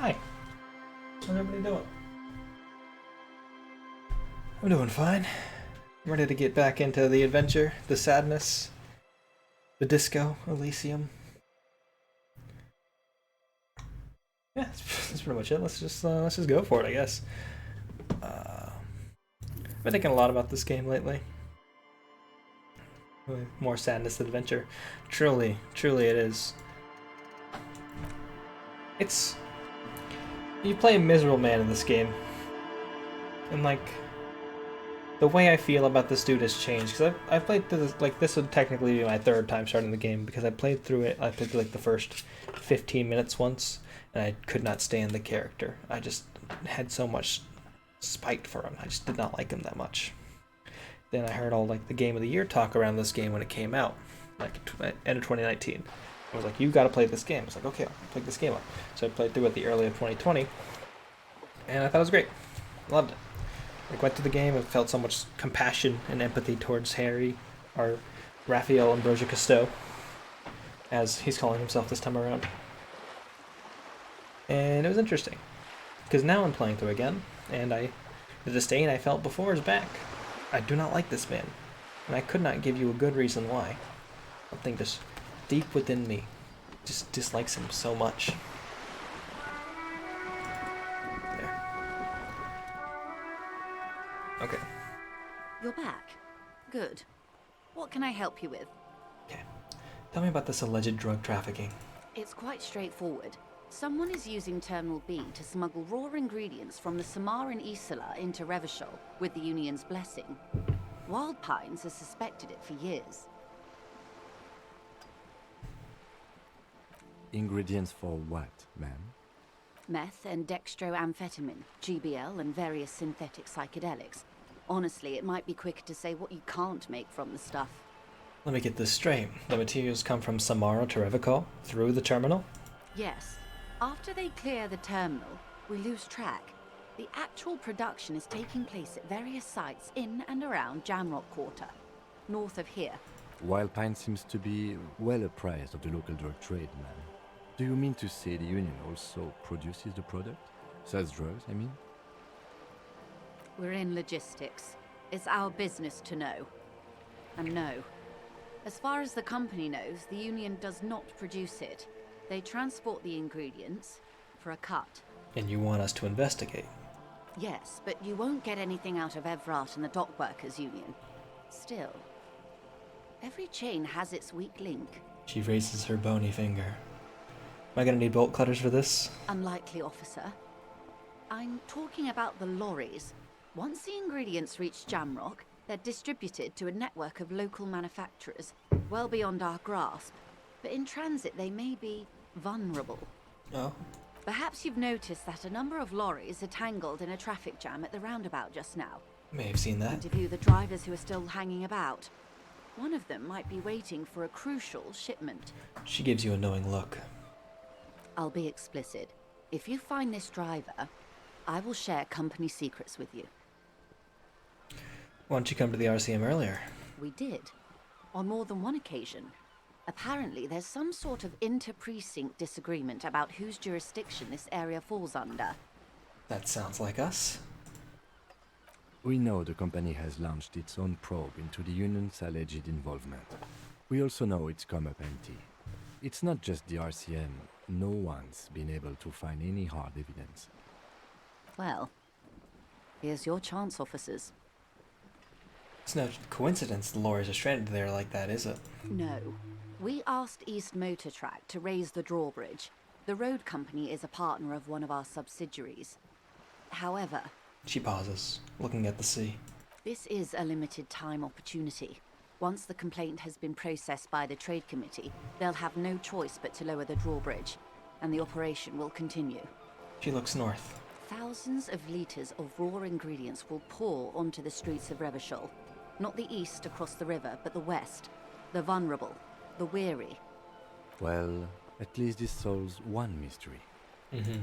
Hi. How's everybody doing? I'm doing fine. I'm ready to get back into the adventure, the sadness, the disco, Elysium. Yeah, that's pretty much it. Let's just go for it, I guess. I've been thinking a lot about this game lately. More sadness than adventure. Truly it is. It's you play a miserable man in this game, and like the way I feel about this dude has changed because I've played through this, like this would technically be my third time starting the game because I played through it. I played through like the first 15 minutes once, and I could not stand the character. I just had so much spite for him. I just did not like him that much. Then I heard all like the Game of the Year talk around this game when it came out, like end of 2019. I was like, you got to play this game. I was like, okay, I'll pick this game up. So I played through it the early of 2020, and I thought it was great. Loved it. I went through the game and felt so much compassion and empathy towards Harry, or Raphael Ambrosia Cousteau, as he's calling himself this time around. And it was interesting, because now I'm playing through again, and the disdain I felt before is back. I do not like this man, and I could not give you a good reason why. Something just deep within me just dislikes him so much. There. Okay. You're back. Good. What can I help you with? Okay. Tell me about this alleged drug trafficking. It's quite straightforward. Someone is using Terminal B to smuggle raw ingredients from the Samar and Isola into Revachol with the Union's blessing. Wild Pines has suspected it for years. Ingredients for what, ma'am? Meth and dextroamphetamine, GBL, and various synthetic psychedelics. Honestly, it might be quicker to say what you can't make from the stuff. Let me get this straight. The materials come from Samara to Revachol through the terminal? Yes. After they clear the terminal, we lose track. The actual production is taking place at various sites in and around Jamrock Quarter, north of here. Wild Pine seems to be well apprised of the local drug trade, ma'am. Do you mean to say the Union also produces the product? Sells drugs, I mean? We're in logistics. It's our business to know. And no. As far as the company knows, the Union does not produce it. They transport the ingredients for a cut. And you want us to investigate? Yes, but you won't get anything out of Evrat and the Dockworkers Union. Still, every chain has its weak link. She raises her bony finger. Am I gonna need bolt cutters for this? Unlikely, officer. I'm talking about the lorries. Once the ingredients reach Jamrock, they're distributed to a network of local manufacturers, well beyond our grasp. But in transit, they may be vulnerable. Oh? Perhaps you've noticed that a number of lorries are tangled in a traffic jam at the roundabout just now. May have seen that. Interview the drivers who are still hanging about. One of them might be waiting for a crucial shipment. She gives you a knowing look. I'll be explicit. If you find this driver, I will share company secrets with you. Why don't you come to the RCM earlier? We did. On more than one occasion. Apparently, there's some sort of inter-precinct disagreement about whose jurisdiction this area falls under. That sounds like us. We know the company has launched its own probe into the Union's alleged involvement. We also know it's come up empty. It's not just the RCM. No one's been able to find any hard evidence. Well, here's your chance, officers. It's no coincidence the lorries are stranded there like that, is it? No. We asked East Motor Track to raise the drawbridge. The road company is a partner of one of our subsidiaries. However, She pauses, looking at the sea. this is a limited time opportunity. Once the complaint has been processed by the Trade Committee, they'll have no choice but to lower the drawbridge, and the operation will continue. She looks north. Thousands of litres of raw ingredients will pour onto the streets of Revachol. Not the east across the river, but the west. The vulnerable. The weary. Well, at least this solves one mystery.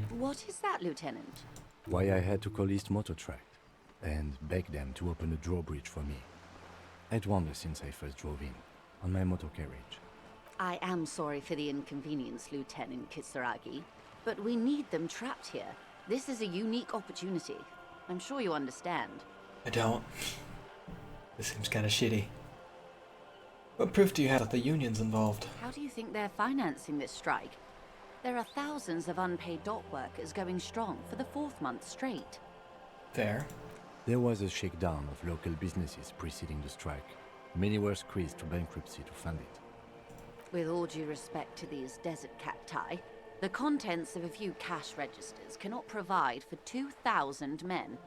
What is that, Lieutenant? Why I had to call East Motor Track and beg them to open a drawbridge for me. I'd wondered since I first drove in, on my motor carriage. I am sorry for the inconvenience, Lieutenant Kisaragi. But we need them trapped here. This is a unique opportunity. I'm sure you understand. I don't. This seems kind of shitty. What proof do you have that the Union's involved? How do you think they're financing this strike? There are thousands of unpaid dock workers going strong for the 4th month straight. Fair. There was a shakedown of local businesses preceding the strike. Many were squeezed to bankruptcy to fund it. With all due respect to these desert cacti, the contents of a few cash registers cannot provide for 2,000 men.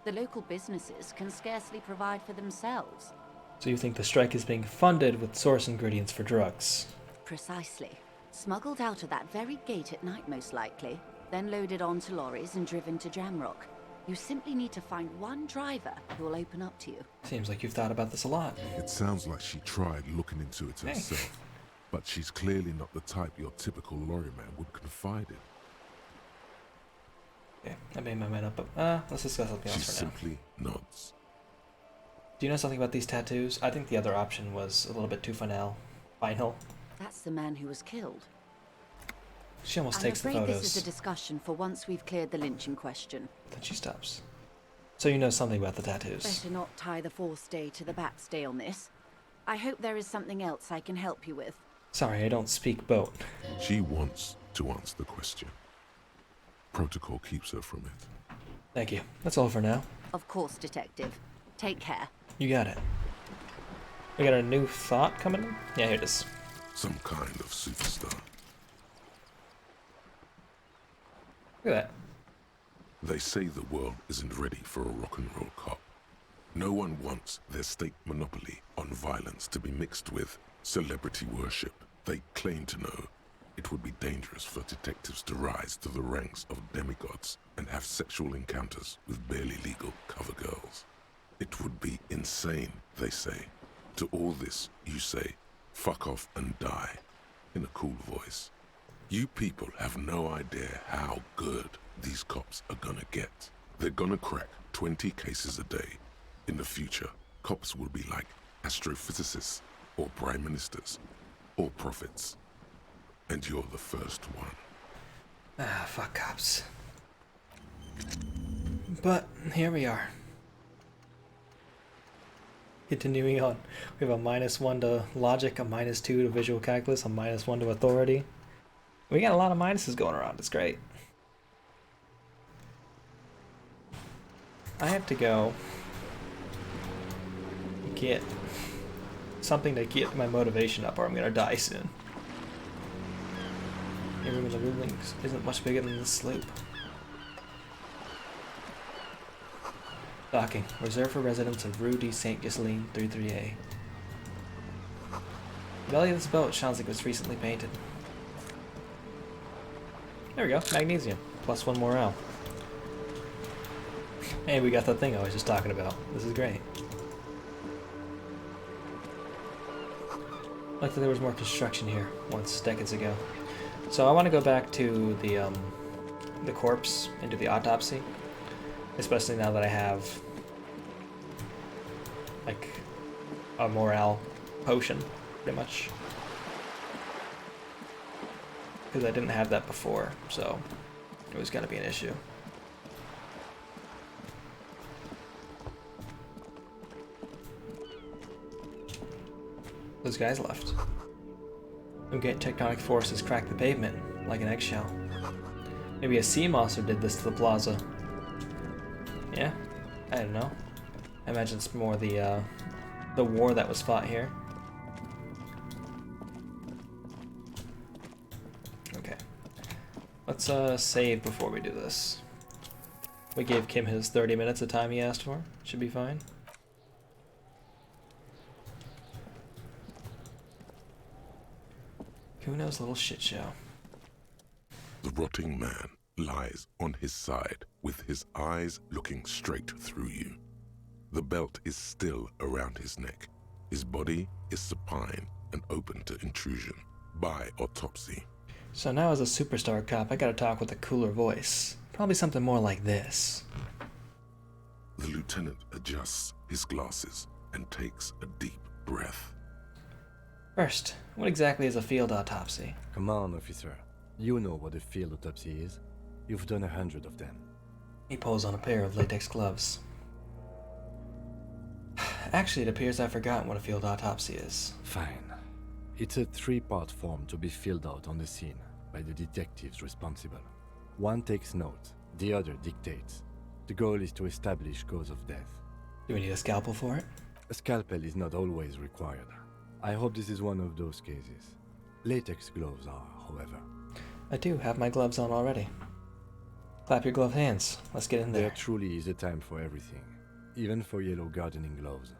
The local businesses can scarcely provide for themselves. So you think the strike is being funded with source ingredients for drugs? Precisely. Smuggled out of that very gate at night, most likely, then loaded onto lorries and driven to Jamrock. You simply need to find one driver who will open up to you. Seems like you've thought about this a lot. It sounds like she tried looking into it herself, but she's clearly not the type your typical lorryman would confide in. Okay, I made my mind up, but let's discuss something She else for now. simply nods. Do you know something about these tattoos? I think the other option was a little bit too final. That's the man who was killed. She almost I'm takes the afraid photos. this is a discussion for once we've cleared the lynching question. Then she stops. So you know something about the tattoos. Better not tie the forestay to the backstay on this. I hope there is something else I can help you with. Sorry, I don't speak boat. She wants to answer the question. Protocol keeps her from it. Thank you. That's all for now. Of course, Detective. Take care. You got it. We got a new thought coming in? Yeah, here it is. Some kind of superstar. Look at that. They say the world isn't ready for a rock and roll cop. No one wants their state monopoly on violence to be mixed with celebrity worship. They claim to know it would be dangerous for detectives to rise to the ranks of demigods and have sexual encounters with barely legal cover girls. It would be insane, they say. To all this, you say, fuck off and die, in a cool voice. You people have no idea how good these cops are gonna get. They're gonna crack 20 cases a day. In the future, cops will be like astrophysicists, or prime ministers, or prophets. And you're the first one. Ah, fuck cops. But here we are. Continuing on. We have a -1 to logic, a -2 to visual calculus, a -1 to authority. We got a lot of minuses going around. It's great. I have to go get something to get my motivation up or I'm gonna die soon. The room in the buildings isn't much bigger than this sloop. Docking. Reserved for residents of Rue de Saint Ghislaine 33A. The belly of this boat sounds like it was recently painted. There we go. Magnesium. +1 morale. Hey, we got that thing I was just talking about. This is great. Like that there was more construction here once, decades ago. So I want to go back to the corpse and do the autopsy. Especially now that I have like a morale potion, pretty much. Because I didn't have that before, so it was gonna be an issue. Those guys left. I'm getting tectonic forces crack the pavement like an eggshell. Maybe a sea monster did this to the plaza. Yeah, I don't know. I imagine it's more the war that was fought here. Okay, let's save before we do this. We gave Kim his 30 minutes of time he asked for. Should be fine. Kuno's little shit show. The rotting man lies on his side with his eyes looking straight through you. The belt is still around his neck. His body is supine and open to intrusion by autopsy. So now as a superstar cop, I gotta talk with a cooler voice. Probably something more like this. The lieutenant adjusts his glasses and takes a deep breath. First, what exactly is a field autopsy? Come on, officer. You know what a field autopsy is. You've done 100 of them. He pulls on a pair of latex gloves. Actually, it appears I've forgotten what a field autopsy is. Fine. It's a 3-part form to be filled out on the scene by the detectives responsible. One takes notes, the other dictates. The goal is to establish cause of death. Do we need a scalpel for it? A scalpel is not always required. I hope this is one of those cases. Latex gloves are, however. I do have my gloves on already. Clap your gloved hands. Let's get in There there. truly is a time for everything, even for yellow gardening gloves.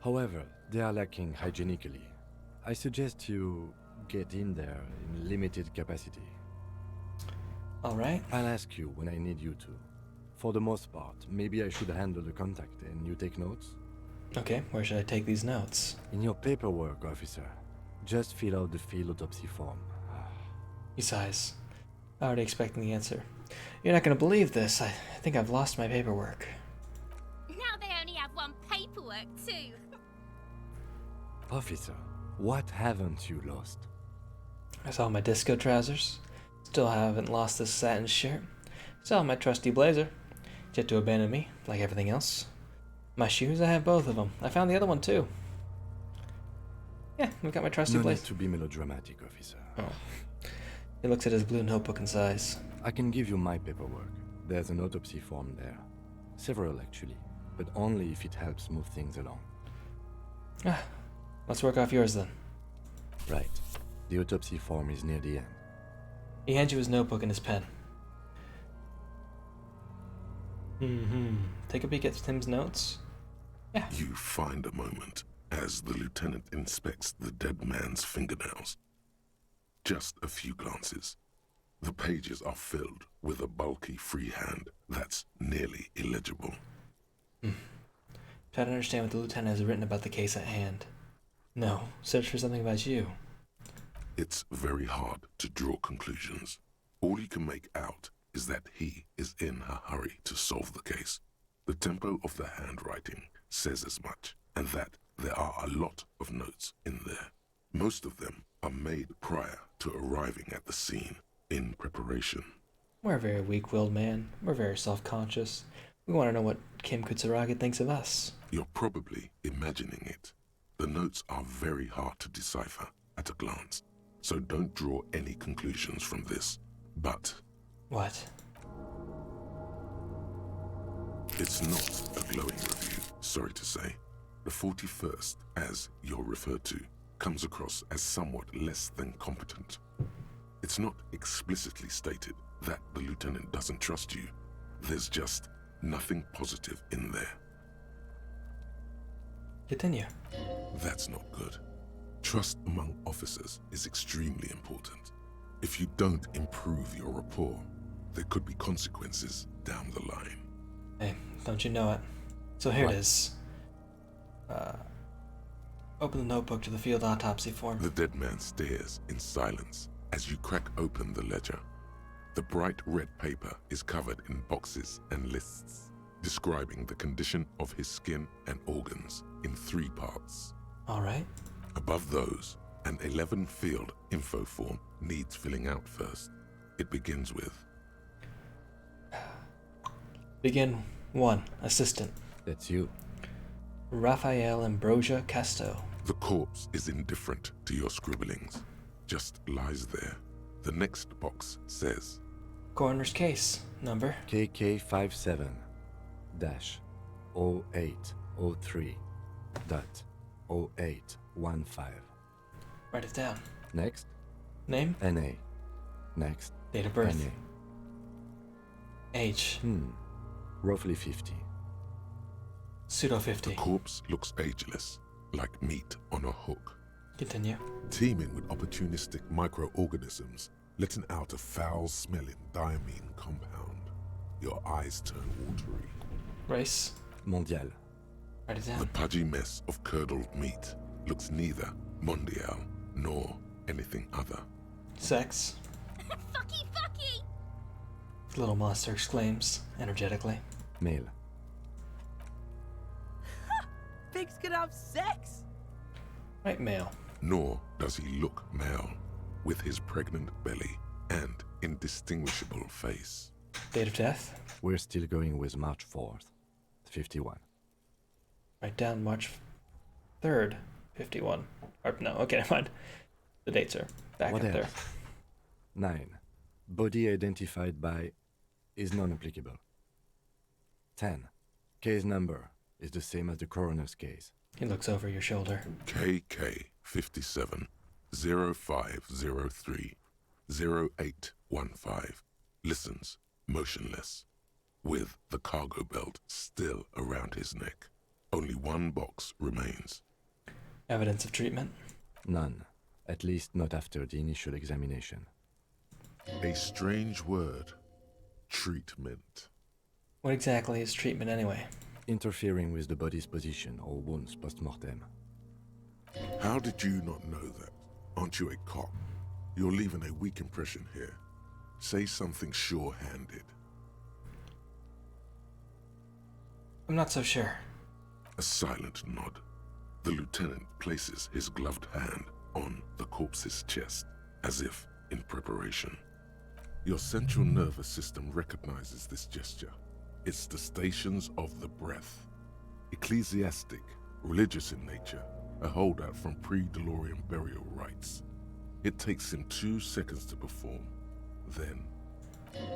However, they are lacking hygienically. I suggest you get in there in limited capacity. Alright. I'll ask you when I need you to. For the most part, maybe I should handle the contact and you take notes? Okay, where should I take these notes? In your paperwork, officer. Just fill out the field autopsy form. He sighs, already expecting the answer. You're not gonna believe this. I think I've lost my paperwork. Now they only have one paperwork too. Officer, what haven't you lost? I saw my disco trousers. Still haven't lost this satin shirt. Still have my trusty blazer. Yet to abandon me, like everything else. My shoes, I have both of them. I found the other one too. Yeah, we've got my trusty No need blazer. to be melodramatic, officer. Oh. He looks at his blue notebook and sighs. I can give you my paperwork. There's an autopsy form there. Several, actually, but only if it helps move things along. Ah, let's work off yours then. Right. The autopsy form is near the end. He hands you his notebook and his pen. Take a peek at Tim's notes. Yeah. You find a moment as the lieutenant inspects the dead man's fingernails. Just a few glances. The pages are filled with a bulky freehand that's nearly illegible. Try to understand what the lieutenant has written about the case at hand. No, search for something about you. It's very hard to draw conclusions. All you can make out is that he is in a hurry to solve the case. The tempo of the handwriting says as much, and that there are a lot of notes in there. Most of them are made prior to arriving at the scene, in preparation. We're a very weak-willed man. We're very self-conscious. We want to know what Kim Kutsaragi thinks of us. You're probably imagining it. The notes are very hard to decipher at a glance, so don't draw any conclusions from this. But What? it's not a glowing review, sorry to say. The 41st, as you're referred to, comes across as somewhat less than competent. It's not explicitly stated that the lieutenant doesn't trust you. There's just nothing positive in there. Continue. That's not good. Trust among officers is extremely important. If you don't improve your rapport, there could be consequences down the line. Hey, don't you know it? So here What? it is. Open the notebook to the field autopsy form. The dead man stares in silence as you crack open the ledger. The bright red paper is covered in boxes and lists, describing the condition of his skin and organs in 3 parts. Alright. Above those, an 11-field info form needs filling out first. It begins with Begin 1. Assistant. That's you. Raphael Ambrosia Casto. the corpse is indifferent to your scribblings, just lies there. The next box says Coroner's case. Number. KK57-0803.0815. Write it down. Next, Name. NA. Next, Date of birth. NA. Age. Roughly 50. Pseudo the 50. corpse looks ageless, like meat on a hook, Continue. teeming with opportunistic microorganisms, letting out a foul-smelling diamine compound. Your eyes turn watery. Race. Mondial. Write it The down. pudgy mess of curdled meat looks neither mondial nor anything other. Sex. Fucky, fucky! The little monster exclaims energetically. Male. Pigs can have sex? Right, male. Nor does he look male, with his pregnant belly and indistinguishable face. Date of death? We're still going with March 4th, 51. Write down March 3rd, 51. Or, no, okay, never mind. The dates are back What up there. else? 9. Body identified by is non-applicable. 10. Case number is the same as the coroner's case. He looks over your shoulder. KK 57 0503 0815 listens motionless, with the cargo belt still around his neck. Only one box remains. Evidence of treatment? None, at least not after the initial examination. A strange word. Treatment. What exactly is treatment anyway? Interfering with the body's position or wounds post-mortem. How did you not know that? Aren't you a cop? You're leaving a weak impression here. Say something sure-handed. I'm not so sure. A silent nod. The lieutenant places his gloved hand on the corpse's chest, as if in preparation. Your central nervous system recognizes this gesture. It's the stations of the breath. Ecclesiastic, religious in nature, a holdout from pre-DeLorean burial rites. It takes him 2 seconds to perform. Then,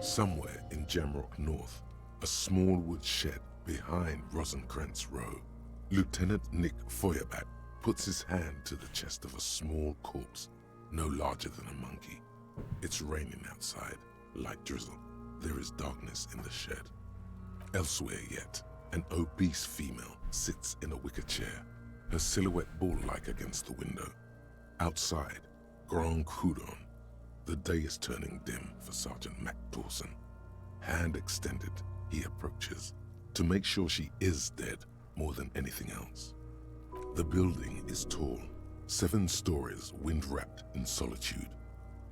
somewhere in Jamrock North, a small wood shed behind Rosencrantz Row, Lieutenant Nick Feuerbach puts his hand to the chest of a small corpse, no larger than a monkey. It's raining outside, light drizzle. There is darkness in the shed. Elsewhere yet, an obese female sits in a wicker chair, her silhouette ball-like against the window. Outside, Grand Coudon. The day is turning dim for Sergeant Mac Dawson. Hand extended, he approaches, to make sure she is dead more than anything else. The building is tall, 7 stories, wind-wrapped in solitude.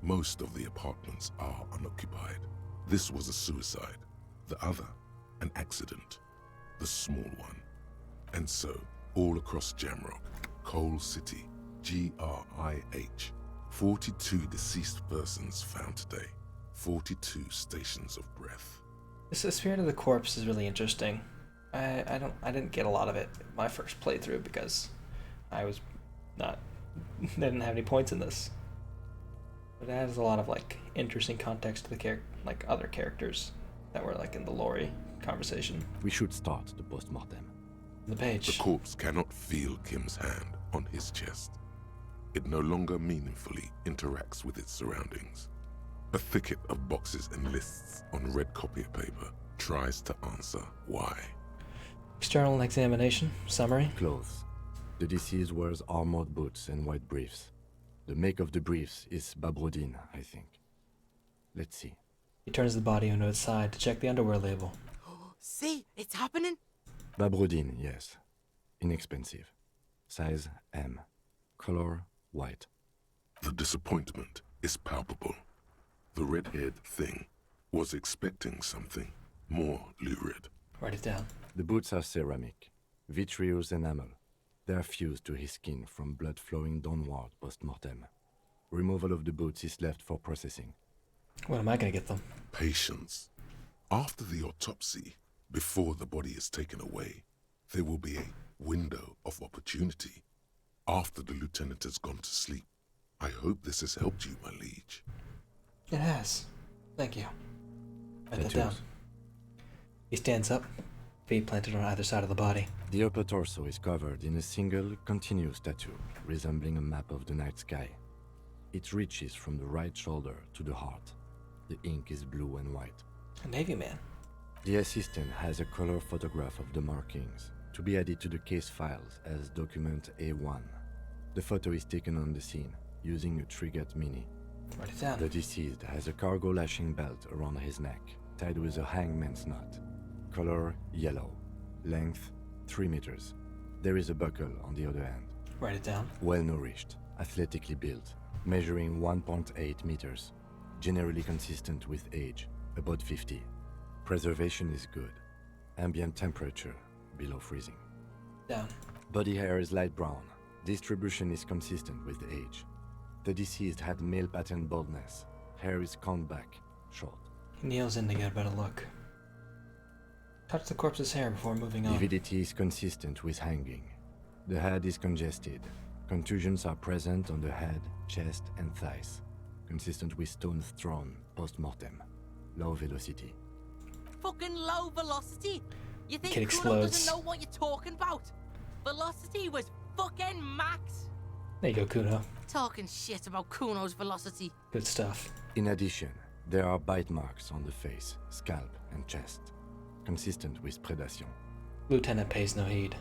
Most of the apartments are unoccupied. This was a suicide. The other, an accident. The small one. And so, all across Jamrock, Coal City, GRIH, 42 deceased persons found today. 42 stations of breath. This Spirit of the Corpse is really interesting. I didn't get a lot of it my first playthrough because I was not didn't have any points in this. But it adds a lot of like interesting context to the other characters that were like in the Lori conversation. We should start the post-mortem. The page. The corpse cannot feel Kim's hand on his chest. It no longer meaningfully interacts with its surroundings. A thicket of boxes and lists on red copier paper tries to answer why. External examination. Summary. Clothes. The deceased wears armored boots and white briefs. The make of the briefs is Babrodine, I think. Let's see. He turns the body onto its side to check the underwear label. See, it's happening. Babrodine, yes. Inexpensive. Size M. Color white. The disappointment is palpable. The red-haired thing was expecting something more lurid. Write it down. The boots are ceramic, vitreous enamel. They are fused to his skin from blood flowing downward post-mortem. Removal of the boots is left for processing. When am I gonna get them? Patience. After the autopsy, before the body is taken away, there will be a window of opportunity. After the lieutenant has gone to sleep. I hope this has helped you, my liege. It has. Thank you. Write that Tattoos. down. He stands up, feet planted on either side of the body. The upper torso is covered in a single, continuous tattoo, resembling a map of the night sky. It reaches from the right shoulder to the heart. The ink is blue and white. A Navy man. The assistant has a color photograph of the markings, to be added to the case files as document A1. The photo is taken on the scene, using a Trigat Mini. Write it down. The deceased has a cargo lashing belt around his neck, tied with a hangman's knot. Color yellow. Length 3 meters. There is a buckle on the other end. Write it down. Well nourished, athletically built, measuring 1.8 meters. Generally consistent with age, about 50. Preservation is good. Ambient temperature below freezing. Down. Body hair is light brown. Distribution is consistent with age. The deceased had male pattern baldness. Hair is combed back, short. He kneels in to get a better look. Touch the corpse's hair before moving on. Lividity is consistent with hanging. The head is congested. Contusions are present on the head, chest, and thighs. Consistent with stones thrown post-mortem. Low velocity. Fucking low velocity. You think Kid Kuno explodes. doesn't know what you're talking about? Velocity was fucking max. There you go, Kuno. Talking shit about Kuno's velocity. Good stuff. In addition, there are bite marks on the face, scalp, and chest. Consistent with predation. Lieutenant pays no heed.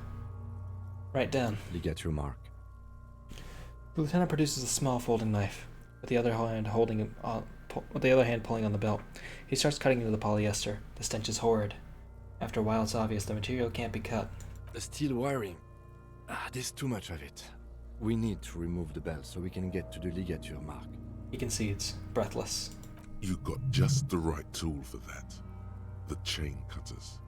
Write down. Ligature mark. The lieutenant produces a small folding knife, with the other hand pulling on the belt. He starts cutting into the polyester. The stench is horrid. After a while, it's obvious the material can't be cut. The steel wiring. There's too much of it. We need to remove the belt so we can get to the ligature mark. He concedes, breathless. You got just the right tool for that. The chain cutters.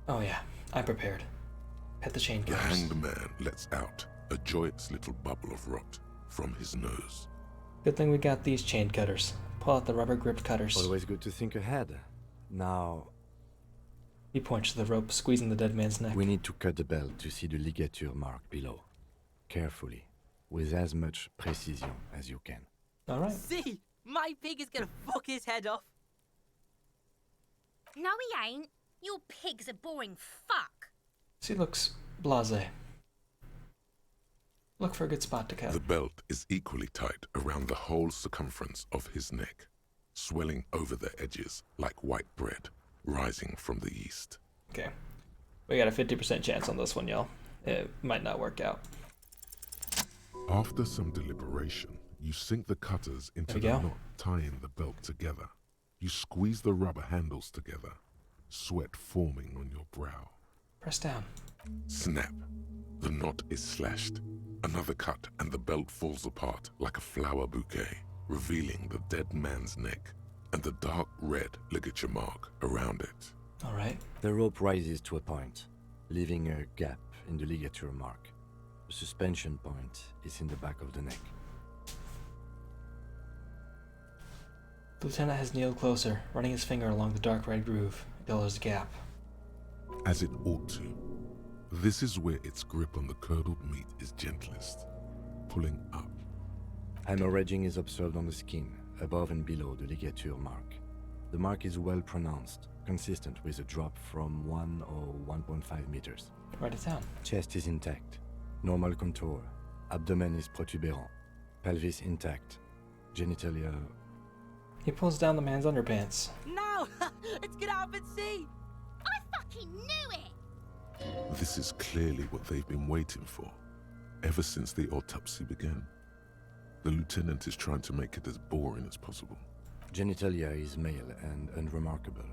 Oh yeah, I'm prepared. Pet the chain The cutters. hanged man lets out a joyous little bubble of rot from his nose. Good thing we got these chain cutters. Pull out the rubber-gripped cutters. Always good to think ahead. Now, He points to the rope, squeezing the dead man's neck. we need to cut the belt to see the ligature mark below. Carefully, with as much precision as you can. All right. See, my pig is gonna fuck his head off. No, he ain't. Your pig's a boring fuck. He looks blasé. Look for a good spot to cut. The belt is equally tight around the whole circumference of his neck, swelling over the edges like white bread rising from the east. Okay. We got a 50% chance on this one, y'all. It might not work out. After some deliberation, you sink the cutters into There the we go. knot tying the belt together. You squeeze the rubber handles together, sweat forming on your brow. Press down. Snap. The knot is slashed. Another cut and the belt falls apart like a flower bouquet, revealing the dead man's neck and the dark red ligature mark around it. All right. The rope rises to a point, leaving a gap in the ligature mark. The suspension point is in the back of the neck. The lieutenant has kneeled closer, running his finger along the dark red groove. There's a gap. As it ought to. This is where its grip on the curdled meat is gentlest, pulling up. Hemorrhaging is observed on the skin, above and below the ligature mark. The mark is well pronounced, consistent with a drop from 1 or 1.5 meters. Write it down. Chest is intact, normal contour. Abdomen is protuberant, pelvis intact, genitalia. He pulls down the man's underpants. No, it's gonna happen. See. I fucking knew it. This is clearly what they've been waiting for, ever since the autopsy began. The lieutenant is trying to make it as boring as possible. Genitalia is male and unremarkable.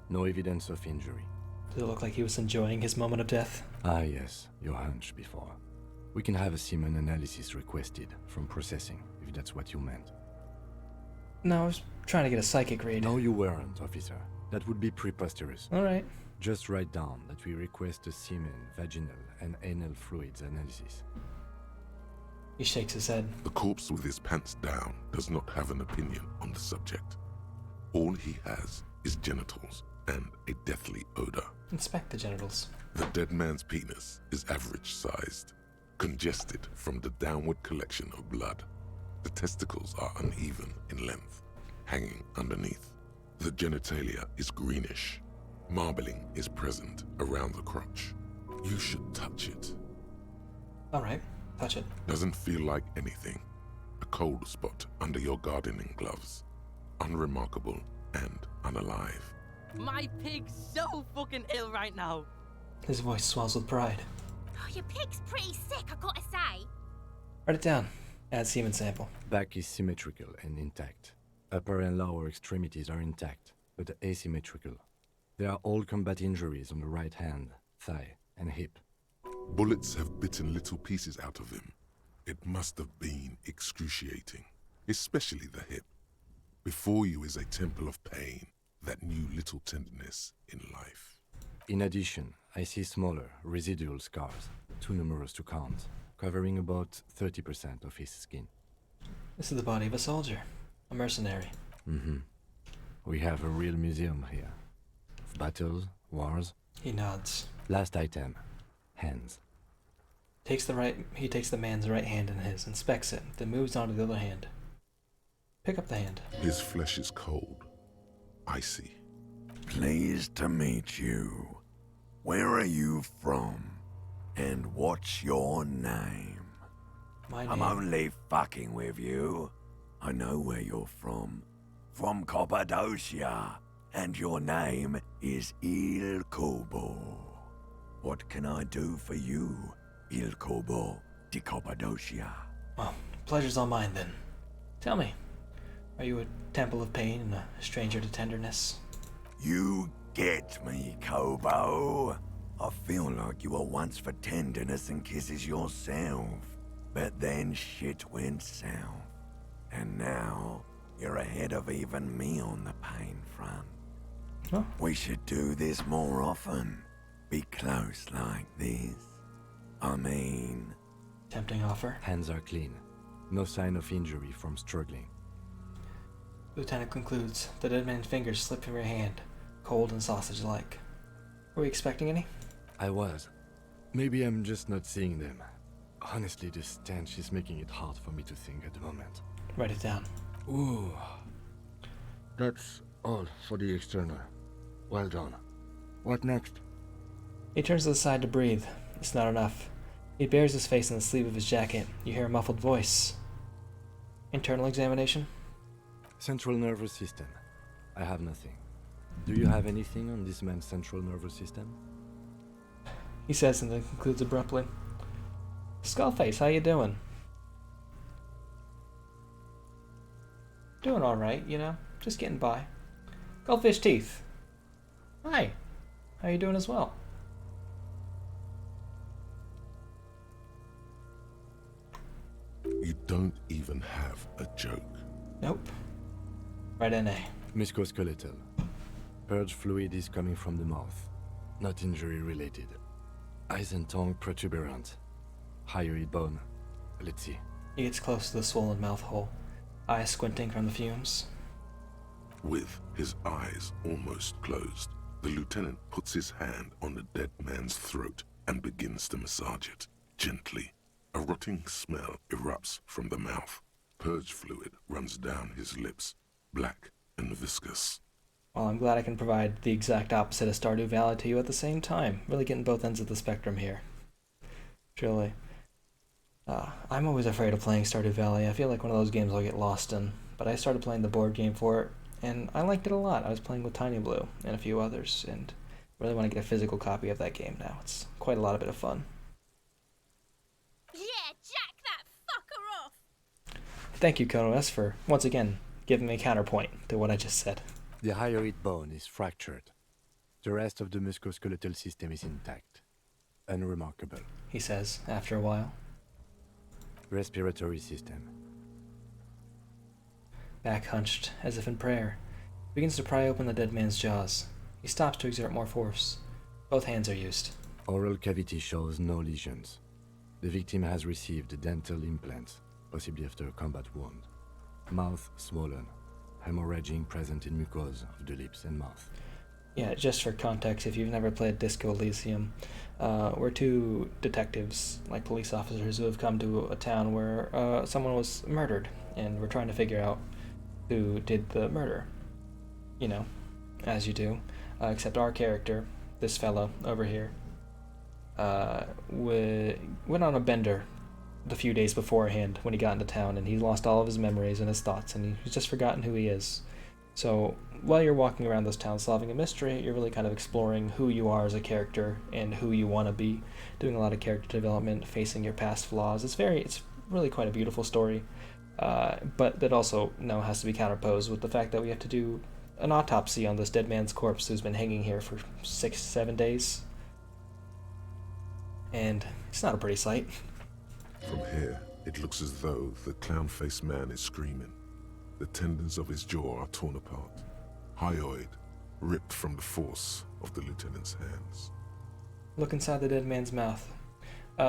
No evidence of injury. Does it look like he was enjoying his moment of death? Ah yes, your hunch before. We can have a semen analysis requested from processing, if that's what you meant. No, I was trying to get a psychic read. No, you weren't, officer. That would be preposterous. All right. Just write down that we request a semen, vaginal, and anal fluids analysis. He shakes his head. The corpse with his pants down does not have an opinion on the subject. All he has is genitals and a deathly odor. Inspect the genitals. The dead man's penis is average-sized, congested from the downward collection of blood. The testicles are uneven in length, hanging underneath. The genitalia is greenish. Marbling is present around the crotch. You should touch it. All right. Touch it. Doesn't feel like anything. A cold spot under your gardening gloves. Unremarkable and unalive. My pig's so fucking ill right now. His voice swells with pride. Oh, your pig's pretty sick, I gotta say. Write it down. Add semen sample. Back is symmetrical and intact. Upper and lower extremities are intact, but asymmetrical. There are all combat injuries on the right hand, thigh, and hip. Bullets have bitten little pieces out of him. It must have been excruciating, especially the hip. Before you is a temple of pain that knew little tenderness in life. In addition, I see smaller, residual scars, too numerous to count, covering about 30% of his skin. This is the body of a soldier, a mercenary. Mm-hmm. We have a real museum here. Of battles, wars. He nods. Last item. Hands. He takes the man's right hand in his, inspects it, then moves on to the other hand. Pick up the hand. His flesh is cold, icy. Pleased to meet you. Where are you from? And what's your name? My I'm name. only fucking with you. I know where you're from. From Cappadocia. And your name is Il Kobo. What can I do for you, Il Kobo di Cappadocia? Well, pleasure's all mine then. Tell me, are you a temple of pain and a stranger to tenderness? You get me, Kobo. I feel like you were once for tenderness and kisses yourself. But then shit went south. And now, you're ahead of even me on the pain front. Huh? We should do this more often. Be close like this. I mean... Tempting offer. Hands are clean. No sign of injury from struggling. Lieutenant concludes, the dead man's fingers slip from your hand, cold and sausage-like. Were we expecting any? I was. Maybe I'm just not seeing them. Honestly, this stench is making it hard for me to think at the moment. Write it down. Ooh. That's all for the external. Well done. What next? He turns to the side to breathe. It's not enough. He bares his face in the sleeve of his jacket. You hear a muffled voice. Internal examination? Central nervous system. I have nothing. Do you have anything on this man's central nervous system? He says and then concludes abruptly. Skullface, how you doing? Doing alright, you know. Just getting by. Goldfish teeth. Hi. How you doing as well? You don't even have a joke. Nope. Right NA. Musculoskeletal. Purge fluid is coming from the mouth. Not injury related. Eyes and tongue protuberant. Hyoid bone. Let's see. He gets close to the swollen mouth hole, eyes squinting from the fumes. With his eyes almost closed, the lieutenant puts his hand on the dead man's throat and begins to massage it, gently. A rotting smell erupts from the mouth. Purge fluid runs down his lips, black and viscous. Well, I'm glad I can provide the exact opposite of Stardew Valley to you at the same time. Really getting both ends of the spectrum here. Truly. I'm always afraid of playing Stardew Valley. I feel like one of those games I'll get lost in. But I started playing the board game for it, and I liked it a lot. I was playing with Tiny Blue and a few others, and really want to get a physical copy of that game now. It's quite a lot of bit of fun. Yeah, jack that fucker off! Thank you, KOS, for, once again, giving me a counterpoint to what I just said. The hyoid bone is fractured. The rest of the musculoskeletal system is intact. Unremarkable. He says, after a while. Respiratory system. Back hunched, as if in prayer, begins to pry open the dead man's jaws. He stops to exert more force. Both hands are used. Oral cavity shows no lesions. The victim has received dental implants, possibly after a combat wound. Mouth swollen. Hemorrhaging present in mucosa of the lips and mouth. Yeah, just for context, if you've never played Disco Elysium, we're two detectives, like police officers, who have come to a town where someone was murdered, and we're trying to figure out who did the murder. You know, as you do. Except our character, this fellow over here, went on a bender the few days beforehand when he got into town, and he lost all of his memories and his thoughts, and he's just forgotten who he is. So while you're walking around this town solving a mystery, you're really kind of exploring who you are as a character and who you want to be, doing a lot of character development, facing your past flaws. It's really quite a beautiful story, but that also now has to be counterposed with the fact that we have to do an autopsy on this dead man's corpse who's been hanging here for 6-7 days. And it's not a pretty sight. From here, it looks as though the clown-faced man is screaming. The tendons of his jaw are torn apart. Hyoid, ripped from the force of the lieutenant's hands. Look inside the dead man's mouth.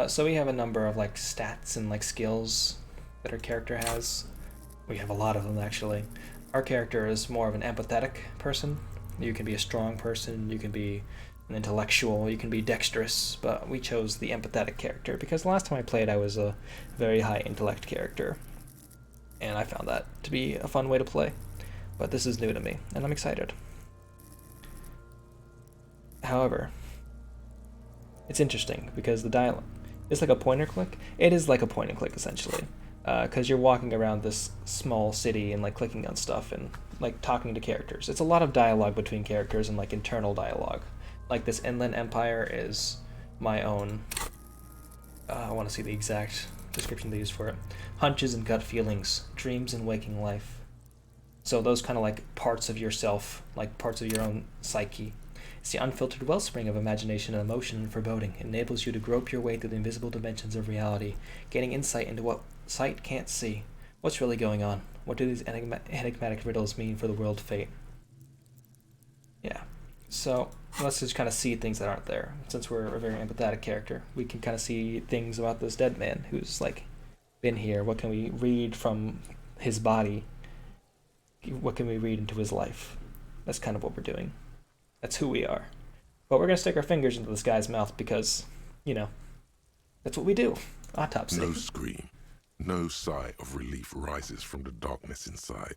So we have a number of like stats and like skills that our character has. We have a lot of them, actually. Our character is more of an empathetic person. You can be a strong person, you can be an intellectual, you can be dexterous, but we chose the empathetic character because the last time I played I was a very high intellect character, and I found that to be a fun way to play. But this is new to me, and I'm excited. However, it's interesting because the dialogue is like a point and click. It is like a point and click essentially, because you're walking around this small city and like clicking on stuff and like talking to characters. It's a lot of dialogue between characters and like internal dialogue. Like this Inland Empire is my own. I want to see the exact description they use for it. Hunches and gut feelings, dreams and waking life. So those kind of like parts of yourself, like parts of your own psyche. It's the unfiltered wellspring of imagination and emotion and foreboding. It enables you to grope your way through the invisible dimensions of reality, gaining insight into what sight can't see. What's really going on? What do these enigmatic riddles mean for the world fate? Yeah. So let's just kind of see things that aren't there. Since we're a very empathetic character, we can kind of see things about this dead man who's like been here. What can we read from his body? What can we read into his life? That's kind of what we're doing. That's who we are. But we're going to stick our fingers into this guy's mouth because, you know, that's what we do. Autopsy. No scream, no sigh of relief rises from the darkness inside.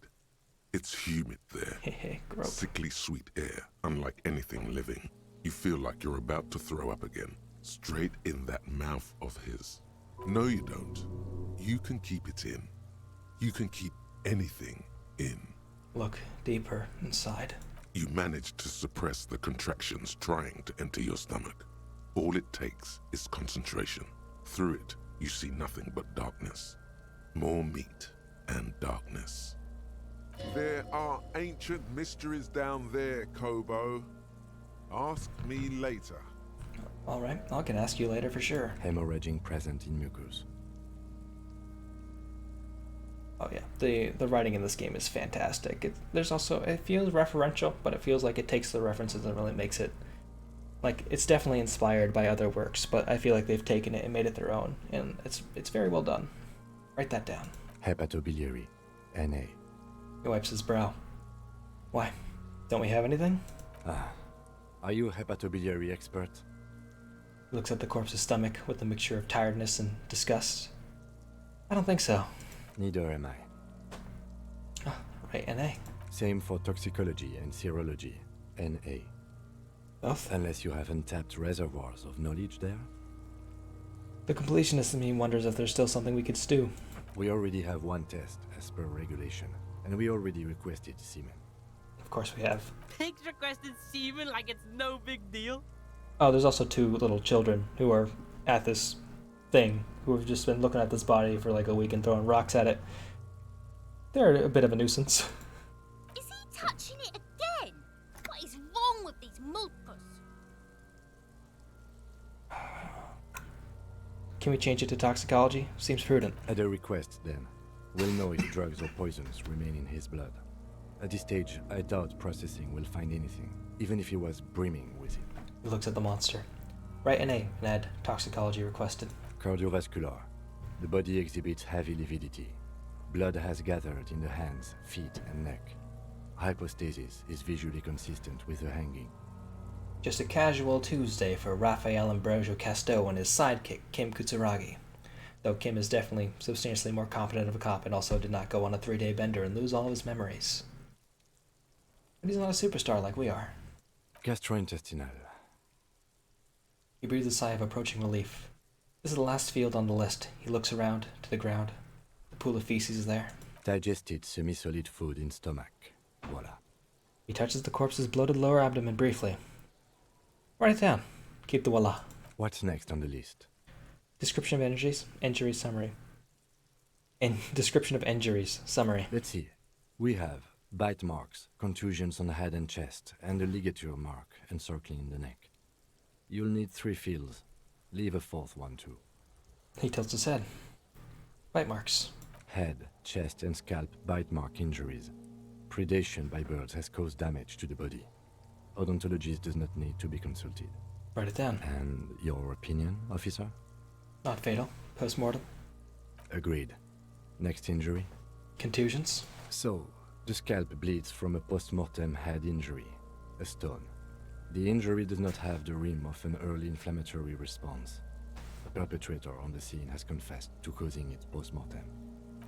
It's humid there. Grope. Sickly sweet air, unlike anything living. You feel like you're about to throw up again, straight in that mouth of his. No, you don't. You can keep it in. You can keep anything in. Look deeper inside. You manage to suppress the contractions trying to enter your stomach. All it takes is concentration. Through it, you see nothing but darkness. More meat and darkness. There are ancient mysteries down there, Kobo. Ask me later. Alright, I can ask you later for sure. Hemorrhaging present in mucus. Oh yeah, the writing in this game is fantastic. It feels referential, but it feels like it takes the references and really makes it, like, it's definitely inspired by other works, but I feel like they've taken it and made it their own, and it's very well done. Write that down. Hepatobiliary. NA. He wipes his brow. Why? Don't we have anything? Are you a hepatobiliary expert? He looks at the corpse's stomach with a mixture of tiredness and disgust. I don't think so. Neither am I. Oh, right, NA. Same for toxicology and serology. NA. Both? Unless you have untapped reservoirs of knowledge there. The completionist in me wonders if there's still something we could stew. We already have one test as per regulation, and we already requested semen. Of course we have. Pigs requested semen like it's no big deal. Oh, there's also 2 little children who are at this thing, who have just been looking at this body for like a week and throwing rocks at it. They're a bit of a nuisance. Is he touching it again? What is wrong with these mulpers? Can we change it to toxicology? Seems prudent. At a request, then. We'll know if drugs or poisons remain in his blood. At this stage, I doubt processing will find anything, even if he was brimming with it. He looks at the monster. Write NA, Ned. Toxicology requested. Cardiovascular. The body exhibits heavy lividity. Blood has gathered in the hands, feet, and neck. Hypostasis is visually consistent with the hanging. Just a casual Tuesday for Raphael Ambrosio Casto and his sidekick, Kim Kutsuragi. Though Kim is definitely substantially more competent of a cop and also did not go on a 3-day bender and lose all of his memories. But he's not a superstar like we are. Gastrointestinal. He breathes a sigh of approaching relief. This is the last field on the list. He looks around, to the ground. The pool of feces is there. Digested semi-solid food in stomach. Voila. He touches the corpse's bloated lower abdomen briefly. Write it down. Keep the voila. What's next on the list? Description of injuries summary. Description of injuries summary. Let's see. We have bite marks, contusions on the head and chest, and a ligature mark encircling the neck. You'll need 3 fields. Leave a 4th one too. He tilts his head. Bite marks. Head, chest, and scalp bite mark injuries. Predation by birds has caused damage to the body. Odontologist does not need to be consulted. Write it down. And your opinion, officer? Not fatal. Post-mortem. Agreed. Next injury? Contusions? So, the scalp bleeds from a post-mortem head injury, a stone. The injury does not have the rim of an early inflammatory response. The perpetrator on the scene has confessed to causing it post-mortem.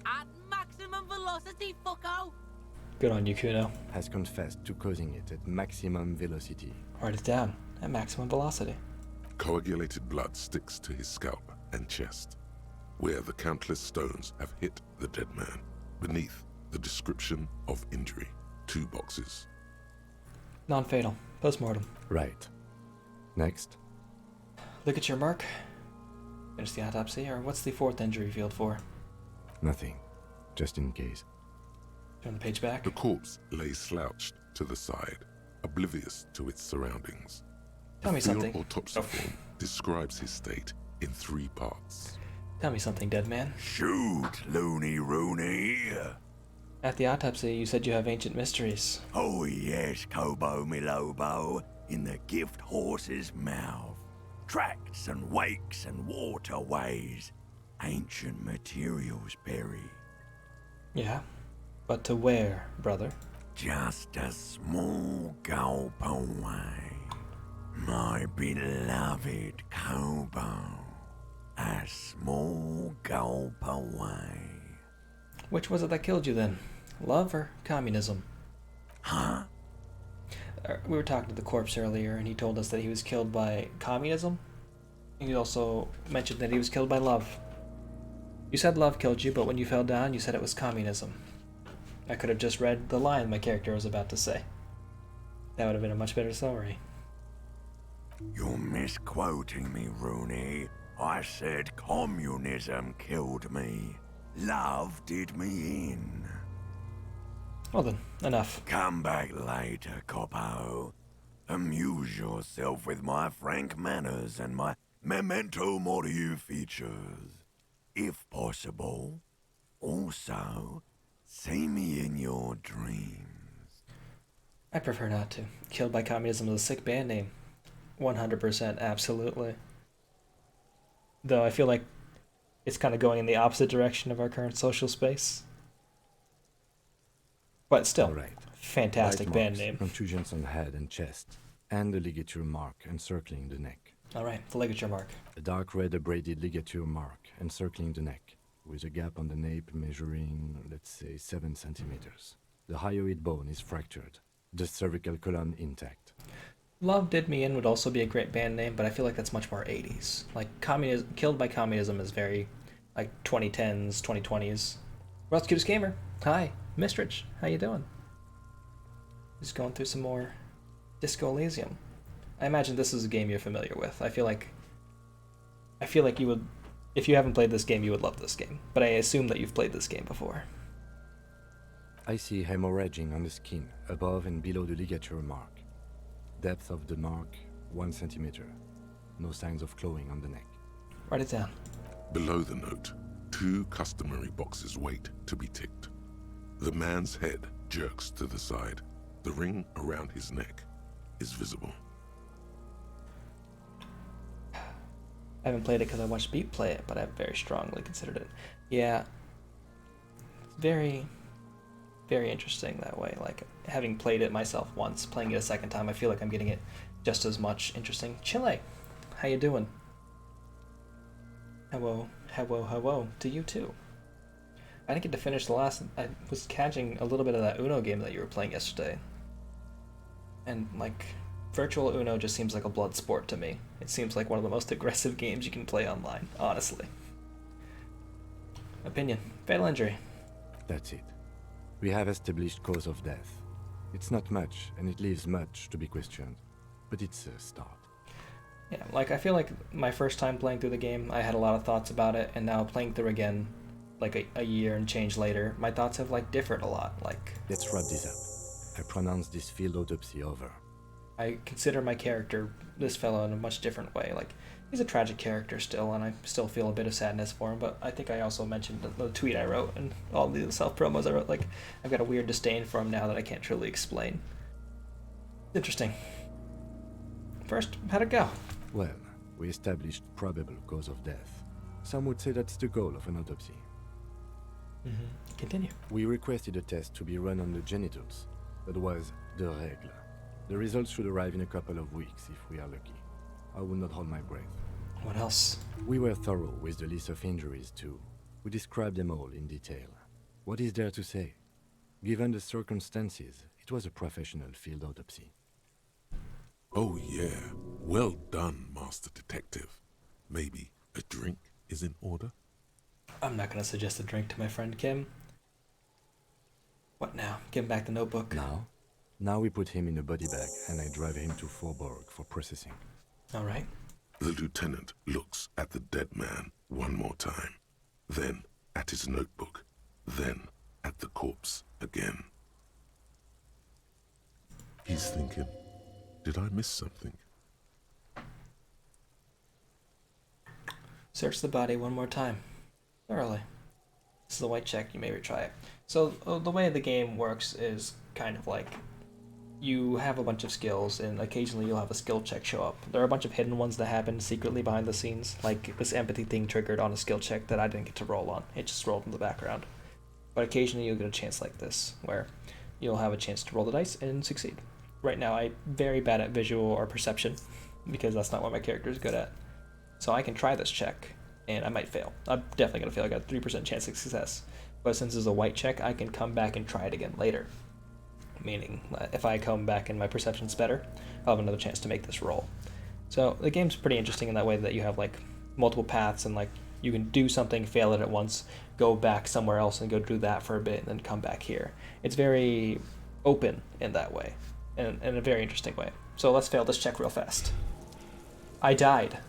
At maximum velocity, fucko! Good on you, Kuno. Has confessed to causing it at maximum velocity. Write it down. At maximum velocity. Coagulated blood sticks to his scalp and chest, where the countless stones have hit the dead man. Beneath, the description of injury. 2 boxes. Non-fatal. Postmortem. Right. Next. Ligature mark. Finish the autopsy, or what's the 4th injury field for? Nothing. Just in case. Turn the page back. The corpse lay slouched to the side, oblivious to its surroundings. Tell me The field something. autopsy form describes his state in 3 parts. Tell me something, dead man. Shoot, Loony Rooney. At the autopsy, you said you have ancient mysteries. Oh yes, Kobo me Lobo, in the gift horse's mouth. Tracts and wakes and waterways. Ancient materials buried. Yeah? But to where, brother? Just a small gulp away. My beloved Kobo. A small gulp away. Which was it that killed you then? Love or communism? Huh? We were talking to the corpse earlier, and he told us that he was killed by communism. He also mentioned that he was killed by love. You said love killed you, but when you fell down, you said it was communism. I could have just read the line my character was about to say. That would have been a much better summary. You're misquoting me, Rooney. I said communism killed me. Love did me in. Well then, enough. Come back later, Coppo. Amuse yourself with my frank manners and my memento mori features. If possible. Also, see me in your dreams. I prefer not to. Killed by Communism is a sick band name. 100%, absolutely. Though I feel like it's kind of going in the opposite direction of our current social space. But still, All right. fantastic Bite band marks, name. Contusions on head and chest, and a ligature mark encircling the neck. Alright, the ligature mark. A dark red abraded ligature mark encircling the neck, with a gap on the nape measuring, let's say, 7 centimeters. The hyoid bone is fractured, the cervical column intact. Love Did Me In would also be a great band name, but I feel like that's much more 80s. Like, Killed by Communism is very, like, 2010s, 2020s. Worlds Cutest Gamer. Hi, Mistrich. How you doing? Just going through some more Disco Elysium. I imagine this is a game you're familiar with. I feel like you would, if you haven't played this game, you would love this game. But I assume that you've played this game before. I see hemorrhaging on the skin, above and below the ligature mark. Depth of the mark, 1 centimeter. No signs of clawing on the neck. Write it down. Below the note, 2 customary boxes wait to be ticked. The man's head jerks to the side. The ring around his neck is visible. I haven't played it because I watched Beat play it, but I've very strongly considered it. Yeah, it's very, very interesting that way. Like, having played it myself once, playing it a second time, I feel like I'm getting it just as much interesting. Chile, how you doing? Hello, hello, hello to you too. I didn't get to finish the last. I was catching a little bit of that Uno game that you were playing yesterday. And, like, virtual Uno just seems like a blood sport to me. It seems like one of the most aggressive games you can play online, honestly. Opinion. Fatal injury. That's it. We have established cause of death. It's not much, and it leaves much to be questioned. But it's a start. Yeah, like, I feel like my first time playing through the game, I had a lot of thoughts about it, and now playing through again, like a year and change later, my thoughts have, like, differed a lot. Like, Let's wrap this up. I pronounce this field autopsy over. I consider my character, this fellow, in a much different way. Like, he's a tragic character still, and I still feel a bit of sadness for him, but I think I also mentioned the tweet I wrote and all the self-promos I wrote, like, I've got a weird disdain for him now that I can't truly explain. Interesting. First, how'd it go? Well, we established probable cause of death. Some would say that's the goal of an autopsy. Continue. We requested a test to be run on the genitals. That was the règle. The results should arrive in a couple of weeks if we are lucky. I will not hold my breath. What else? We were thorough with the list of injuries too. We described them all in detail. What is there to say? Given the circumstances, it was a professional field autopsy. Oh yeah, well done, Master Detective. Maybe a drink is in order? I'm not gonna suggest a drink to my friend Kim. What now? Give him back the notebook. Now? Now we put him in a body bag and I drive him to Forborg for processing. All right. The lieutenant looks at the dead man one more time, then at his notebook, then at the corpse again. He's thinking, did I miss something? Search the body one more time. Thoroughly. This is a white check, you may retry it. So the way the game works is kind of like you have a bunch of skills and occasionally you'll have a skill check show up. There are a bunch of hidden ones that happen secretly behind the scenes, like this empathy thing triggered on a skill check that I didn't get to roll on. It just rolled in the background. But occasionally you'll get a chance like this, where you'll have a chance to roll the dice and succeed. Right now I'm very bad at visual or perception, because that's not what my character is good at. So I can try this check, and I might fail. I'm definitely going to fail. I got a 3% chance of success. But since it's a white check, I can come back and try it again later. Meaning, if I come back and my perception's better, I'll have another chance to make this roll. So the game's pretty interesting in that way that you have like multiple paths and like you can do something, fail it at once, go back somewhere else and go do that for a bit and then come back here. It's very open in that way, in a very interesting way. So let's fail this check real fast. I died.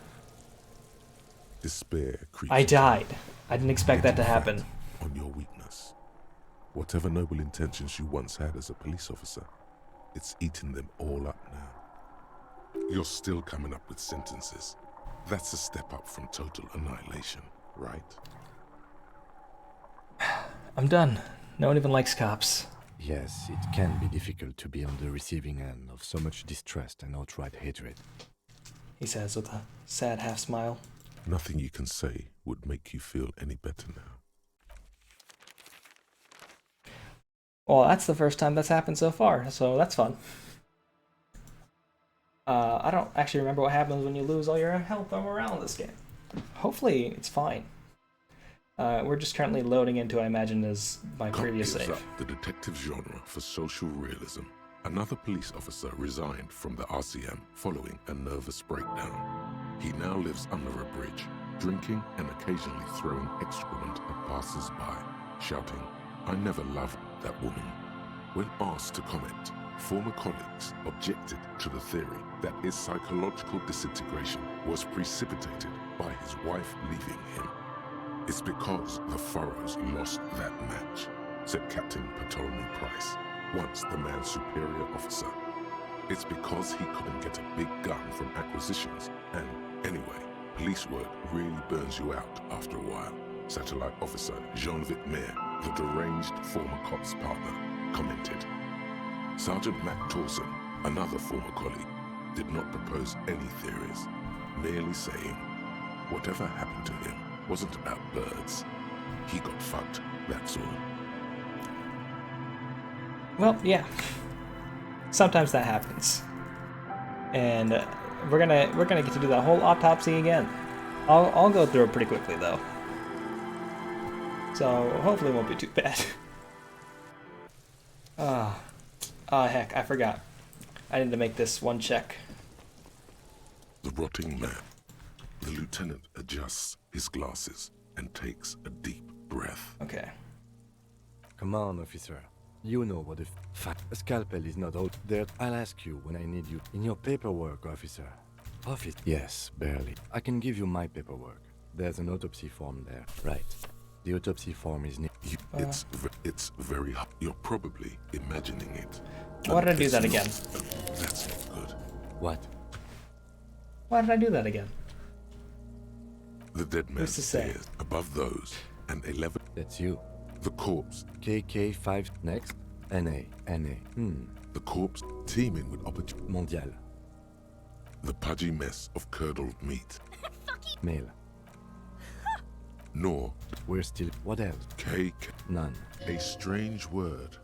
Despair creeps. I died. I didn't expect that to Getting happen. fat on your weakness. Whatever noble intentions you once had as a police officer, it's eaten them all up now. You're still coming up with sentences. That's a step up from total annihilation, right? I'm done. No one even likes cops. Yes, it can be difficult to be on the receiving end of so much distrust and outright hatred. He says with a sad half smile. Nothing you can say would make you feel any better now. Well, that's the first time that's happened so far, so that's fun. I don't actually remember what happens when you lose all your health or morale in this game. Hopefully, it's fine. We're just currently loading into, I imagine, is my previous gives save. up the detective genre for social realism. Another police officer resigned from the RCM following a nervous breakdown. He now lives under a bridge, drinking and occasionally throwing excrement at passers-by, shouting, "I never loved that woman." When asked to comment, former colleagues objected to the theory that his psychological disintegration was precipitated by his wife leaving him. "It's because the Furrows lost that match," said Captain Ptolemy Price, once the man's superior officer. "It's because he couldn't get a big gun from acquisitions, and anyway, police work really burns you out after a while," Satellite Officer Jean-Vic Mayer, the deranged former cop's partner, commented. Sergeant Matt Torson, another former colleague, did not propose any theories, merely saying, "Whatever happened to him wasn't about birds. He got fucked, that's all." Well, yeah. Sometimes that happens. And we're gonna get to do that whole autopsy again. I'll go through it pretty quickly though. So hopefully it won't be too bad. Heck, I forgot. I need to make this one check. The rotting man. The lieutenant adjusts his glasses and takes a deep breath. Okay. Come on, officer. You know what a scalpel is not out there. I'll ask you when I need you. In your paperwork, officer. Yes, barely. I can give you my paperwork. There's an autopsy form there. Right. The autopsy form is It's very hot. You're probably imagining it. Why did I do that again? That's not good. What? Why did I do that again? The dead man's Who's to say? stairs above those, and 11. That's you. The corpse. KK5 next. NA. The corpse teeming with opportunity. Mondial. The pudgy mess of curdled meat. Male. nor We're still. What else? cake. None. A strange word.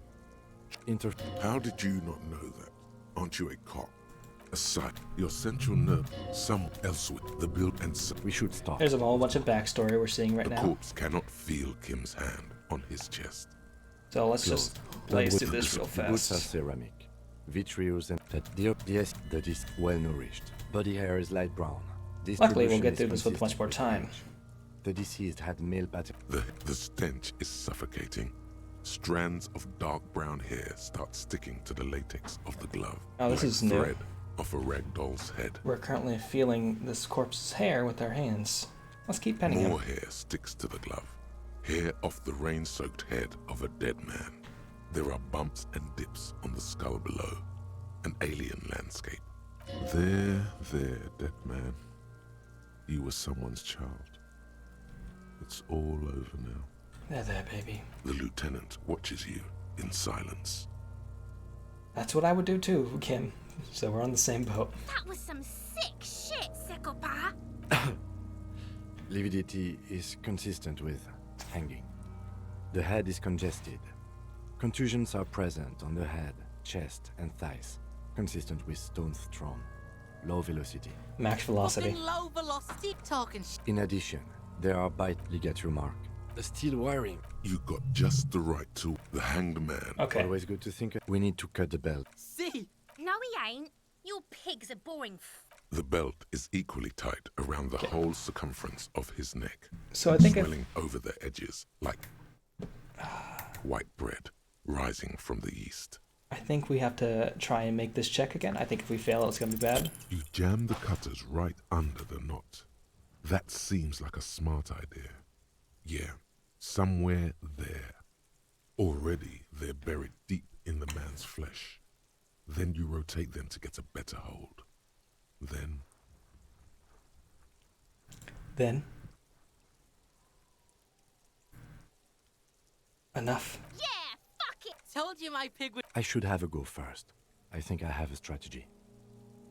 Inter. How did you not know that? Aren't you a cop? Aside, your central nerve, someone else with the build and We should stop. There's a whole bunch of backstory we're seeing right the now. corpse cannot feel Kim's hand on his chest. So let's just blaze through Bloodwood- this real The boots are fast. ceramic. Vitreous and that is well nourished. Body hair is light brown. Luckily, we'll Distribution get is through this with much consistent more with time. age. The deceased had male pattern. The stench is suffocating. Strands of dark brown hair start sticking to the latex of the glove. Oh, this like is new. thread off a rag doll's head. We're currently feeling this corpse's hair with our hands. Let's keep penning him. More hair sticks to the glove. Hair off the rain-soaked head of a dead man. There are bumps and dips on the skull below. An alien landscape. There, dead man. You were someone's child. It's all over now. There, baby. The lieutenant watches you in silence. That's what I would do too, Kim. So we're on the same boat. That was some sick shit, Sekopa. Lividity is consistent with hanging. The head is congested. Contusions are present on the head, chest, and thighs, consistent with stones thrown. Low velocity. Max velocity. Fucking low velocity talking In addition, there are bite ligature mark. Steel wiring. You got just the right tool. The hanged man. Okay. Always good to think. We need to cut the belt. See? No, he ain't. Your pigs are boring. The belt is equally tight around the whole circumference of his neck. So I think if, swelling over the edges like white bread rising from the east. I think we have to try and make this check again. I think if we fail, it's gonna be bad. You jam the cutters right under the knot. That seems like a smart idea. Yeah, somewhere there. Already they're buried deep in the man's flesh. Then you rotate them to get a better hold. Then enough. Yeah, fuck it. Told you my pig would. I should have a go first. I think I have a strategy.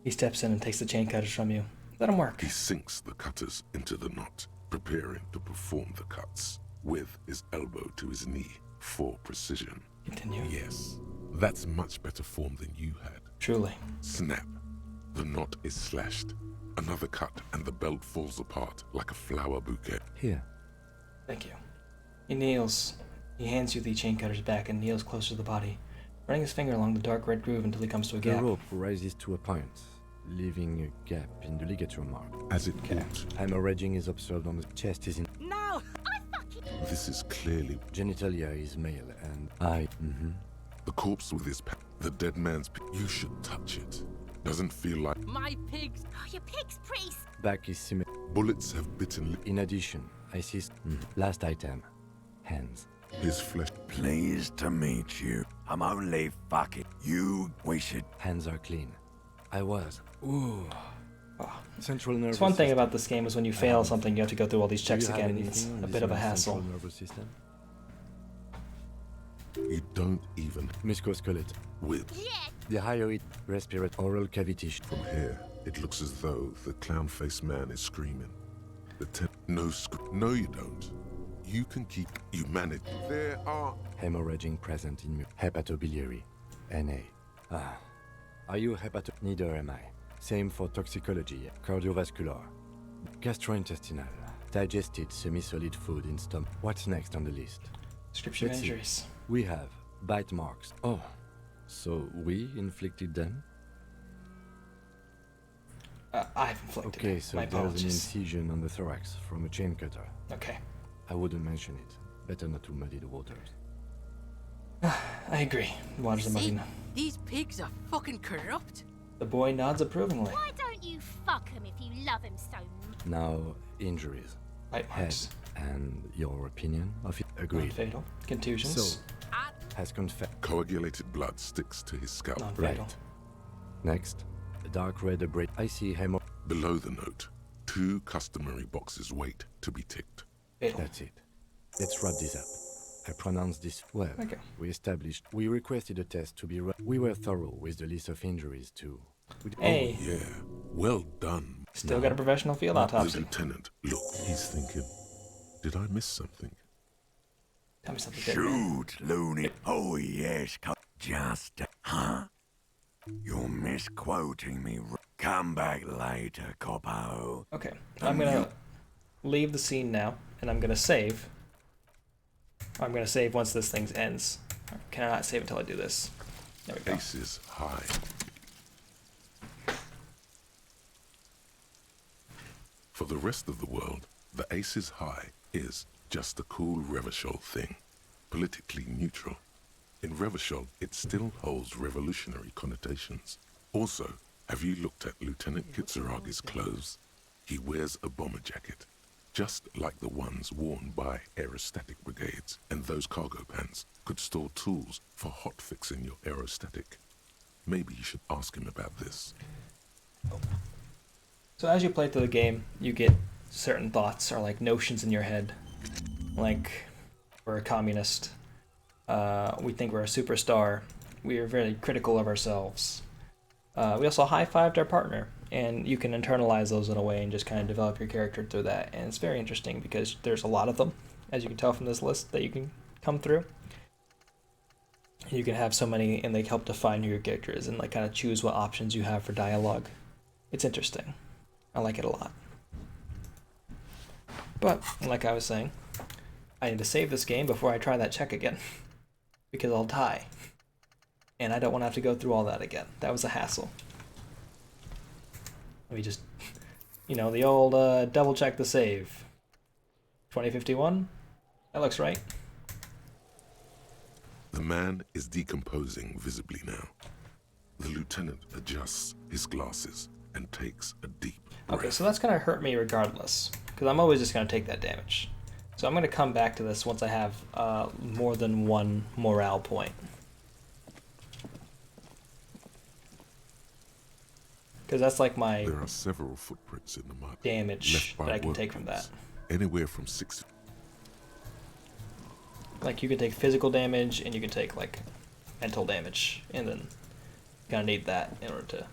He steps in and takes the chain cutters from you. Let him work. He sinks the cutters into the knot, preparing to perform the cuts, with his elbow to his knee for precision. Continue. Yes, that's much better form than you had. Truly. Snap. The knot is slashed. Another cut and the belt falls apart like a flower bouquet. Here. Thank you. He kneels. He hands you the chain cutters back and kneels closer to the body, running his finger along the dark red groove until he comes to a The gap. rope rises to a point, leaving a gap in the ligature mark. As it Okay. ought. Hemorrhaging is observed on the chest. Is in No! I fucking. This is clearly genitalia is male, and the corpse with his the dead man's you should touch it. Doesn't feel like My pigs. Oh, your pig's pretty. back is similar. bullets have bitten In addition, I see last item, hands. his flesh. Pleased to meet you. I'm only fucking you. We should. Hands are clean. I was. Ooh. Oh. Central nervous It's one thing system. about this game is when you fail something, you have to go through all these Do checks you have again, and it's anything on a this bit of a man's hassle. central nervous system? You don't even Musculoskeletal. with. Yeah. The hyoid, respiratory, oral cavity. From here, it looks as though the clown-faced man is screaming. No, you don't. You can keep. You manage. There are. Hemorrhaging present in hepatobiliary. NA. Ah. Are you hepato? Neither am I. Same for toxicology. Cardiovascular. Gastrointestinal. Digested semi-solid food in stomach. What's next on the list? Description of Let's see. injuries. We have bite marks. Oh. So we inflicted them? I've inflicted. Okay, so My there's an apologies. incision on the thorax from a chain cutter. Okay. I wouldn't mention it. Better not to muddy the waters. I agree. Waters the See? muddy. These pigs are fucking corrupt. The boy nods approvingly. Why don't you fuck him if you love him so much? Now, injuries. Bite Head. marks. And your opinion of it? Agreed. Non-fatal. Contusions. So, has confessed. Coagulated blood sticks to his scalp. Non-fatal. Right. Next, a dark red abrade. I see hemo. Below the note, 2 customary boxes wait to be ticked. Fatal. That's it. Let's wrap this up. I pronounced this well. Okay. We requested a test to be we were thorough with the list of injuries too. Hey, Yeah, well done. still got a professional field The autopsy. lieutenant, look, he's thinking. Did I miss something? Tell me something good, man. Shoot, loony. Oh, yes. Just, huh? You're misquoting me. Come back later, Coppo. Okay, I'm gonna leave the scene now, and I'm gonna save. I'm gonna save once this thing ends. Can I not save until I do this? There we go. Aces high. For the rest of the world, the Aces High is just a cool Revachol thing, politically neutral. In Revachol, it still holds revolutionary connotations. Also, have you looked at Lieutenant Kitsuragi's clothes? He wears a bomber jacket, just like the ones worn by aerostatic brigades, and those cargo pants could store tools for hotfixing your aerostatic. Maybe you should ask him about this. So as you play through the game, you get certain thoughts or like notions in your head. Like, we're a communist. We think we're a superstar. We are very critical of ourselves. We also high-fived our partner, and you can internalize those in a way and just kind of develop your character through that. And it's very interesting because there's a lot of them, as you can tell from this list, that you can come through. You can have so many, and they help define who your character is and like kind of choose what options you have for dialogue. It's interesting. I like it a lot. But, like I was saying, I need to save this game before I try that check again. Because I'll die. And I don't want to have to go through all that again. That was a hassle. Let me just, the old double check the save. 2051? That looks right. The man is decomposing visibly now. The lieutenant adjusts his glasses and takes a deep breath. Okay, so that's going to hurt me regardless, because I'm always just going to take that damage. So I'm going to come back to this once I have more than one morale point. Because that's like my There are several footprints in the mud. damage left by that I can take from workers. that. Anywhere from 6. Like, you can take physical damage, and you can take, like, mental damage. And then you kind of need that in order to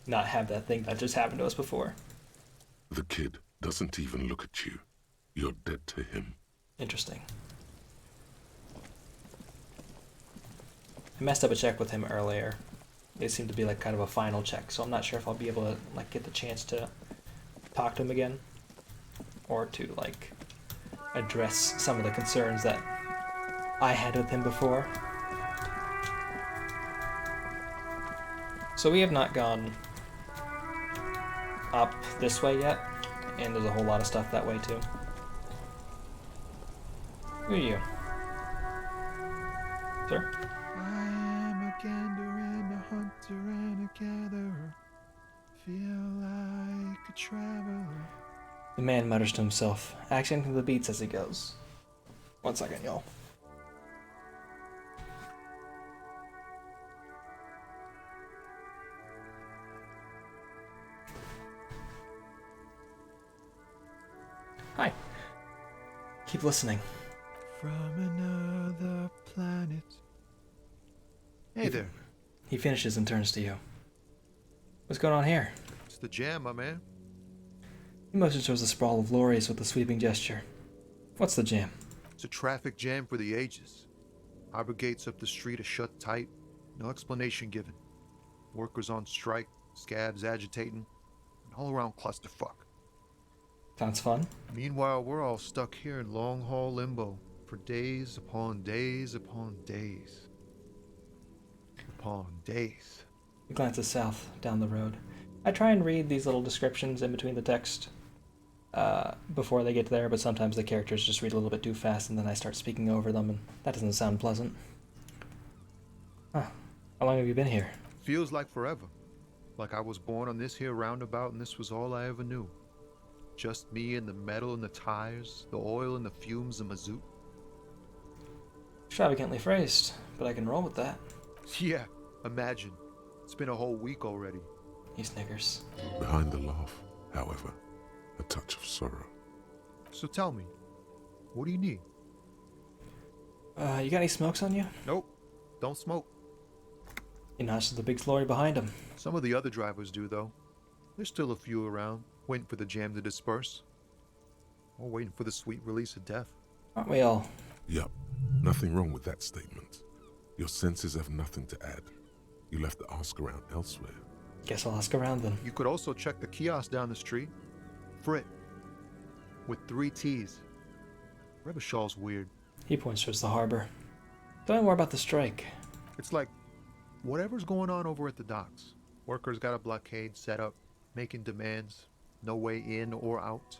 not have that thing that just happened to us before. The kid doesn't even look at you. You're dead to him. Interesting. I messed up a check with him earlier. It seemed to be like kind of a final check, so I'm not sure if I'll be able to like get the chance to talk to him again, or to like address some of the concerns that I had with him before. So we have not gone up this way yet, and there's a whole lot of stuff that way too. Who are you? Sir? I am a gander and a hunter and a gatherer. Feel like a traveler. The man mutters to himself, accenting the beats as he goes. 1 second, y'all. Hi. Keep listening. From another planet. Hey there. He finishes and turns to you. What's going on here? It's the jam, my man. He motions towards the sprawl of lorries with a sweeping gesture. What's the jam? It's a traffic jam for the ages. Harbor gates up the street are shut tight. No explanation given. Workers on strike, scabs agitating, an all-around clusterfuck. Sounds fun. Meanwhile, we're all stuck here in long-haul limbo for days upon days upon days. Upon days. He glances south, down the road. I try and read these little descriptions in between the text before they get there, but sometimes the characters just read a little bit too fast, and then I start speaking over them, and that doesn't sound pleasant. Huh. How long have you been here? Feels like forever. Like I was born on this here roundabout and this was all I ever knew. Just me and the metal and the tires, the oil and the fumes of mazout. Extravagantly phrased, but I can roll with that. Yeah, imagine. It's been a whole week already. He snickers. Behind the laugh, however, a touch of sorrow. So tell me, what do you need? You got any smokes on you? Nope, don't smoke. He nods to the big lorry behind him. Some of the other drivers do, though. There's still a few around, waiting for the jam to disperse. or waiting for the sweet release of death. Aren't we all? Yup, nothing wrong with that statement. Your senses have nothing to add. You'll have to ask around elsewhere. Guess I'll ask around then. You could also check the kiosk down the street. Frit. With 3 T's. Rebishaw's weird. He points towards the harbor. Tell me more about the strike. It's like whatever's going on over at the docks. Workers got a blockade set up, making demands. No way in or out.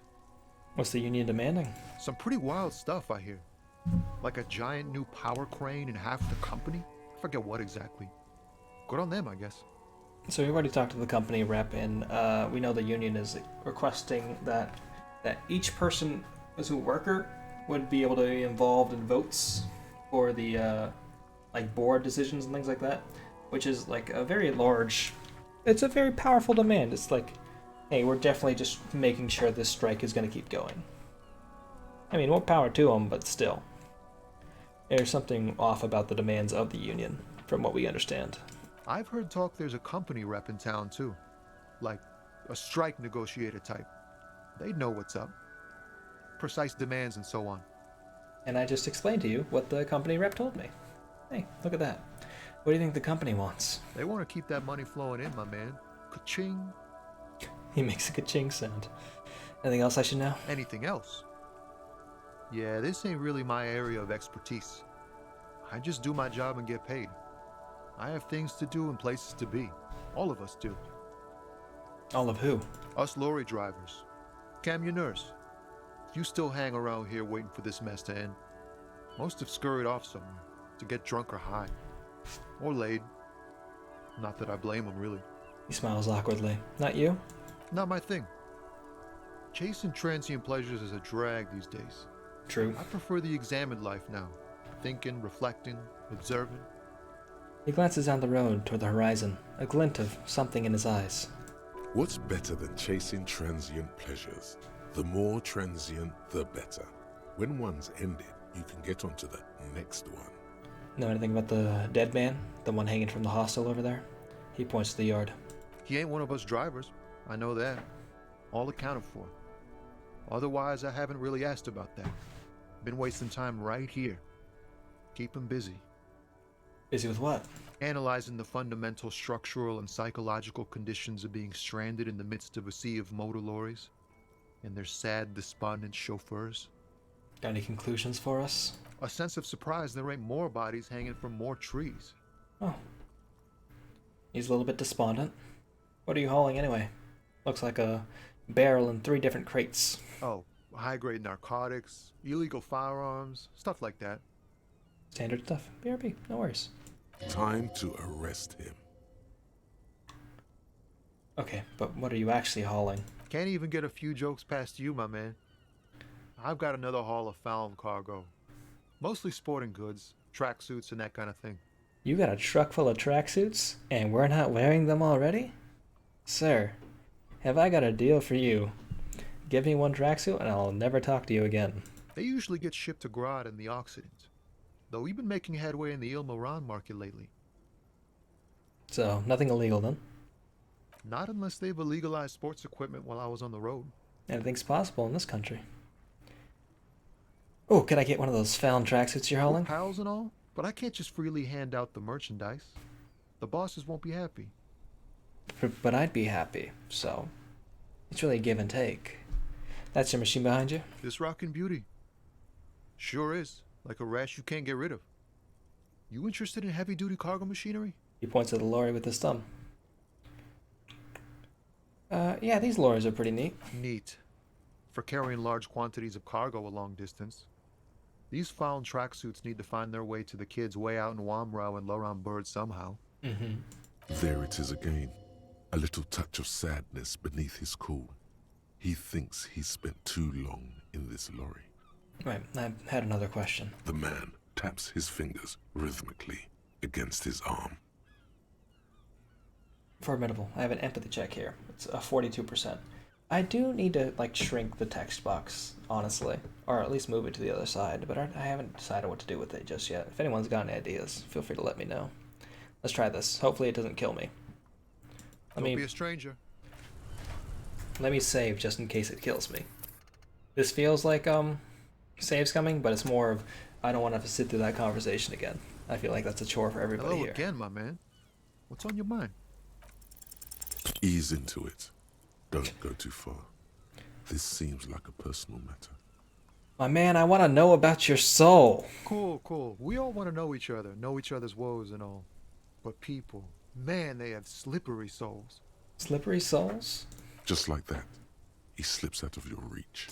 What's the union demanding? Some pretty wild stuff, I hear. Like a giant new power crane in half the company? I forget what exactly. Good on them, I guess. So we've already talked to the company rep, and we know the union is requesting that each person as a worker would be able to be involved in votes for the like board decisions and things like that, which is like a very large. It's a very powerful demand. It's like, hey, we're definitely just making sure this strike is going to keep going. I mean, more power to them, but still, there's something off about the demands of the union, from what we understand. I've heard talk there's a company rep in town too. Like a strike negotiator type. They'd know what's up. Precise demands and so on. And I just explained to you what the company rep told me. Hey, look at that. What do you think the company wants? They want to keep that money flowing in, my man. Ka-ching. He makes a ka-ching sound. Anything else I should know? Anything else? Yeah, this ain't really my area of expertise. I just do my job and get paid. I have things to do and places to be. All of us do. All of who? Us lorry drivers. Camionneurs. You still hang around here waiting for this mess to end. Most have scurried off somewhere to get drunk or high. Or laid. Not that I blame them, really. He smiles awkwardly. Not you? Not my thing. Chasing transient pleasures is a drag these days. True. I prefer the examined life now. Thinking, reflecting, observing. He glances down the road toward the horizon, a glint of something in his eyes. What's better than chasing transient pleasures? The more transient, the better. When one's ended, you can get onto the next one. Know anything about the dead man? The one hanging from the hostel over there? He points to the yard. He ain't one of us drivers. I know that. All accounted for. Otherwise, I haven't really asked about that. Been wasting time right here. Keep him busy. Busy with what? Analyzing the fundamental structural and psychological conditions of being stranded in the midst of a sea of motor lorries and their sad, despondent chauffeurs. Got any conclusions for us? A sense of surprise there ain't more bodies hanging from more trees. Oh. He's a little bit despondent. What are you hauling anyway? Looks like a barrel and 3 different crates. Oh, high-grade narcotics, illegal firearms, stuff like that. Standard stuff. BRB, no worries. Time to arrest him. Okay, but what are you actually hauling? Can't even get a few jokes past you, my man. I've got another haul of found cargo. Mostly sporting goods, tracksuits, and that kind of thing. You got a truck full of tracksuits, and we're not wearing them already? Sir, have I got a deal for you? Give me 1 tracksuit, and I'll never talk to you again. They usually get shipped to Grad in the Occident, though we've been making headway in the Ilmaran market lately. So, nothing illegal then? Not unless they've illegalized sports equipment while I was on the road. Anything's possible in this country. Oh, could I get one of those found tracksuits you're hauling? Pals and all, but I can't just freely hand out the merchandise. The bosses won't be happy. But I'd be happy, so it's really a give and take. That's your machine behind you? This rockin' beauty. Sure is. Like a rash you can't get rid of. You interested in heavy-duty cargo machinery? He points at the lorry with his thumb. Yeah, these lorries are pretty neat. Neat. For carrying large quantities of cargo a long distance. These found tracksuits need to find their way to the kids way out in Wamrau and Loran Bird somehow. Mm-hmm. There it is again. A little touch of sadness beneath his cool. He thinks he's spent too long in this lorry. Right, I had another question. The man taps his fingers rhythmically against his arm. Formidable. I have an empathy check here. It's a 42%. I do need to, like, shrink the text box, honestly. Or at least move it to the other side, but I haven't decided what to do with it just yet. If anyone's got any ideas, feel free to let me know. Let's try this. Hopefully it doesn't kill me. Don't be a stranger. Let me save just in case it kills me. This feels like saves coming, but it's more of I don't want to have to sit through that conversation again. I feel like that's a chore for everybody Hello here. again, my man. What's on your mind? Ease into it. Don't go too far. This seems like a personal matter. My man, I want to know about your soul. Cool, cool. We all want to know each other, know each other's woes and all. But people, man, they have slippery souls. Slippery souls? Just like that, he slips out of your reach.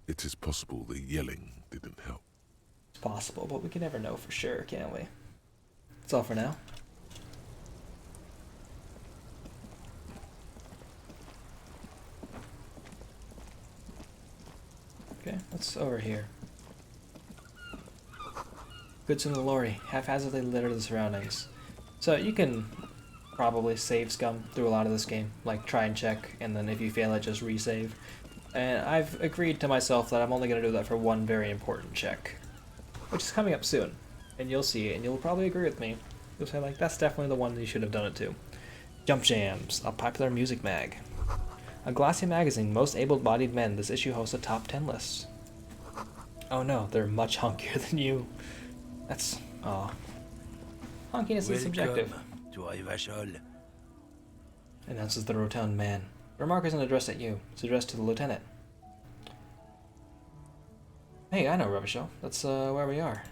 It is possible the yelling didn't help. It's possible, but we can never know for sure, can't we? That's all for now. Okay, what's over here? Goods in the lorry, haphazardly litter the surroundings. So you can probably save scum through a lot of this game, like try and check, and then if you fail it, just resave. And I've agreed to myself that I'm only going to do that for one very important check, which is coming up soon. And you'll see it, and you'll probably agree with me. You'll say, like, that's definitely the one that you should have done it to. Jump Jams, a popular music mag. A glossy magazine, most able-bodied men, this issue hosts a top 10 list. Oh no, they're much hunkier than you. That's... aw. Hunkiness is subjective. To Rivachol. Announces the rotund man. The remark isn't addressed at you. It's addressed to the lieutenant. Hey, I know Revachol. That's where we are.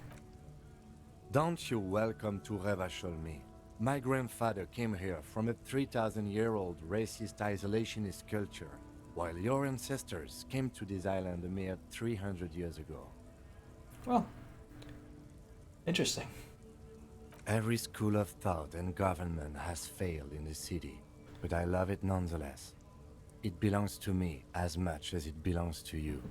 Don't you welcome to Revachol me. My grandfather came here from a 3,000-year-old racist isolationist culture, while your ancestors came to this island a mere 300 years ago. Well, interesting. Every school of thought and government has failed in the city, but I love it nonetheless. It belongs to me as much as it belongs to you.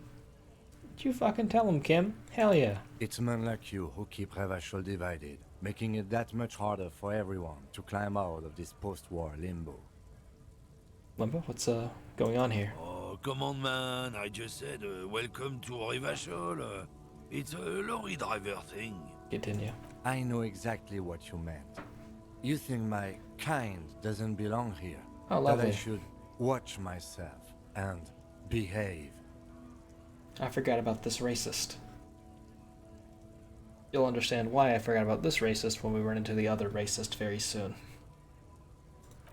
You fucking tell him, Kim. Hell yeah. It's men like you who keep Revachol divided, making it that much harder for everyone to climb out of this post-war limbo. Limbo? What's going on here? Oh, come on, man. I just said welcome to Rivachol. It's a lorry driver thing. Continue. I know exactly what you meant. You think my kind doesn't belong here. Oh, that I lovely. should watch myself and behave. I forgot about this racist. You'll understand why I forgot about this racist when we run into the other racist very soon.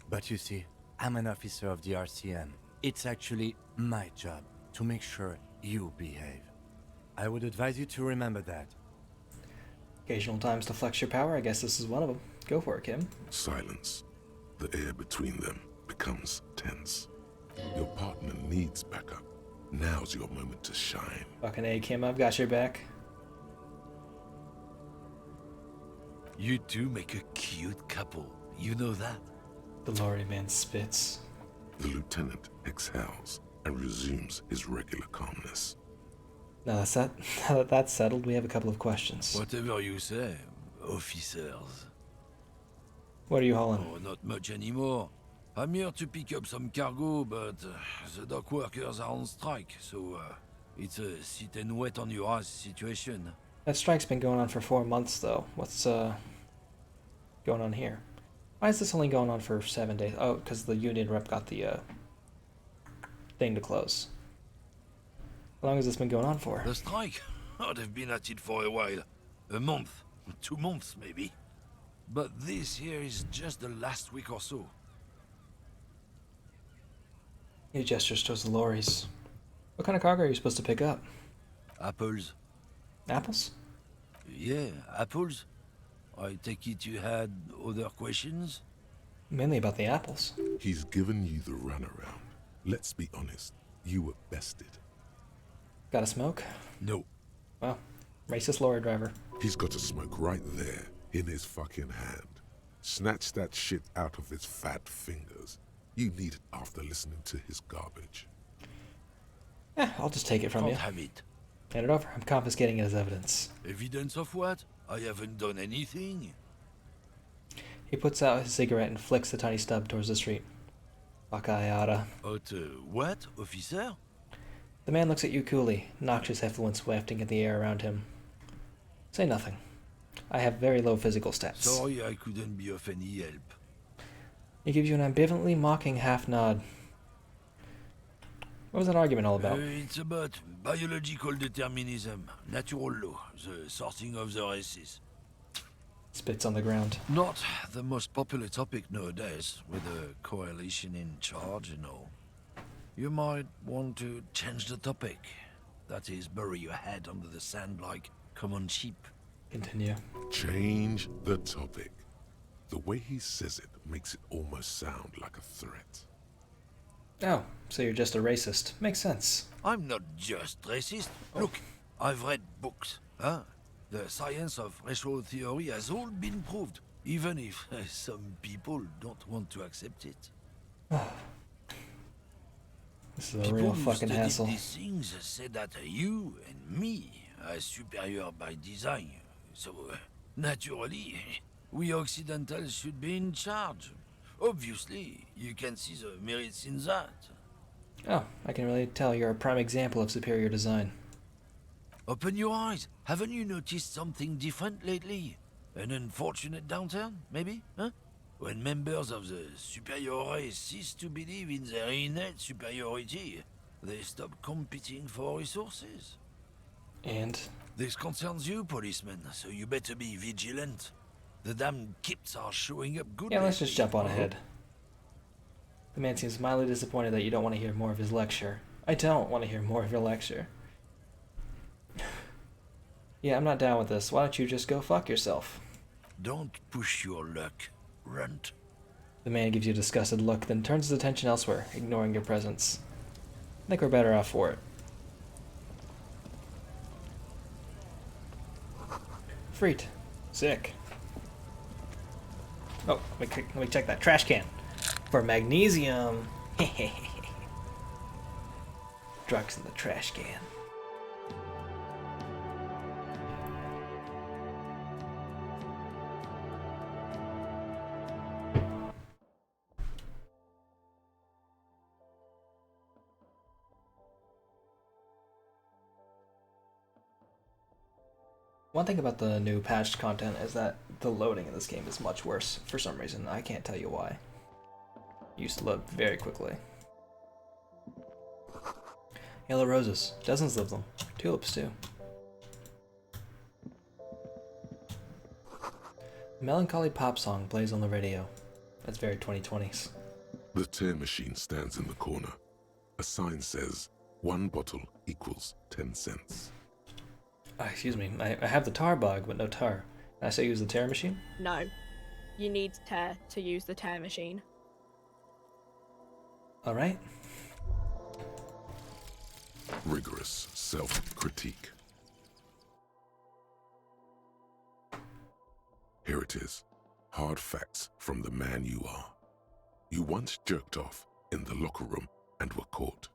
But you see, I'm an officer of the RCM. It's actually my job to make sure you behave. I would advise you to remember that. Occasional times to flex your power, I guess this is one of them. Go for it, Kim. Silence. The air between them becomes tense. Your partner needs backup. Now's your moment to shine. Fucking A, Kim, I've got your back. You two make a cute couple. You know that? The lorry man spits. The lieutenant exhales and resumes his regular calmness. Now that that's settled, we have a couple of questions. Whatever you say, officers. What are you hauling? Oh, not much anymore. I'm here to pick up some cargo, but the dock workers are on strike, so it's a sit and wait on your ass situation. That strike's been going on for 4 months, though. What's going on here? Why is this only going on for 7 days? Oh, because the union rep got the thing to close. How long has this been going on for? The strike? Oh, they've been at it for a while. A month, 2 months maybe. But this here is just the last week or so. He gestures towards the lorries. What kind of cargo are you supposed to pick up? Apples. Apples? Yeah, apples. I take it you had other questions? Mainly about the apples. He's given you the runaround. Let's be honest, you were bested. Got a smoke? No. Well, racist lorry driver. He's got a smoke right there, in his fucking hand. Snatch that shit out of his fat fingers. You need it after listening to his garbage. I'll just take it from Can't you. have it. Hand it over. I'm confiscating it as evidence. Evidence of what? I haven't done anything. He puts out his cigarette and flicks the tiny stub towards the street. Bakayada. What, officer? The man looks at you coolly, noxious effluence wafting in the air around him. Say nothing. I have very low physical stats. Sorry I couldn't be of any help. He gives you an ambivalently mocking half nod. What was that argument all about? It's about biological determinism, natural law, the sorting of the races. Spits on the ground. Not the most popular topic nowadays, with a coalition in charge and all. You might want to change the topic. That is, bury your head under the sand like common sheep. Continue. Change the topic. The way he says it makes it almost sound like a threat. Oh, so you're just a racist. Makes sense. I'm not just racist. Look, I've read books. Huh? The science of racial theory has all been proved, even if some people don't want to accept it. This is a People real who fucking studied hassle. these things say that you and me are superior by design. So, naturally, we Occidentals should be in charge. Obviously, you can see the merits in that. Oh, I can really tell you're a prime example of superior design. Open your eyes. Haven't you noticed something different lately? An unfortunate downturn, maybe? Huh? When members of the superior race cease to believe in their innate superiority, they stop competing for resources. And? This concerns you, policeman, so you better be vigilant. The damn kips are showing up good. Yeah, let's just jump on ahead. The man seems mildly disappointed that you don't want to hear more of his lecture. I don't want to hear more of your lecture. Yeah, I'm not down with this. Why don't you just go fuck yourself? Don't push your luck, runt. The man gives you a disgusted look, then turns his attention elsewhere, ignoring your presence. I think we're better off for it. Freet. Sick. Oh, let me check that trash can. For magnesium. Drugs in the trash can. One thing about the new patched content is that the loading in this game is much worse for some reason. I can't tell you why. It used to load very quickly. Yellow roses. Dozens of them. Tulips too. A melancholy pop song plays on the radio. That's very 2020s. The tear machine stands in the corner. A sign says, 1 bottle equals 10 cents. Excuse me, I have the tar bug, but no tar. Can I still use the tear machine? No. You need tear to use the tear machine. Alright. Rigorous self-critique. Here it is. Hard facts from the man you are. You once jerked off in the locker room and were caught.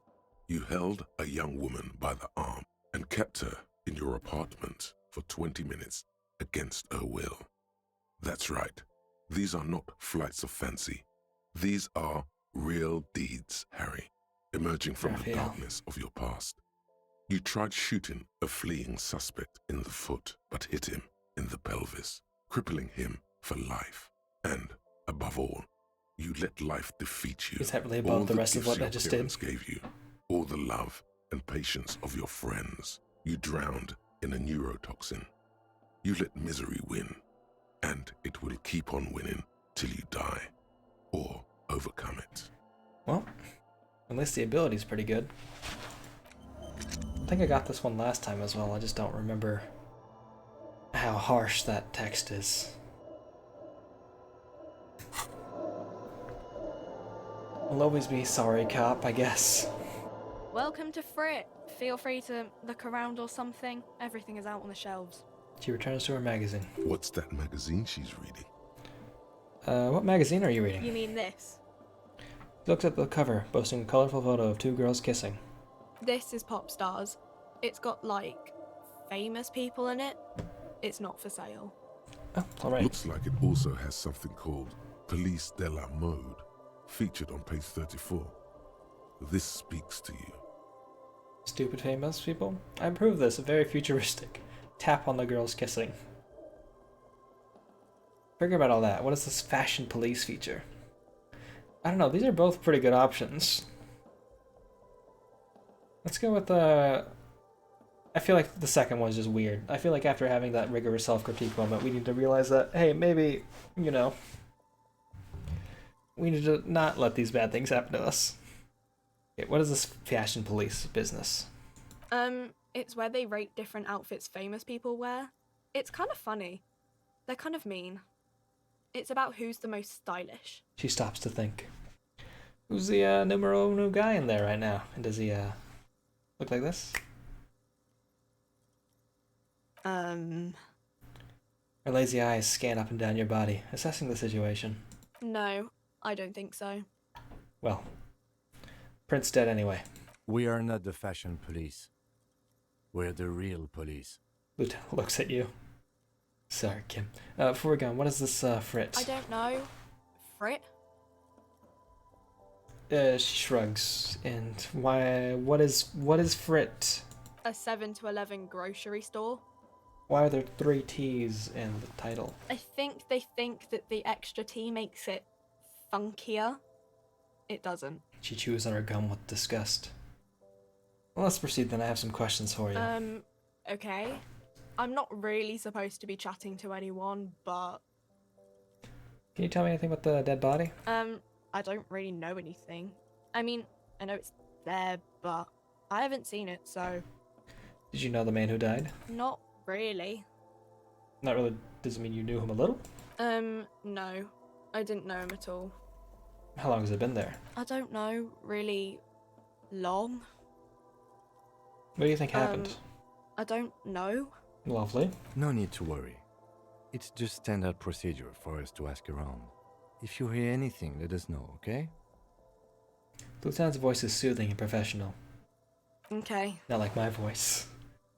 You held a young woman by the arm and kept her in your apartment for 20 minutes against her will. That's right. These are not flights of fancy. These are real deeds, Harry, emerging from the darkness of your past. You tried shooting a fleeing suspect in the foot, but hit him in the pelvis, crippling him for life. And, above all, you let life defeat you. Is that really about the rest of what I just did? Gave you all the love and patience of your friends. You drowned in a neurotoxin. You let misery win, and it will keep on winning till you die, or overcome it. Well, at least the ability's pretty good. I think I got this one last time as well, I just don't remember how harsh that text is. I'll always be sorry, cop, I guess. Welcome to Frit. Feel free to look around or something. Everything is out on the shelves. She returns to her magazine. What's that magazine she's reading? What magazine are you reading? You mean this? Looked at the cover, boasting a colorful photo of 2 girls kissing. This is Pop Stars. It's got, like, famous people in it. It's not for sale. Oh, alright. Looks like it also has something called Police de la Mode, featured on page 34. This speaks to you. Stupid famous people? I approve this, very futuristic. Tap on the girls kissing. Forget about all that. What is this fashion police feature? I don't know, these are both pretty good options. Let's go with the... I feel like the second one's just weird. I feel like after having that rigorous self-critique moment, we need to realize that, hey, maybe, you know, we need to not let these bad things happen to us. Okay, what is this fashion police business? It's where they rate different outfits famous people wear. It's kind of funny. They're kind of mean. It's about who's the most stylish. She stops to think. Who's the numero uno guy in there right now? And does he look like this? Her lazy eyes scan up and down your body, assessing the situation. No, I don't think so. Well, Prince dead anyway. We are not the fashion police. We're the real police. Lieutenant looks at you. Sorry, Kim. Before we go, what is this Frit? I don't know. Frit? She shrugs. And why? What is Frit? A 7 to 11 grocery store. Why are there 3 T's in the title? I think they think that the extra T makes it funkier. It doesn't. She chews on her gum with disgust. Well, let's proceed then. I have some questions for you. Okay. I'm not really supposed to be chatting to anyone, but... Can you tell me anything about the dead body? I don't really know anything. I mean, I know it's there, but I haven't seen it, so... Did you know the man who died? Not really. Not really. Does it mean you knew him a little? No. I didn't know him at all. How long has it been there? I don't know, really long. What do you think happened? I don't know. Lovely. No need to worry. It's just standard procedure for us to ask around. If you hear anything, let us know, okay? The lieutenant's voice is soothing and professional. Okay. Not like my voice,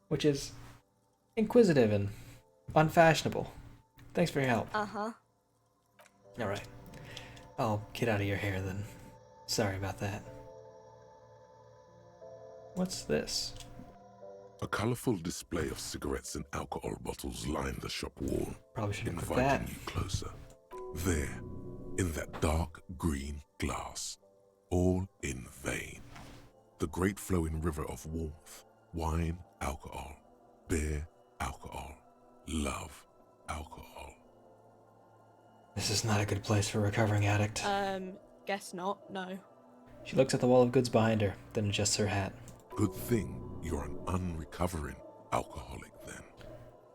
which is inquisitive and unfashionable. Thanks for your help. Uh-huh. Alright. I'll get out of your hair then. Sorry about that. What's this? A colourful display of cigarettes and alcohol bottles line the shop wall, Probably should have put that. inviting you closer. There, in that dark green glass, all in vain. The great flowing river of warmth, wine, alcohol, beer, alcohol, love, alcohol. This is not a good place for a recovering addict. Guess not, no. She looks at the wall of goods behind her, then adjusts her hat. Good thing you're an unrecovering alcoholic then.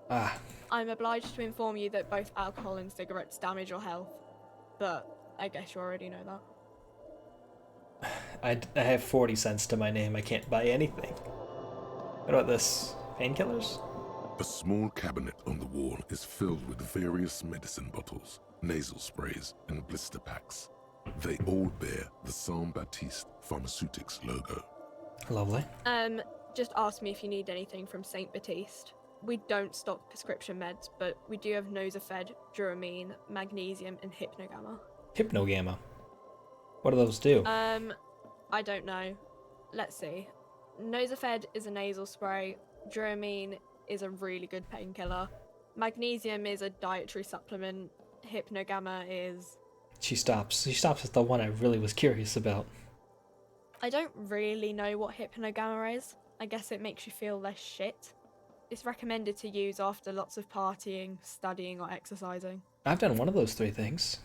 Ah, I'm obliged to inform you that both alcohol and cigarettes damage your health. But I guess you already know that. I have 40 cents to my name. I can't buy anything. What about this? Painkillers? A small cabinet on the wall is filled with various medicine bottles, nasal sprays, and blister packs. They all bear the Saint Baptiste Pharmaceutics logo. Lovely. Just ask me if you need anything from Saint Baptiste. We don't stock prescription meds, but we do have Nosafed, Duramine, Magnesium, and Hypnogamma. Hypnogamma. What do those do? I don't know. Let's see. Nosafed is a nasal spray. Duramine is a really good painkiller. Magnesium is a dietary supplement. Hypnogamma is... She stops. She stops at the one I really was curious about. I don't really know what Hypnogamma is. I guess it makes you feel less shit. It's recommended to use after lots of partying, studying, or exercising. I've done one of those 3 things.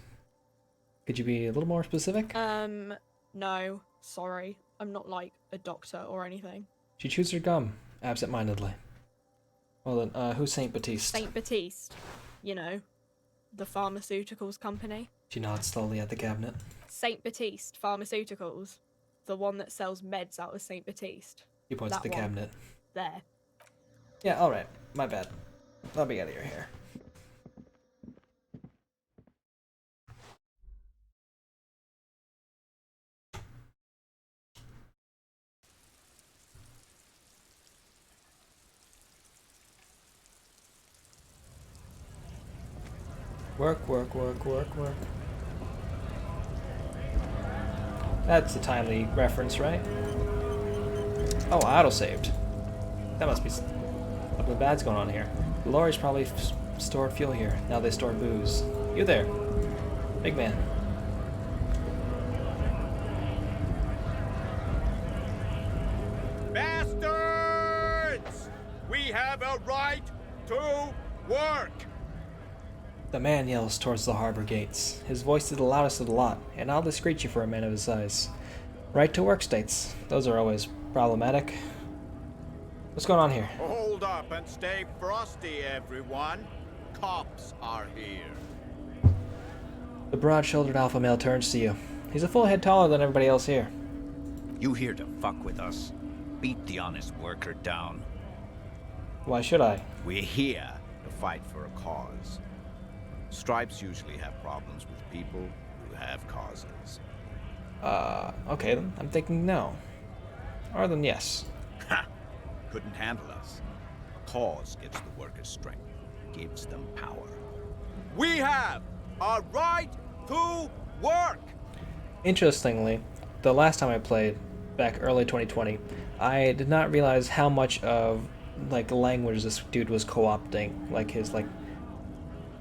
Could you be a little more specific? No. Sorry. I'm not like a doctor or anything. She chews her gum, absent-mindedly. Well then, who's Saint Baptiste? Saint Baptiste. You know, the pharmaceuticals company. She nods slowly at the cabinet. Saint Baptiste Pharmaceuticals. The one that sells meds out of Saint Baptiste. He points at the cabinet. There. Yeah, alright. My bad. I'll be out of your hair. Work, work, work, work, work. That's a timely reference, right? Oh, auto-saved. That must be something bad's going on here. The lorries probably stored fuel here. Now they store booze. You there, big man. have a right to work. The man yells towards the harbor gates. His voice is the loudest of the lot, and oddly screechy for a man of his size. Right to work states. Those are always problematic. What's going on here? Hold up and stay frosty, everyone. Cops are here. The broad-shouldered alpha male turns to you. He's a full head taller than everybody else here. You here to fuck with us? Beat the honest worker down. Why should I? We're here to fight for a cause. Stripes usually have problems with people who have causes. Okay then. I'm thinking no. Or then yes. Ha! Couldn't handle us. A cause gives the workers strength, gives them power. We have a right to work. Interestingly, the last time I played, back early 2020, I did not realize how much of language this dude was co-opting.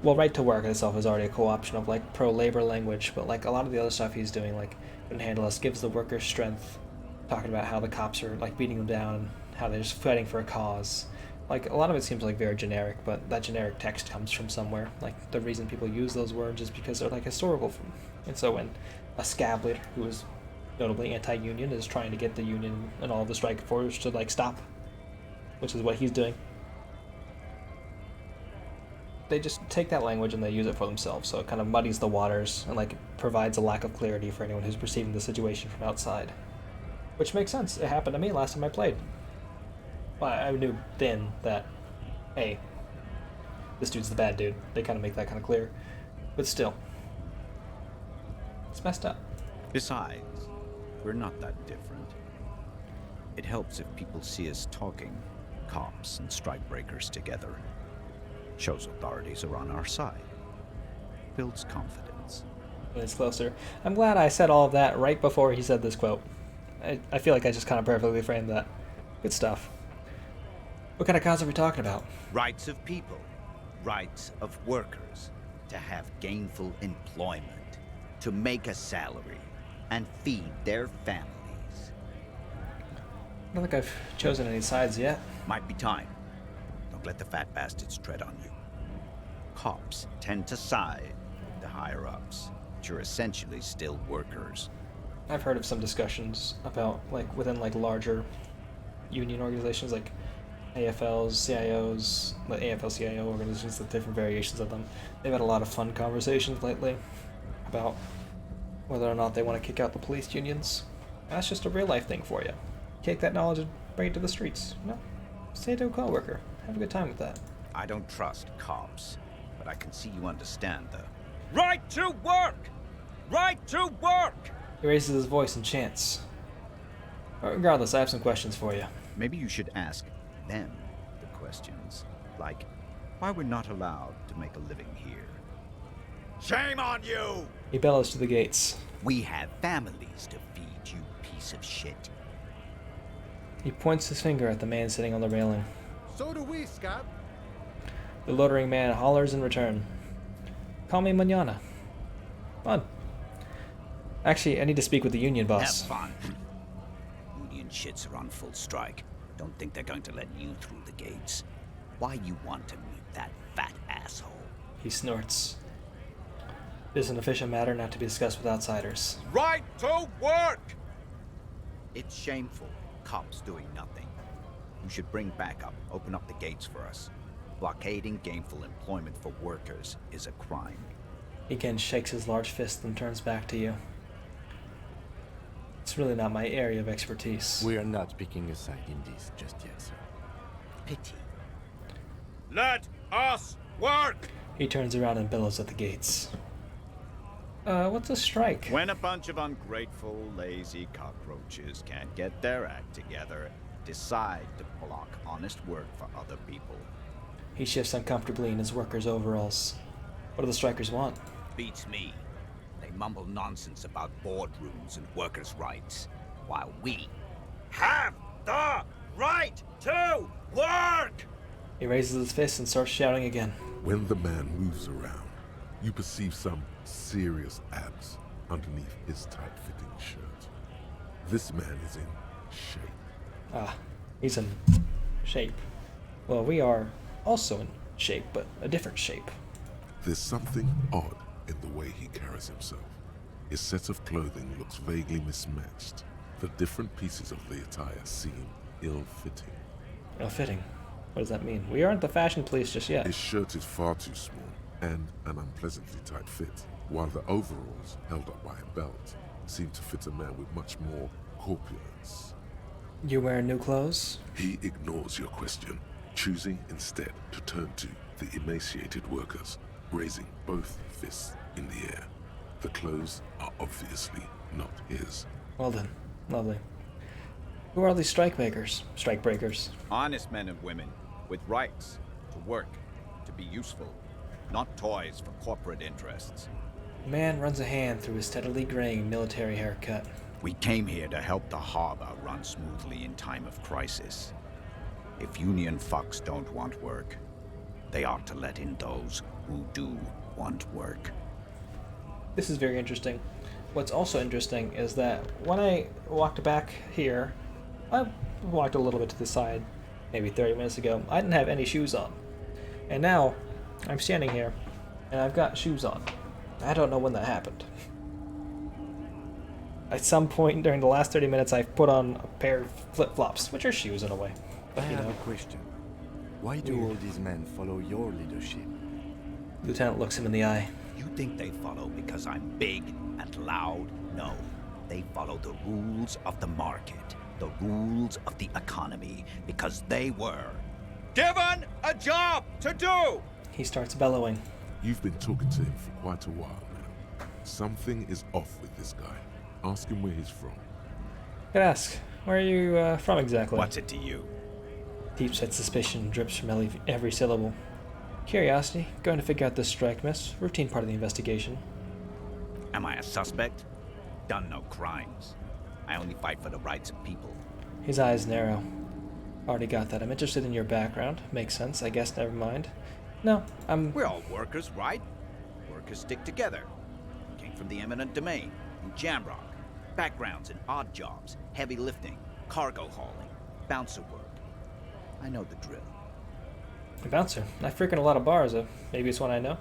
Right to work itself is already a co-option of pro-labor language, but a lot of the other stuff he's doing, couldn't handle us, gives the workers strength, talking about how the cops are beating them down, and how they're just fighting for a cause. A lot of it seems very generic, but that generic text comes from somewhere. The reason people use those words is because they're historical. And so when a scab leader, who is notably anti-union, is trying to get the union and all of the strike force to stop, which is what he's doing, they just take that language and they use it for themselves, so it kind of muddies the waters and provides a lack of clarity for anyone who's perceiving the situation from outside. Which makes sense. It happened to me last time I played. Well, I knew then that, hey, this dude's the bad dude. They kind of make that kind of clear. But still, it's messed up. Besides, we're not that different. It helps if people see us talking, cops and strikebreakers together. Shows authorities are on our side. Builds confidence. It's closer. I'm glad I said all of that right before he said this quote. I feel like I just kind of perfectly framed that. Good stuff. What kind of cause are we talking about? Rights of people. Rights of workers. To have gainful employment. To make a salary. And feed their families. I don't think I've chosen any sides yet. Might be time. Don't let the fat bastards tread on you. Cops tend to side with the higher-ups, but you're essentially still workers. I've heard of some discussions about, within, larger union organizations, like AFLs, CIOs, the AFL-CIO organizations, the different variations of them. They've had a lot of fun conversations lately about whether or not they want to kick out the police unions. That's just a real-life thing for you. Take that knowledge and bring it to the streets. Say it to a coworker. Have a good time with that. I don't trust cops, but I can see you understand the right to work! Right to work! He raises his voice and chants. Regardless, I have some questions for you. Maybe you should ask them the questions. Like, why we're not allowed to make a living here. Shame on you! He bellows to the gates. We have families to feed, you piece of shit. He points his finger at the man sitting on the railing. So do we, Scott. The loitering man hollers in return. Call me mañana. Fun. Actually, I need to speak with the union boss. Have fun. Union shits are on full strike. Don't think they're going to let you through the gates. Why you want to meet that fat asshole? He snorts. It is an official matter not to be discussed with outsiders. Right to work! It's shameful. Cops doing nothing. You should bring backup. Open up the gates for us. Blockading gainful employment for workers is a crime. He again shakes his large fist and turns back to you. It's really not my area of expertise. We are not picking a side in this just yet, sir. Pity. Let us work! He turns around and bellows at the gates. What's a strike? When a bunch of ungrateful, lazy cockroaches can't get their act together, decide to block honest work for other people. He shifts uncomfortably in his workers' overalls. What do the strikers want? Beats me. They mumble nonsense about boardrooms and workers' rights, while we have the right to work! He raises his fist and starts shouting again. When the man moves around, you perceive some serious abs underneath his tight-fitting shirt. This man is in shape. Ah, he's in shape. Well, we are also in shape, but a different shape. There's something odd in the way he carries himself. His set of clothing looks vaguely mismatched. The different pieces of the attire seem ill-fitting. Ill-fitting? What does that mean? We aren't the fashion police just yet. His shirt is far too small and an unpleasantly tight fit, while the overalls, held up by a belt, seem to fit a man with much more corpulence. You wearing new clothes? He ignores your question, choosing instead to turn to the emaciated workers, raising both fists in the air. The clothes are obviously not his. Well then, lovely. Who are these strikebreakers? Honest men and women with rights to work, to be useful, not toys for corporate interests. The man runs a hand through his steadily graying military haircut. We came here to help the harbor run smoothly in time of crisis. If union fucks don't want work, they ought to let in those who do want work. This is very interesting. What's also interesting is that when I walked back here, I walked a little bit to the side, maybe 30 minutes ago, I didn't have any shoes on. And now, I'm standing here, and I've got shoes on. I don't know when that happened. At some point during the last 30 minutes, I've put on a pair of flip-flops, which are shoes in a way. I You have know. a question. Why do all these men follow your leadership? Lieutenant looks him in the eye. You think they follow because I'm big and loud? No. They follow the rules of the market, the rules of the economy, because they were given a job to do! He starts bellowing. You've been talking to him for quite a while now. Something is off with this guy. Ask him where he's from. Could ask, where are you from exactly? What's it to you? Deep-set suspicion drips from every syllable. Curiosity, going to figure out this strike, miss. Routine part of the investigation. Am I a suspect? Done no crimes. I only fight for the rights of people. His eyes narrow. Already got that. I'm interested in your background. Makes sense, I guess. Never mind. No, We're all workers, right? Workers stick together. Came from the eminent domain, in Jamrock. Backgrounds in odd jobs, heavy lifting, cargo hauling, bouncer work. I know the drill. A bouncer. I frequent a lot of bars, maybe it's one I know.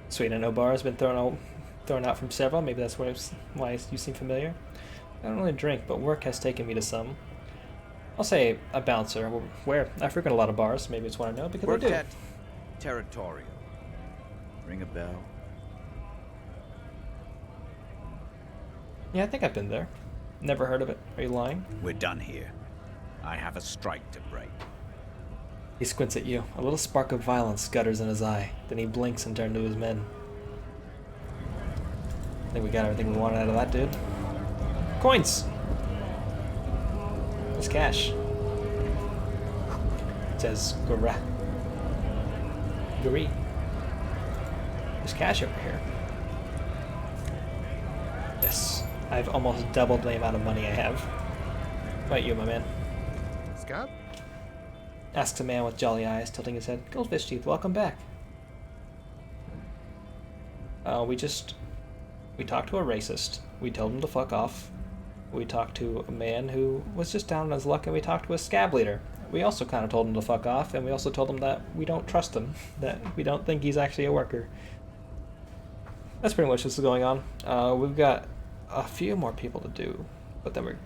Sweet, I know bars. Been thrown out from several. Maybe that's why you seem familiar. I don't really drink, but work has taken me to some. I'll say a bouncer. Where? I frequent a lot of bars. Maybe it's one I know, because Worked I do. at Territorial. Ring a bell? Yeah, I think I've been there. Never heard of it. Are you lying? We're done here. I have a strike to break. He squints at you. A little spark of violence gutters in his eye. Then he blinks and turns to his men. I think we got everything we wanted out of that dude. Coins! It's cash. It says Gura. Guri. There's cash over here. Yes. I've almost doubled the amount of money I have. What about you, my man? Scab? Asks a man with jolly eyes, tilting his head. Goldfish teeth, welcome back. We talked to a racist. We told him to fuck off. We talked to a man who was just down on his luck, and we talked to a scab leader. We also kind of told him to fuck off, and we also told him that we don't trust him, that we don't think he's actually a worker. That's pretty much what's going on. We've got a few more people to do, but then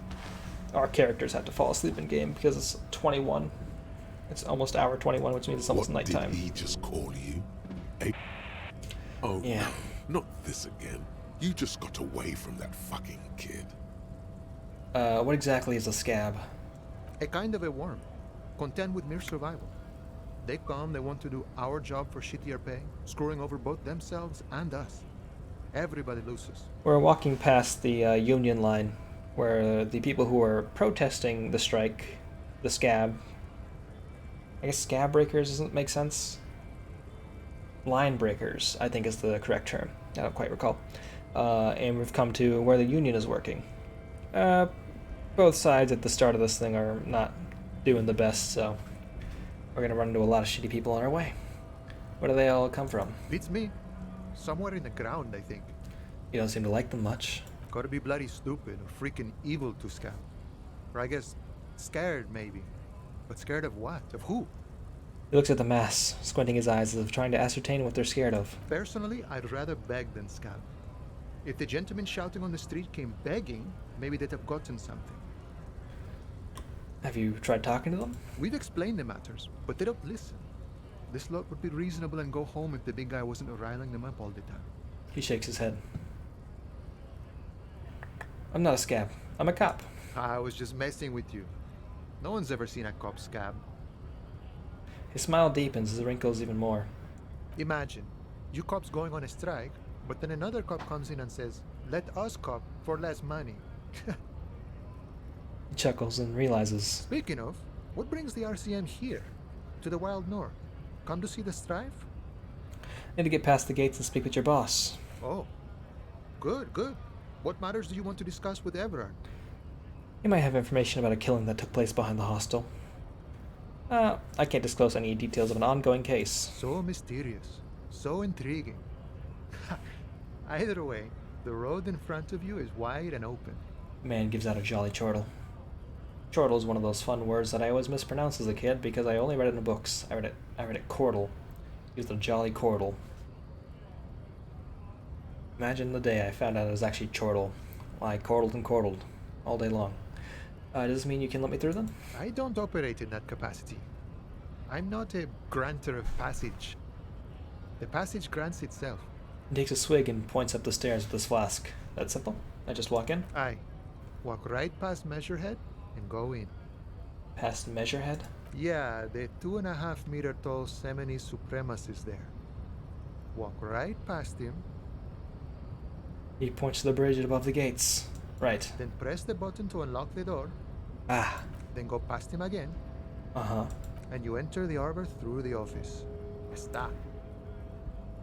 our characters have to fall asleep in game because it's 21. It's almost hour 21, which means it's almost nighttime. Did he just call you? Oh yeah. No, not this again. You just got away from that fucking kid. What exactly is a scab? A kind of a worm, content with mere survival. They come, they want to do our job for shittier pay, screwing over both themselves and us. Everybody loses. We're walking past the Union line, where the people who are protesting the strike, the scab, I guess scab breakers doesn't make sense. Line breakers, I think is the correct term. I don't quite recall. And we've come to where the Union is working. Both sides at the start of this thing are not doing the best, so we're gonna run into a lot of shitty people on our way. Where do they all come from? Beats me. Somewhere in the ground, I think. You don't seem to like them much. Gotta be bloody stupid or freaking evil to scab. Or I guess scared, maybe. But scared of what? Of who? He looks at the mass, squinting his eyes as if trying to ascertain what they're scared of. Personally, I'd rather beg than scab. If the gentleman shouting on the street came begging, maybe they'd have gotten something. Have you tried talking to them? We've explained the matters, but they don't listen. This lot would be reasonable and go home if the big guy wasn't riling them up all the time. He shakes his head. I'm not a scab. I'm a cop. I was just messing with you. No one's ever seen a cop scab. His smile deepens as it wrinkles even more. Imagine, you cops going on a strike, but then another cop comes in and says, "Let us cop for less money." He chuckles and realizes. Speaking of, what brings the RCM here? To the Wild North? Come to see the strife? Need to get past the gates and speak with your boss. Oh. Good, good. What matters do you want to discuss with Everard? He might have information about a killing that took place behind the hostel. I can't disclose any details of an ongoing case. So mysterious. So intriguing. Either way, the road in front of you is wide and open. Man gives out a jolly chortle. Chortle is one of those fun words that I always mispronounced as a kid because I only read it in books. I read it chortle. Used a jolly chortle. Imagine the day I found out it was actually chortle. I chortled and chortled all day long. Does this mean you can let me through them? I don't operate in that capacity. I'm not a granter of passage. The passage grants itself. He takes a swig and points up the stairs with his flask. That simple? I just walk in? Aye. Walk right past Measurehead and go in. Past Measurehead? Yeah, the 2.5 meter tall Semini supremacist there. Walk right past him. He points to the bridge above the gates. Right. Then press the button to unlock the door. Ah. Then go past him again. Uh-huh. And you enter the arbor through the office. Está.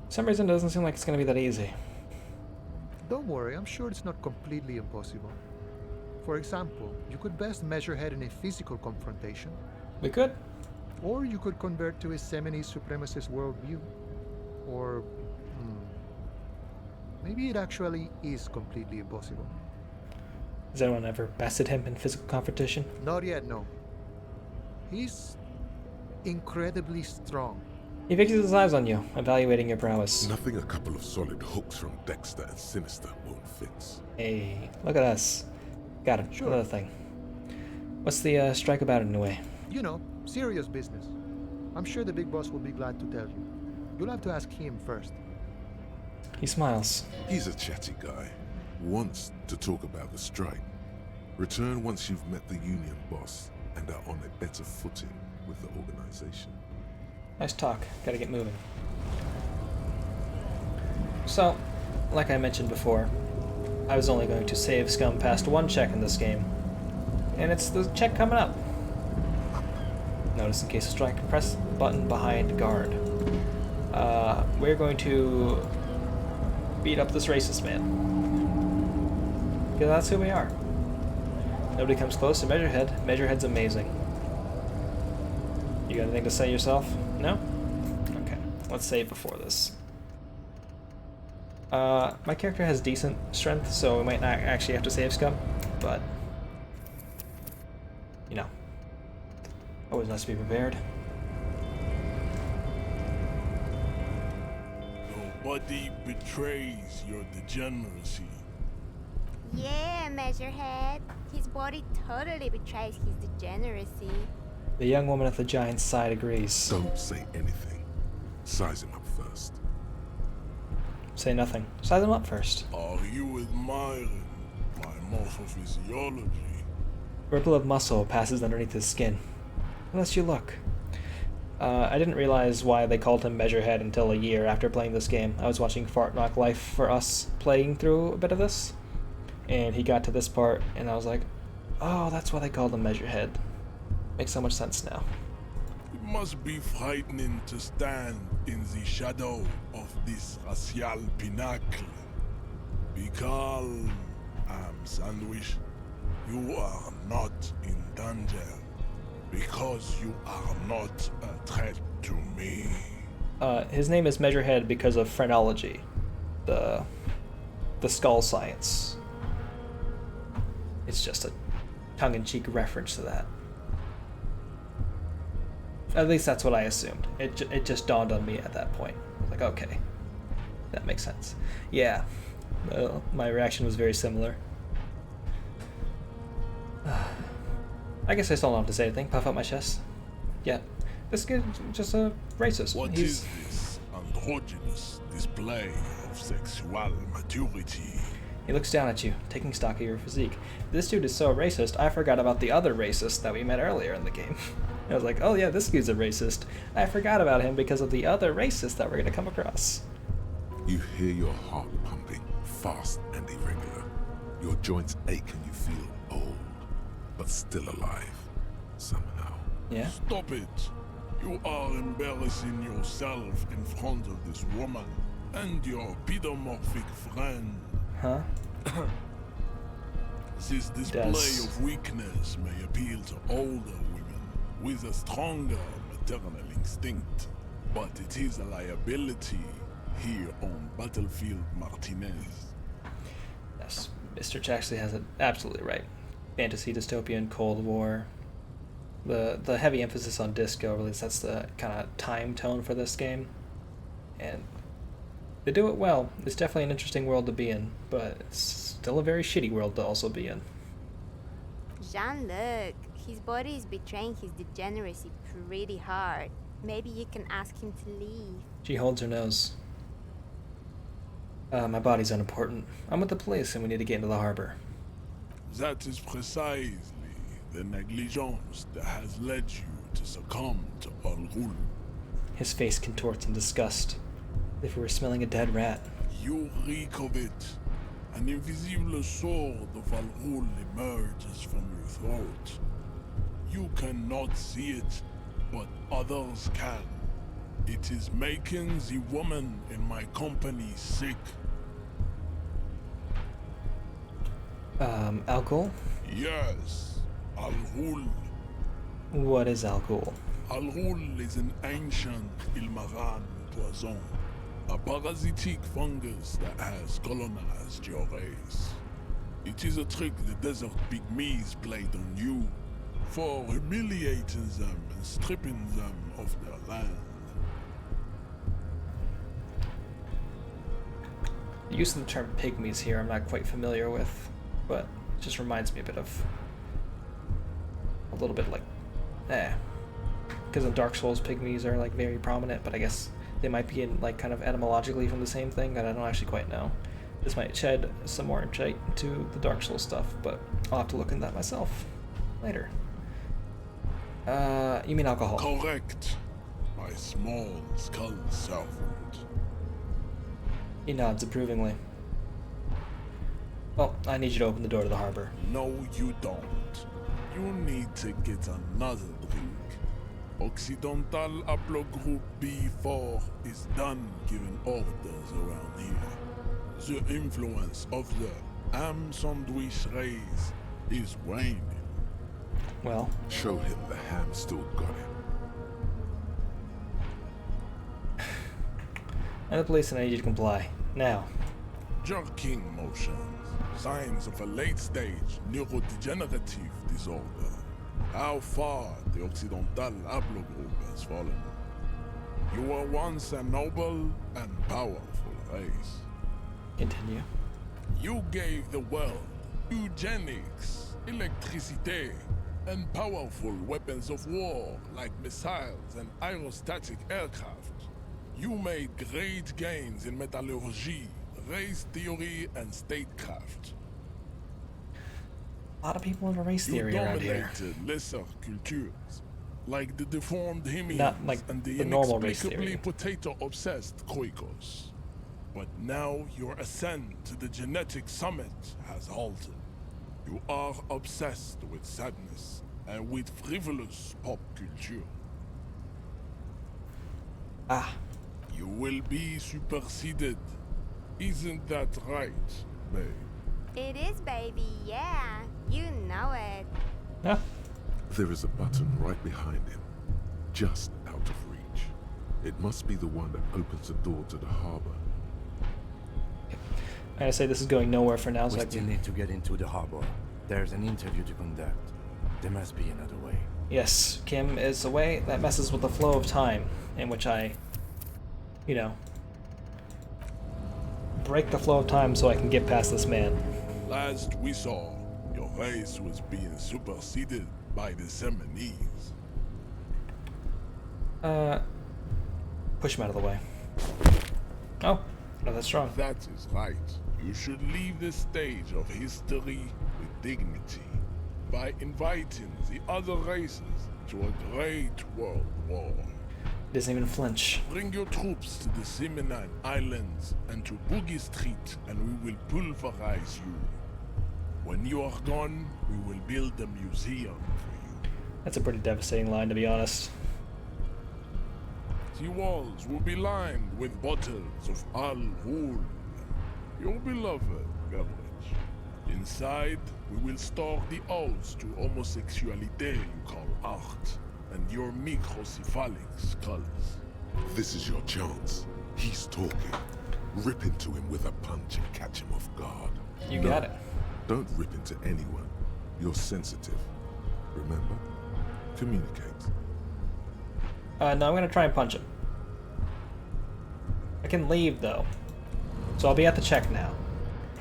For some reason it doesn't seem like it's going to be that easy. Don't worry, I'm sure it's not completely impossible. For example, you could best Measurehead in a physical confrontation. We could. Or you could convert to a Semini supremacist worldview. Or... maybe it actually is completely impossible. Has anyone ever bested him in physical confrontation? Not yet, no. He's incredibly strong. He fixes his eyes on you, evaluating your prowess. Nothing a couple of solid hooks from Dexter and Sinister won't fix. Hey, look at us. Got it. Sure. Another thing. What's the strike about anyway? You know, serious business. I'm sure the big boss will be glad to tell you. You'll have to ask him first. He smiles. He's a chatty guy. Wants to talk about the strike. Return once you've met the union boss and are on a better footing with the organization. Nice talk. Gotta get moving. So, like I mentioned before, I was only going to save scum past one check in this game. And it's the check coming up. Notice in case of strike, press button behind guard. We're going to beat up this racist man. Because that's who we are. Nobody comes close to Measurehead. Measurehead's amazing. You got anything to say yourself? No? Okay, let's save before this. My character has decent strength, so we might not actually have to save scum, but... you know. Always nice to be prepared. Nobody betrays your degeneracy. Yeah, Measurehead. His body totally betrays his degeneracy. The young woman at the giant's side agrees. Don't say anything. Size him up first. Say nothing. Size him up first. Are you admiring my morphophysiology? Ripple of muscle passes underneath his skin. Unless you look. I didn't realize why they called him Measurehead until a year after playing this game. I was watching Fart Knock Life for Us playing through a bit of this. And he got to this part, and I was like, oh, that's why they called him Measurehead. Makes so much sense now. It must be frightening to stand in the shadow of this racial pinnacle. Be calm, Sandwich. You are not in danger because you are not a threat to me. His name is Measurehead because of phrenology, the skull science. It's just a tongue-in-cheek reference to that. At least that's what I assumed. It just dawned on me at that point. I was like, okay, that makes sense. Yeah, my reaction was very similar. I guess I still don't have to say anything. Puff out my chest. Yeah, this kid's just a racist. What is this androgynous display of sexual maturity? He looks down at you, taking stock of your physique. This dude is so racist, I forgot about the other racist that we met earlier in the game. I was like, oh yeah, this dude's a racist. I forgot about him because of the other racist that we're gonna come across. You hear your heart pumping, fast and irregular. Your joints ache and you feel old, but still alive, somehow. Yeah? Stop it! You are embarrassing yourself in front of this woman and your pedomorphic friend. Huh? This display of weakness may appeal to older women with a stronger maternal instinct, but it is a liability here on Battlefield Martinez. Yes, Mr. Jackson has it absolutely right. Fantasy, dystopian, Cold War. The heavy emphasis on disco really sets the kind of time tone for this game, and they do it well. It's definitely an interesting world to be in, but it's still a very shitty world to also be in. Jean-Luc, his body is betraying his degeneracy pretty hard. Maybe you can ask him to leave. She holds her nose. My body's unimportant. I'm with the police and we need to get into the harbor. That is precisely the negligence that has led you to succumb to Al Ghul. His face contorts in disgust, as if we were smelling a dead rat. You reek of it. An invisible sword of Al Ghul emerges from your throat. You cannot see it, but others can. It is making the woman in my company sick. Al Ghul? Yes, Al Ghul. What is Al Ghul? Al Ghul is an ancient Ilmaran poison, a parasitic fungus that has colonized your race. It is a trick the desert pygmies played on you for humiliating them and stripping them of their land. The use of the term pygmies here I'm not quite familiar with, but it just reminds me a bit of a little bit like because in Dark Souls pygmies are like very prominent, but I guess they might be in like kind of etymologically from the same thing that I don't actually quite know. This might shed some more insight into the Dark Souls stuff, but I'll have to look into that myself later. You mean alcohol? Correct. My small skull servant. He nods approvingly. Well, I need you to open the door to the harbor. No, you don't. You need to get another drink. Occidental Haplogroup B4 is done giving orders around here. The influence of the ham sandwich race is waning. Well, show him the ham still got him. And the police and I need you to comply. Now. Jerking motions. Signs of a late-stage neurodegenerative disorder. How far the Occidental Haplogroup has fallen. You were once a noble and powerful race. Continue. You gave the world eugenics, electricity, and powerful weapons of war like missiles and aerostatic aircraft. You made great gains in metallurgy, race theory, and statecraft. A lot of people have a race theory around here. You dominated lesser cultures, like the deformed Hemians Not like and the the normal race inexplicably theory. potato-obsessed Quakers. But now your ascent to the genetic summit has halted. You are obsessed with sadness and with frivolous pop culture. Ah. You will be superseded. Isn't that right, babe? It is, baby, yeah. You know it. Yeah. There is a button right behind him, just out of reach. It must be the one that opens the door to the harbor. I gotta say, this is going nowhere for now, so We I still can... need to get into the harbor. There's an interview to conduct. There must be another way. Yes, Kim is away. That messes with the flow of time in which I, you know, break the flow of time so I can get past this man. Last we saw, your race was being superseded by the Seminese. Push him out of the way. Oh, no, that's wrong. That is right. You should leave the stage of history with dignity by inviting the other races to a great world war. Doesn't even flinch. Bring your troops to the Seminine Islands and to Boogie Street, and we will pulverize you. When you are gone, we will build a museum for you. That's a pretty devastating line, to be honest. The walls will be lined with bottles of Al Ghul, your beloved beverage. Inside, we will store the odes to homosexuality you call art, and your microcephalic skulls. This is your chance. He's talking. Rip into him with a punch and catch him off guard. You got it. Don't rip into anyone. You're sensitive. Remember? Communicate. No, I'm gonna try and punch him. I can leave, though. So I'll be at the check now.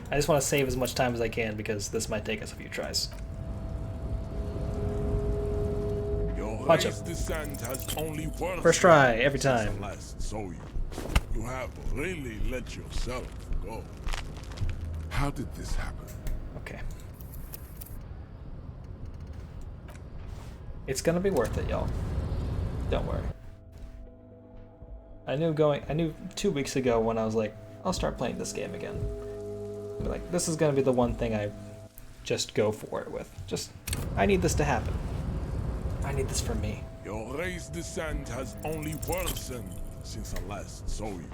I just want to save as much time as I can because this might take us a few tries. Punch him. Descent has only First try, every time. So you have really let yourself go. How did this happen? Okay. It's gonna be worth it, y'all. Don't worry. I knew 2 weeks ago when I was like, I'll start playing this game again. But like, this is gonna be the one thing I just go for it with. I need this to happen. I need this for me. Your race descent has only worsened since I last saw you.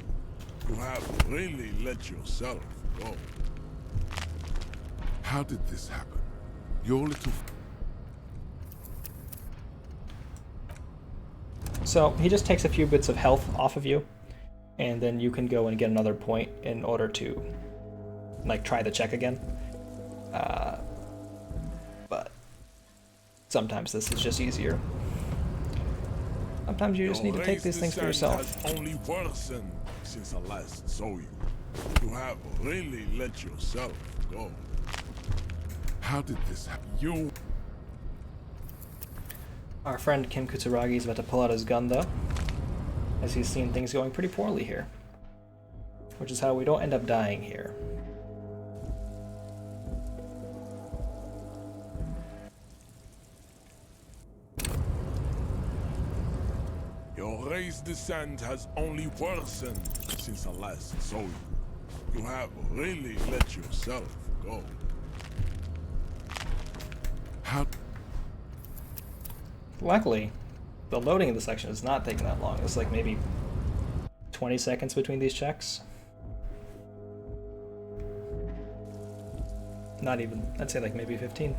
You have really let yourself go. How did this happen? Your little... So he just takes a few bits of health off of you, and then you can go and get another point in order to, like, try the check again. But sometimes this is just easier. Sometimes you just need to take these things for yourself. Has only worsened since I last saw you. You have really let yourself go. How did this happen? Our friend Kim Kutaragi is about to pull out his gun, though, as he's seen things going pretty poorly here. Which is how we don't end up dying here. Your race descent has only worsened since I last saw you. You have really let yourself go. How? Luckily, the loading of the section is not taking that long. It's like maybe 20 seconds between these checks. Not even, I'd say like maybe 15.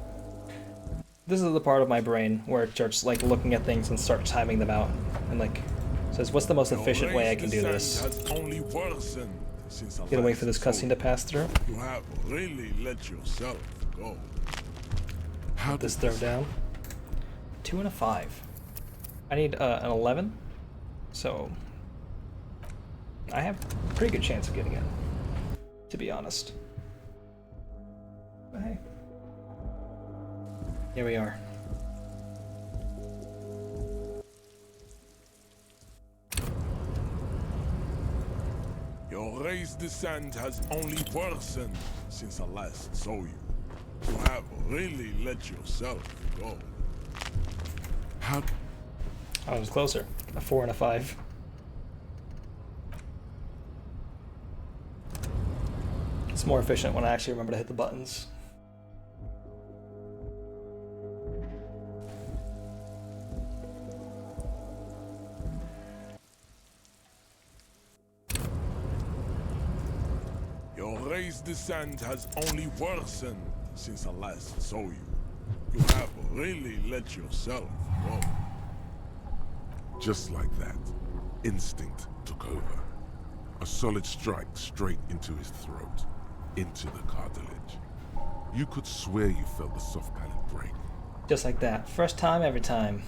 This is the part of my brain where it starts like looking at things and starts timing them out and like says, what's the most efficient way I can do this? Get away for this cutscene to pass through. You have really let yourself go. How this throw down? 2 and a 5. I need an 11, so I have a pretty good chance of getting it, to be honest. But hey, here we are. Your race descent has only worsened since I last saw you. You have really let yourself go. How? I was closer. A 4 and a 5. It's more efficient when I actually remember to hit the buttons. Your race descent has only worsened since I last saw you. You have really let yourself go. Just like that, instinct took over. A solid strike straight into his throat, into the cartilage. You could swear you felt the soft palate break, Just like that. First time, every time.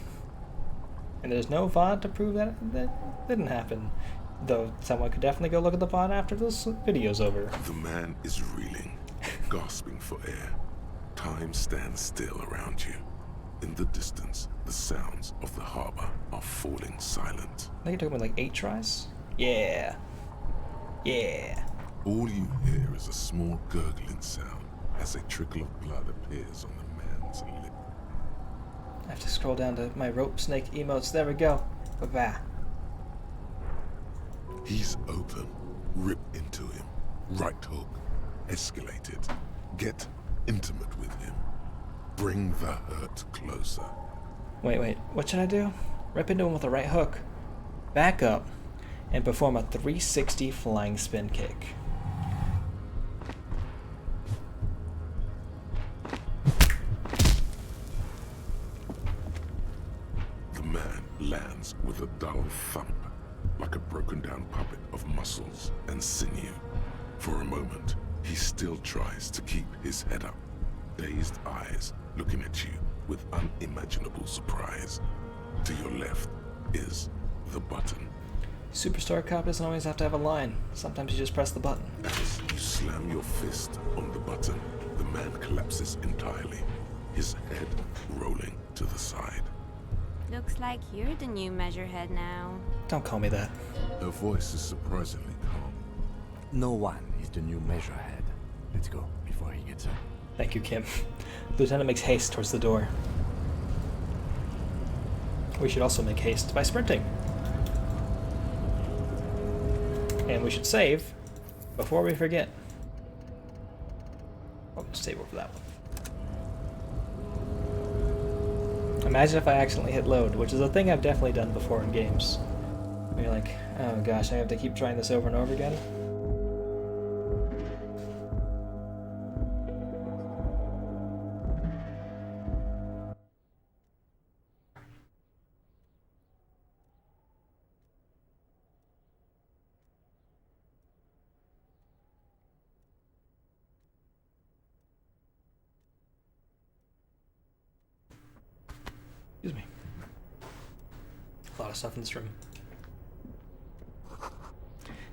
And there's no VOD to prove that that didn't happen. Though someone could definitely go look at the VOD after this video's over. The man is reeling, gasping for air. Time stands still around you. In the distance, the sounds of the harbor are falling silent. I think you're talking about like 8 tries? Yeah. Yeah. All you hear is a small gurgling sound as a trickle of blood appears on the man's lip. I have to scroll down to my rope snake emotes. There we go. Bye-bye. He's open. Rip into him. Right hook. Escalate it. Get intimate with him. Bring the hurt closer. Wait. What should I do? Rip into him with a right hook. Back up. And perform a 360 flying spin kick. The man lands with a dull thump, like a broken down puppet of muscles and sinew. For a moment, he still tries to keep his head up, dazed eyes looking at you with unimaginable surprise. To your left is the button. Superstar Cop doesn't always have to have a line. Sometimes you just press the button. As you slam your fist on the button, the man collapses entirely, his head rolling to the side. Looks like you're the new measurehead now. Don't call me that. Her voice is surprisingly calm. No one is the new measurehead. Let's go before he gets up. Thank you, Kim. Lieutenant makes haste towards the door. We should also make haste by sprinting. And we should save before we forget. I'll save over that one. Imagine if I accidentally hit load, which is a thing I've definitely done before in games. You're like, oh gosh, I have to keep trying this over and over again. Excuse me. A lot of stuff in this room.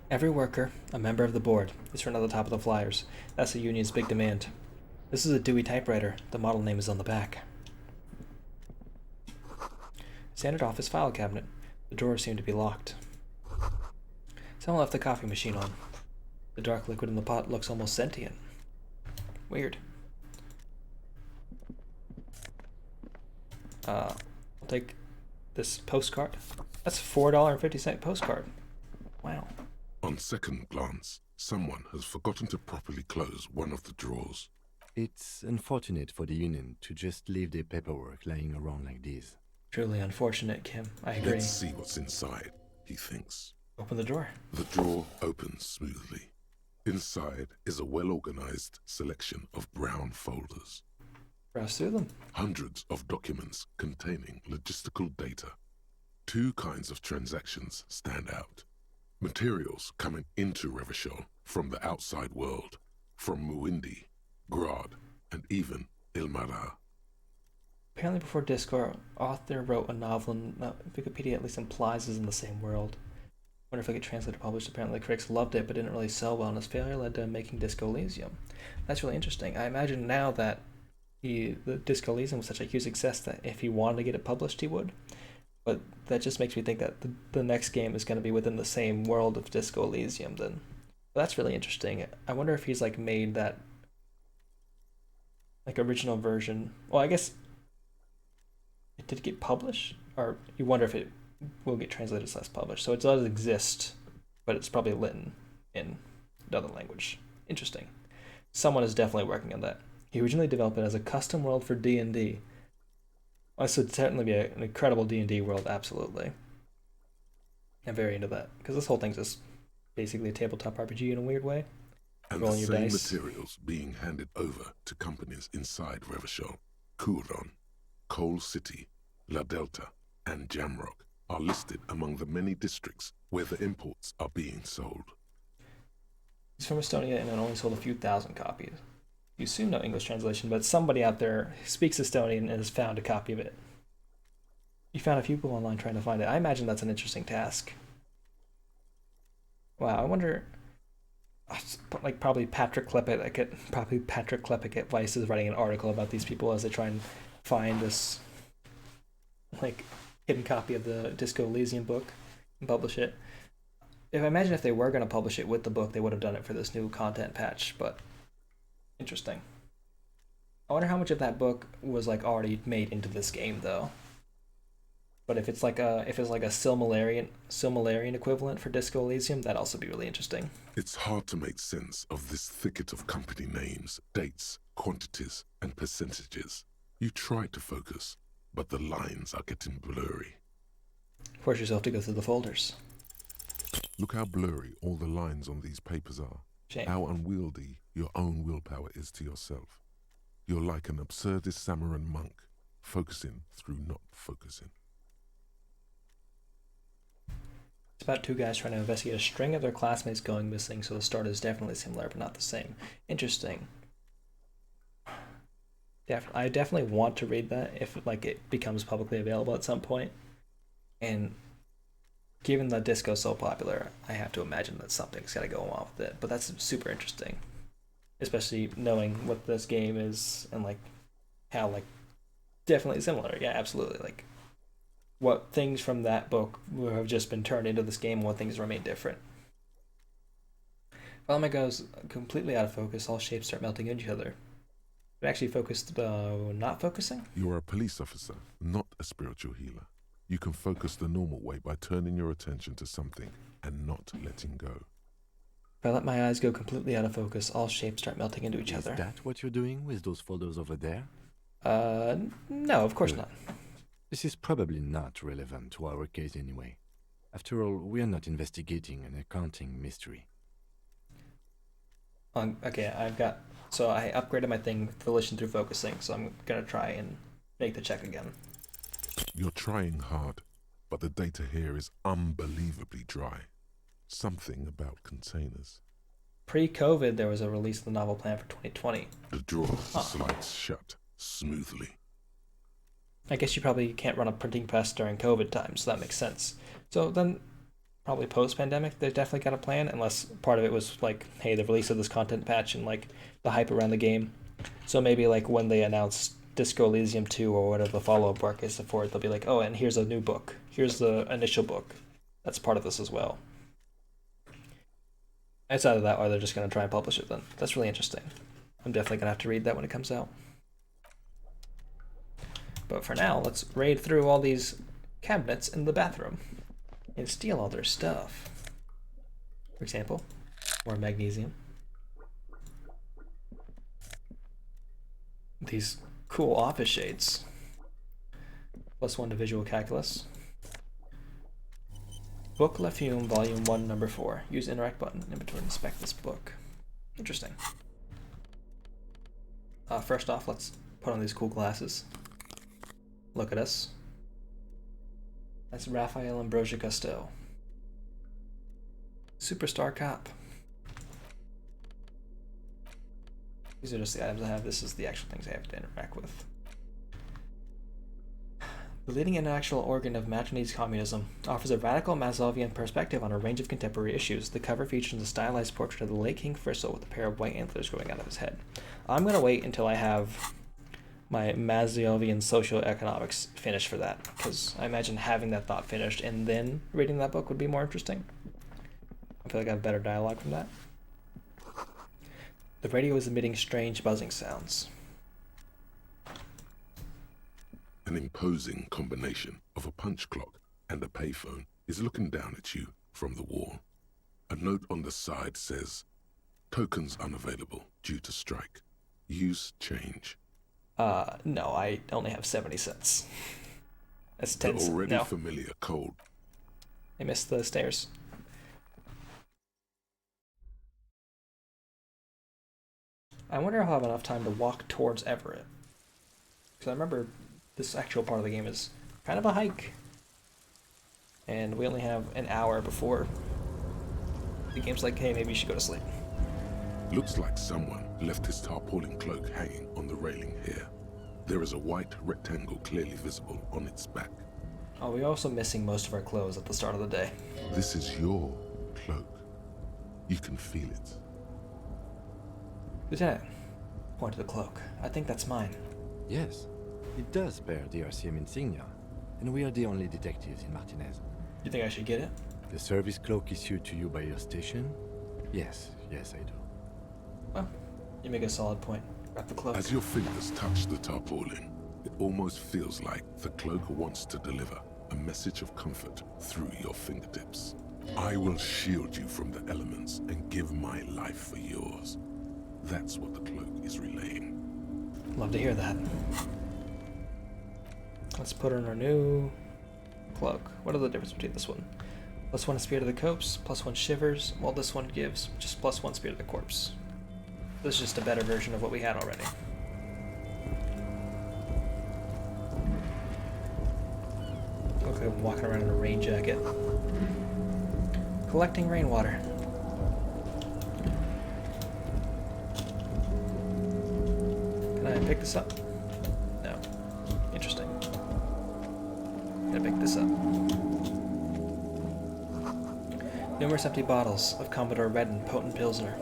Every worker, a member of the board, is written on the top of the flyers. That's the union's big demand. This is a Dewey typewriter. The model name is on the back. Standard office file cabinet. The drawers seem to be locked. Someone left the coffee machine on. The dark liquid in the pot looks almost sentient. Weird. I'll take this postcard. That's a $4.50 postcard. Wow. On second glance, someone has forgotten to properly close one of the drawers. It's unfortunate for the union to just leave their paperwork lying around like this. Truly unfortunate, Kim. I agree. Let's see what's inside, he thinks. Open the door. The drawer opens smoothly. Inside is a well-organized selection of brown folders. Browse through them. Hundreds of documents containing logistical data. 2 kinds of transactions stand out. Materials coming into Revachol from the outside world, from Muindi, Grad, and even Ilmara. Apparently before Discord, author wrote a novel and Wikipedia at least implies is in the same world. Wonder if it get translated or published. Apparently the critics loved it but didn't really sell well, and its failure led to making Disco Elysium. That's really interesting. I imagine now that the Disco Elysium was such a huge success that if he wanted to get it published, he would. But that just makes me think that the next game is going to be within the same world of Disco Elysium then. But that's really interesting. I wonder if he's like made that like original version. Well, I guess it did get published, or you wonder if it will get translated as published. So it does exist, but it's probably written in another language. Interesting. Someone is definitely working on that. He originally developed it as a custom world for D&D. This would certainly be an incredible D&D world, absolutely. I'm very into that, because this whole thing's just basically a tabletop RPG in a weird way. And Rolling the your same dice. materials being handed over to companies inside Revachol, Couron, Coal City, La Delta, and Jamrock are listed among the many districts where the imports are being sold. He's from Estonia and it only sold a few thousand copies. You soon know English translation, but somebody out there speaks Estonian and has found a copy of it. You found a few people online trying to find it. I imagine that's an interesting task. Wow, I wonder. Like probably Patrick Klepek at Vice is writing an article about these people as they try and find this like hidden copy of the Disco Elysium book and publish it. I imagine if they were going to publish it with the book, they would have done it for this new content patch, but interesting. I wonder how much of that book was like already made into this game though. But if it's like a Silmarillion equivalent for Disco Elysium, that'd also be really interesting. It's hard to make sense of this thicket of company names, dates, quantities, and percentages. You try to focus, but the lines are getting blurry. Force yourself to go through the folders. Look how blurry all the lines on these papers are. Shame. How unwieldy your own willpower is to yourself. You're like an absurdist Samaran monk, focusing through not focusing. It's about two guys trying to investigate a string of their classmates going missing, so the start is definitely similar but not the same. Interesting. I definitely want to read that if like it becomes publicly available at some point. And given that Disco's so popular, I have to imagine that something's got to go on with it. But that's super interesting, especially knowing what this game is and like how like definitely similar. Yeah, absolutely. Like what things from that book have just been turned into this game and what things remain different. While it goes completely out of focus, all shapes start melting into each other. It actually focused, not focusing? You are a police officer, not a spiritual healer. You can focus the normal way by turning your attention to something and not letting go. If I let my eyes go completely out of focus, all shapes start melting into each other. Is that what you're doing with those folders over there? No, of course not. This is probably not relevant to our case anyway. After all, we are not investigating an accounting mystery. Okay, so I upgraded my thing for listen through focusing, so I'm gonna try and make the check again. You're trying hard, but the data here is unbelievably dry. Something about containers. Pre-COVID, there was a release of the novel plan for 2020. The drawer slides shut smoothly. I guess you probably can't run a printing press during COVID times, so that makes sense. So then, probably post-pandemic, they definitely got a plan, unless part of it was like, hey, the release of this content patch and like the hype around the game. So maybe like when they announce Disco Elysium 2 or whatever the follow-up work is for it, they'll be like, oh, and here's a new book. Here's the initial book. That's part of this as well. Outside of that, or they're just going to try and publish it then. That's really interesting. I'm definitely going to have to read that when it comes out. But for now, let's raid through all these cabinets in the bathroom and steal all their stuff. For example, more magnesium. These cool office shades. +1 to visual calculus. Book La Fume, Volume 1, Number 4. Use interact button in between to inspect this book. Interesting. First off, let's put on these cool glasses. Look at us. That's Raphael Ambrosia Cousteau. Superstar cop. These are just the items I have. This is the actual things I have to interact with. The leading intellectual organ of Matonese communism offers a radical Mazovian perspective on a range of contemporary issues. The cover features a stylized portrait of the late King Frizzle with a pair of white antlers growing out of his head. I'm going to wait until I have my Mazovian socioeconomics finished for that, because I imagine having that thought finished and then reading that book would be more interesting. I feel like I have better dialogue from that. The radio is emitting strange buzzing sounds. An imposing combination of a punch clock and a payphone is looking down at you from the wall. A note on the side says, "Tokens unavailable due to strike. Use change." No, I only have 70 cents. That's 10 The already no. familiar code. I missed the stairs. I wonder if I'll have enough time to walk towards Everett. Because I remember this actual part of the game is kind of a hike. And we only have an hour before the game's like, hey, maybe you should go to sleep. Looks like someone left his tarpaulin cloak hanging on the railing here. There is a white rectangle clearly visible on its back. Oh, we're also missing most of our clothes at the start of the day. This is your cloak. You can feel it. Lieutenant, point to the cloak. I think that's mine. Yes, it does bear the RCM insignia, and we are the only detectives in Martinez. You think I should get it? The service cloak issued to you by your station? Yes, I do. Well, you make a solid point. Grab the cloak. As your fingers touch the tarpaulin, it almost feels like the cloak wants to deliver a message of comfort through your fingertips. I will shield you from the elements and give my life for yours. That's what the cloak is relaying. Love to hear that. Let's put on our new cloak. What are the difference between this one? +1 Spirit of the Corpse, +1 Shivers, while this one gives just +1 Spirit of the Corpse. This is just a better version of what we had already. Look like I'm walking around in a rain jacket. Collecting rainwater. Can I pick this up? No. Interesting. Gonna pick this up. Numerous empty bottles of Commodore Red and Potent Pilsner.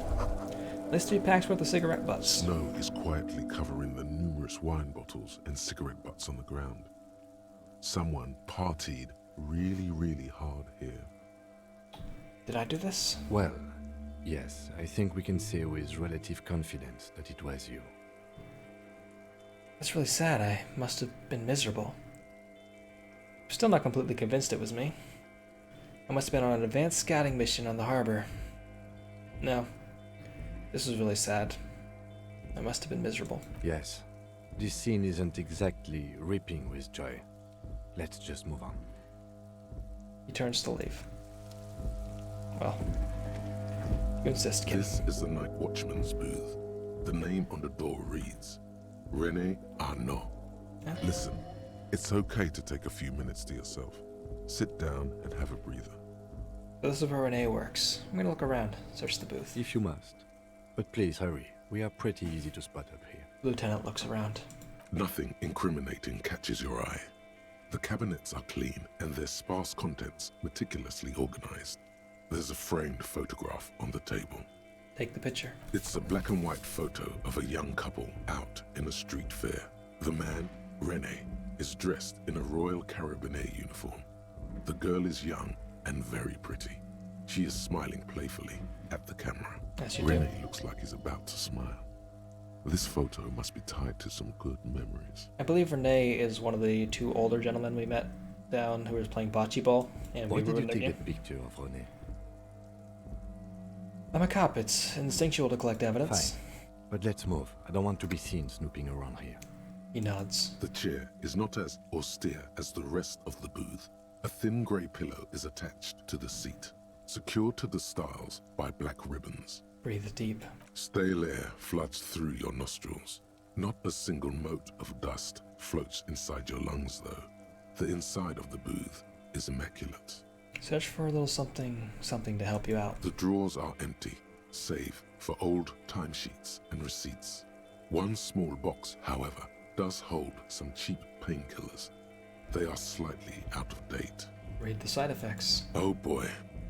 At least 3 packs worth of cigarette butts. Snow is quietly covering the numerous wine bottles and cigarette butts on the ground. Someone partied really hard here. Did I do this? Well, yes, I think we can say with relative confidence that it was you. That's really sad. I must have been miserable. I'm still not completely convinced it was me. I must have been on an advanced scouting mission on the harbor. No. This was really sad. I must have been miserable. Yes. This scene isn't exactly ripping with joy. Let's just move on. He turns to leave. Well, you insist, kid. This is the night watchman's booth. The name on the door reads, René Arnaud. Yeah. Listen, it's okay to take a few minutes to yourself. Sit down and have a breather. This is where René works. I'm gonna look around, search the booth. If you must. But please hurry. We are pretty easy to spot up here. Lieutenant looks around. Nothing incriminating catches your eye. The cabinets are clean and their sparse contents meticulously organized. There's a framed photograph on the table. Take the picture. It's a black and white photo of a young couple out in a street fair. The man, René, is dressed in a Royal Carabinier uniform. The girl is young and very pretty. She is smiling playfully at the camera. As you René looks like he's about to smile. This photo must be tied to some good memories. I believe René is one of the 2 older gentlemen we met down who was playing bocce ball. And Why we did you ruined their take game. that picture of René? I'm a cop. It's instinctual to collect evidence. Fine. But let's move. I don't want to be seen snooping around here. He nods. The chair is not as austere as the rest of the booth. A thin grey pillow is attached to the seat, secured to the stiles by black ribbons. Breathe deep. Stale air floods through your nostrils. Not a single mote of dust floats inside your lungs, though. The inside of the booth is immaculate. Search for a little something to help you out. The drawers are empty, save for old timesheets and receipts. One small box, however, does hold some cheap painkillers. They are slightly out of date. Read the side effects. Oh boy,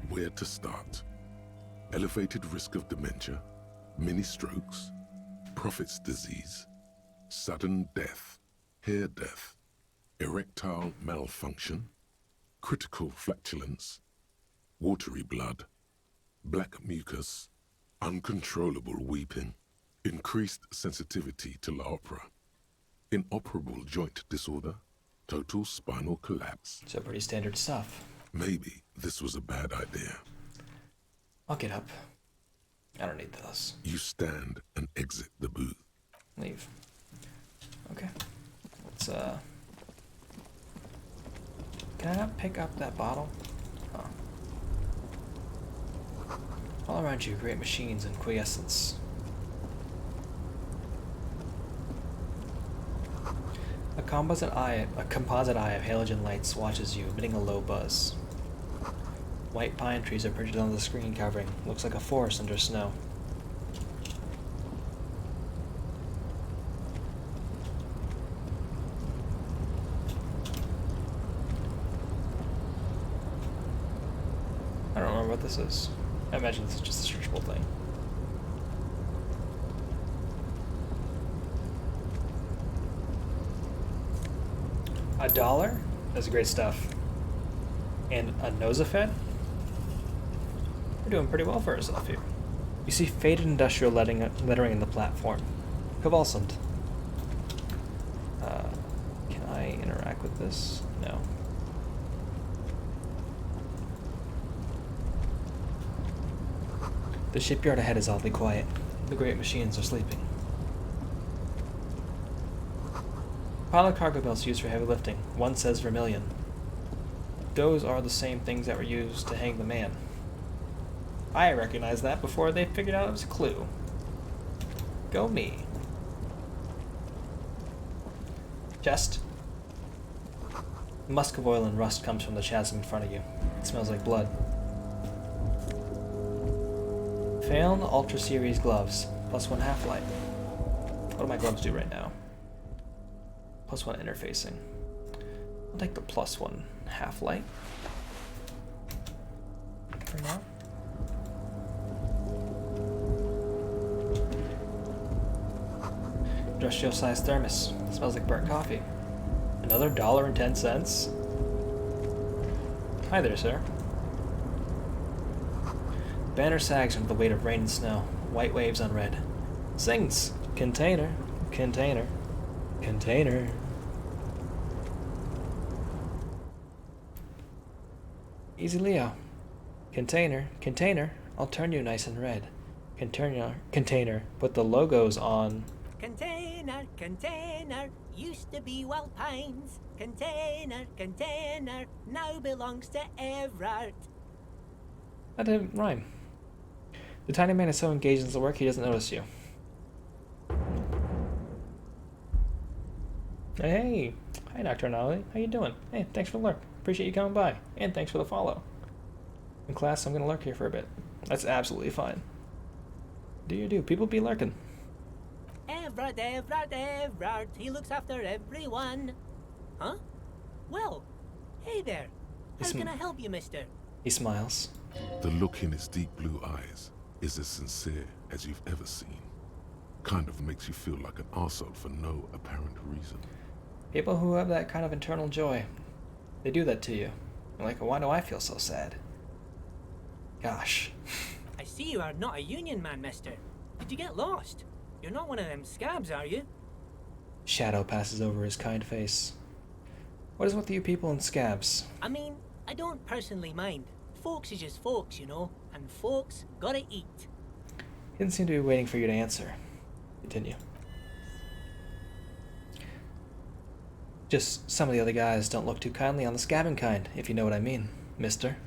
where to start? Elevated risk of dementia, mini strokes, Prophet's disease, sudden death, hair death, erectile malfunction, critical flatulence, watery blood, black mucus, uncontrollable weeping, increased sensitivity to La Opera, inoperable joint disorder, total spinal collapse. So pretty standard stuff. Maybe this was a bad idea. I'll get up. I don't need those. You stand and exit the booth. Leave. Okay. Let's, Can I not pick up that bottle? Oh. All around you, great machines and quiescence. A composite eye of halogen lights watches you, emitting a low buzz. White pine trees are perched on the screen covering. Looks like a forest under snow. I don't remember what this is. I imagine this is just a searchable thing. $1? That's great stuff. And a nosafed? We're doing pretty well for ourselves here. You see faded industrial lettering in the platform. Convulsant. Can I interact with this? No. The shipyard ahead is oddly quiet. The great machines are sleeping. Pile of cargo belts used for heavy lifting. One says vermilion. Those are the same things that were used to hang the man. I recognized that before they figured out it was a clue. Go me. Chest. The musk of oil and rust comes from the chasm in front of you. It smells like blood. Failed Ultra Series gloves. +1 half-light. What do my gloves do right now? +1 interfacing. I'll take the +1 half-light. For now. Industrial-sized thermos. Smells like burnt coffee. Another $1.10? Hi there, sir. Banner sags under the weight of rain and snow. White waves on red. Sings. Container. Container. Container. Easy Leo. Container. Container. I'll turn you nice and red. Container. Container. Put the logos on. Container, container, used to be Wild Pines. Container, container, now belongs to Everard. That didn't rhyme. The tiny man is so engaged in his work he doesn't notice you. Hey! Hi, Dr. Nolly. How you doing? Hey, thanks for the lurk. Appreciate you coming by. And thanks for the follow. In class, I'm gonna lurk here for a bit. That's absolutely fine. Do you do? People be lurking. Everard, Everard, Everard, he looks after everyone. Huh? Well, hey there. How can I help you, mister? He smiles. The look in his deep blue eyes is as sincere as you've ever seen. Kind of makes you feel like an arsehole for no apparent reason. People who have that kind of internal joy, they do that to you. You're like, why do I feel so sad? Gosh. I see you are not a union man, mister. Did you get lost? You're not one of them scabs, are you? Shadow passes over his kind face. What is with you people and scabs? I mean, I don't personally mind. Folks is just folks, you know, and folks gotta eat. He didn't seem to be waiting for you to answer. Continue. Just some of the other guys don't look too kindly on the scabbing kind, if you know what I mean, mister.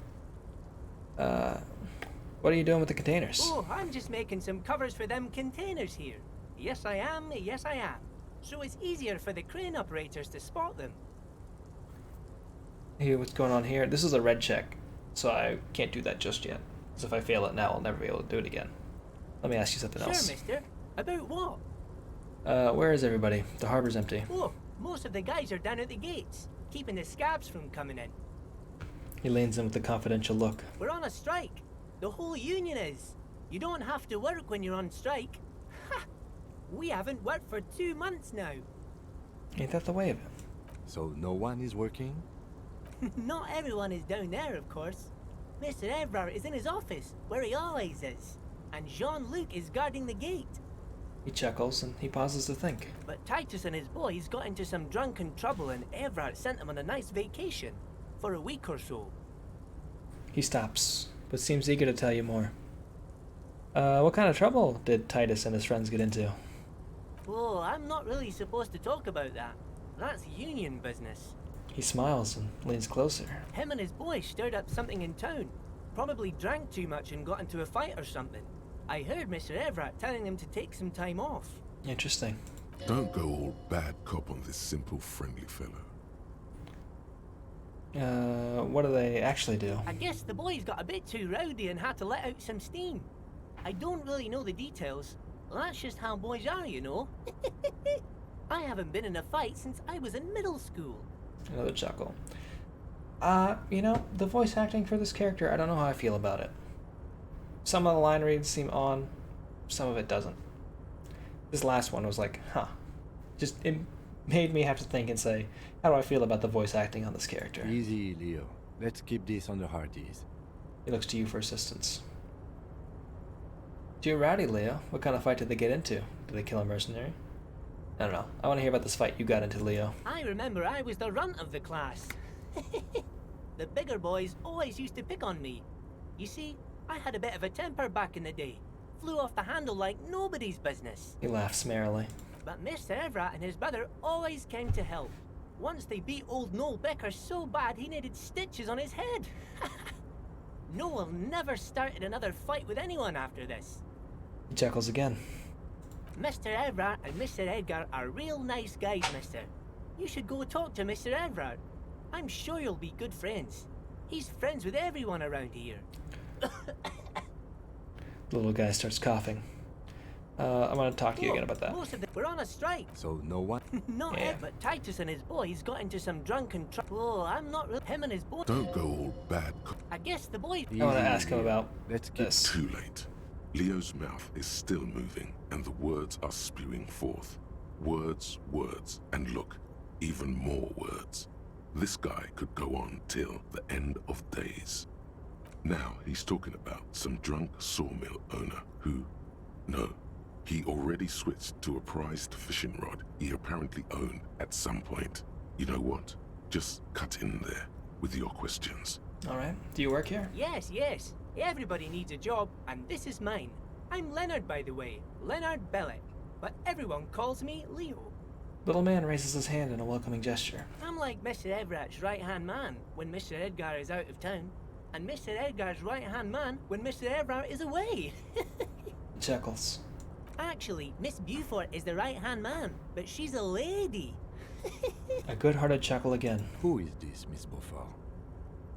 What are you doing with the containers? Oh, I'm just making some covers for them containers here. Yes, I am. Yes, I am. So it's easier for the crane operators to spot them. Hey, what's going on here? This is a red check, so I can't do that just yet. Because if I fail it now, I'll never be able to do it again. Let me ask you something else. Sure, mister. About what? Where is everybody? The harbor's empty. Oh, most of the guys are down at the gates, keeping the scabs from coming in. He leans in with a confidential look. We're on a strike. The whole union is. You don't have to work when you're on strike. Ha! We haven't worked for 2 months now. Ain't that the way of it? So no one is working? Not everyone is down there, of course. Mr. Everard is in his office, where he always is. And Jean-Luc is guarding the gate. He chuckles and he pauses to think. But Titus and his boys got into some drunken trouble and Everard sent them on a nice vacation. For a week or so. He stops, but seems eager to tell you more. What kind of trouble did Titus and his friends get into? Oh, I'm not really supposed to talk about that. That's union business. He smiles and leans closer. Him and his boys stirred up something in town. Probably drank too much and got into a fight or something. I heard Mr. Everett telling them to take some time off. Interesting. Don't go all bad cop on this simple, friendly fellow. What do they actually do? I guess the boys got a bit too rowdy and had to let out some steam. I don't really know the details. Well, that's just how boys are, you know. I haven't been in a fight since I was in middle school. Another chuckle. You know, the voice acting for this character, I don't know how I feel about it. Some of the line reads seem on, some of it doesn't. This last one was like, huh. Just, it made me have to think and say, how do I feel about the voice acting on this character? Easy, Leo. Let's keep this on the hard ease. He looks to you for assistance. You're rowdy, Leo. What kind of fight did they get into? Did they kill a mercenary? I don't know. I want to hear about this fight you got into, Leo. I remember I was the runt of the class. The bigger boys always used to pick on me. You see, I had a bit of a temper back in the day. Flew off the handle like nobody's business. He laughs merrily. But Mr. Everett and his brother always came to help. Once they beat old Noel Becker so bad he needed stitches on his head. Noel never started another fight with anyone after this. He chuckles again. Mr. Everett and Mr. Edgar are real nice guys, mister. You should go talk to Mr. Everett. I'm sure you'll be good friends. He's friends with everyone around here. The little guy starts coughing. I'm gonna talk to you again about that. Most of them were on a strike. So no one? Not Ed, but Titus and his boys got into some drunken Oh, I'm not really him and his boys. Don't go all bad. I guess the boys. I want to ask him about this. Too late. Leo's mouth is still moving, and the words are spewing forth. Words, words, and look, even more words. This guy could go on till the end of days. Now he's talking about some drunk sawmill owner who, no, he already switched to a prized fishing rod he apparently owned at some point. You know what? Just cut in there with your questions. Alright. Do you work here? Yes, yes. Everybody needs a job, and this is mine. I'm Leonard, by the way. Leonard Bellick. But everyone calls me Leo. Little man raises his hand in a welcoming gesture. I'm like Mr. Everett's right-hand man when Mr. Edgar is out of town, and Mr. Edgar's right-hand man when Mr. Everett is away. He chuckles. Actually, Miss Beaufort is the right-hand man, but she's a lady. A good-hearted chuckle again. Who is this, Miss Beaufort?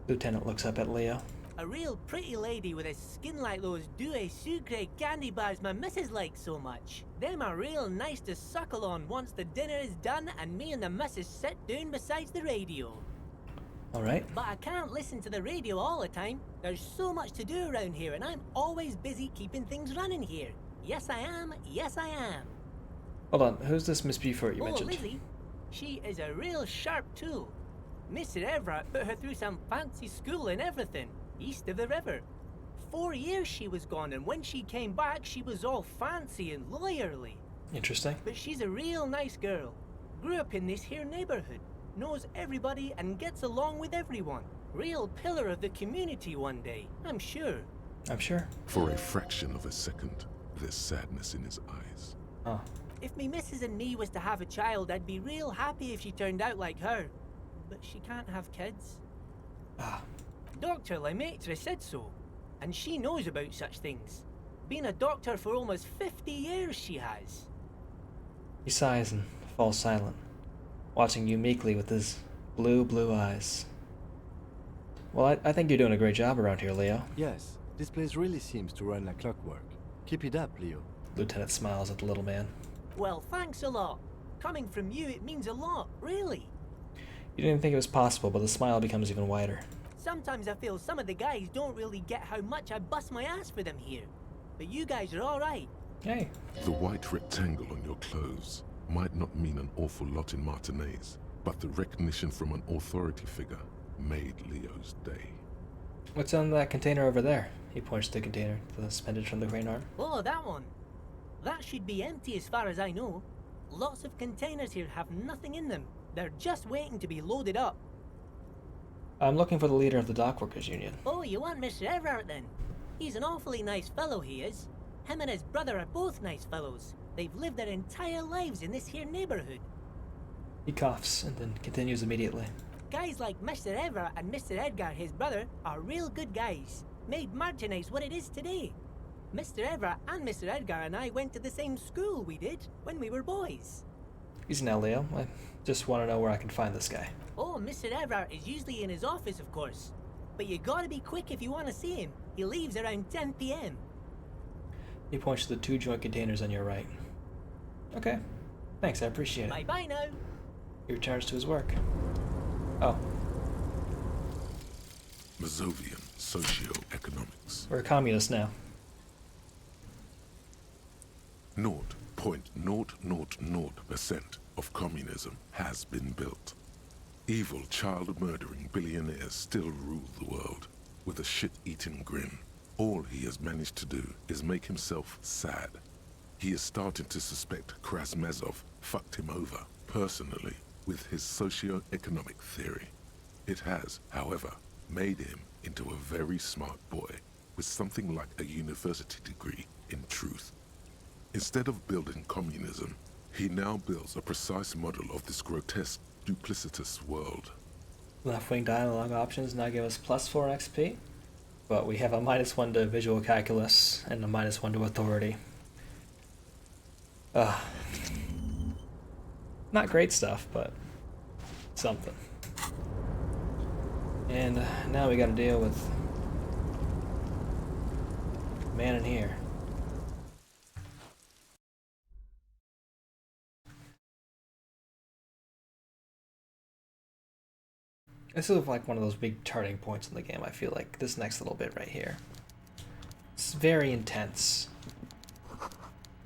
Lieutenant looks up at Leo. A real pretty lady with a skin like those Douai Sucre candy bars my missus likes so much. Them are real nice to suckle on once the dinner is done and me and the missus sit down beside the radio. Alright. But I can't listen to the radio all the time. There's so much to do around here and I'm always busy keeping things running here. Yes I am, yes I am. Hold on, who's this Miss Beaufort you mentioned? Lizzie. She is a real sharp tool. Mr. Everett put her through some fancy school and everything, east of the river. 4 years she was gone, and when she came back, she was all fancy and lawyerly. Interesting. But she's a real nice girl. Grew up in this here neighborhood, knows everybody and gets along with everyone. Real pillar of the community one day, I'm sure. I'm sure. For a fraction of a second, there's sadness in his eyes. Oh. If me missus and me was to have a child, I'd be real happy if she turned out like her. But she can't have kids. Ah. Dr. Lemaitre said so, and she knows about such things. Been a doctor for almost 50 years she has. He sighs and falls silent, watching you meekly with his blue eyes. Well, I think you're doing a great job around here, Leo. Yes, this place really seems to run like clockwork. Keep it up, Leo. Lieutenant smiles at the little man. Well, thanks a lot. Coming from you, it means a lot, really. You didn't think it was possible, but the smile becomes even wider. Sometimes I feel some of the guys don't really get how much I bust my ass for them here. But you guys are alright. Hey. The white rectangle on your clothes might not mean an awful lot in Martinaise, but the recognition from an authority figure made Leo's day. What's on that container over there? He points to the container suspended from the crane arm. Oh, that one. That should be empty as far as I know. Lots of containers here have nothing in them. They're just waiting to be loaded up. I'm looking for the leader of the Dockworkers Union. Oh, you want Mr. Everett then? He's an awfully nice fellow, he is. Him and his brother are both nice fellows. They've lived their entire lives in this here neighborhood. He coughs and then continues immediately. Guys like Mr. Everett and Mr. Edgar, his brother, are real good guys. Made Martinaise what it is today. Mr. Everett and Mr. Edgar and I went to the same school we did when we were boys. Easy now, Leo. I just want to know where I can find this guy. Oh, Mr. Everett is usually in his office, of course. But you gotta be quick if you want to see him. He leaves around 10 p.m. He points to the 2 joint containers on your right. Okay. Thanks, I appreciate it. Bye-bye now. He returns to his work. Oh. Mazovian socio-economics. We're communists now. 0.000% of communism has been built. Evil, child-murdering billionaires still rule the world with a shit-eating grin. All he has managed to do is make himself sad. He is starting to suspect Krasmazov fucked him over, personally, with his socio-economic theory. It has, however, made him into a very smart boy with something like a university degree in truth. Instead of building communism, he now builds a precise model of this grotesque, duplicitous world. Left-wing dialogue options now give us +4 XP, but we have a -1 to visual calculus and a -1 to authority. Not great stuff, but something. And now we gotta deal with man in here. This is like one of those big turning points in the game, I feel like, this next little bit right here. It's very intense.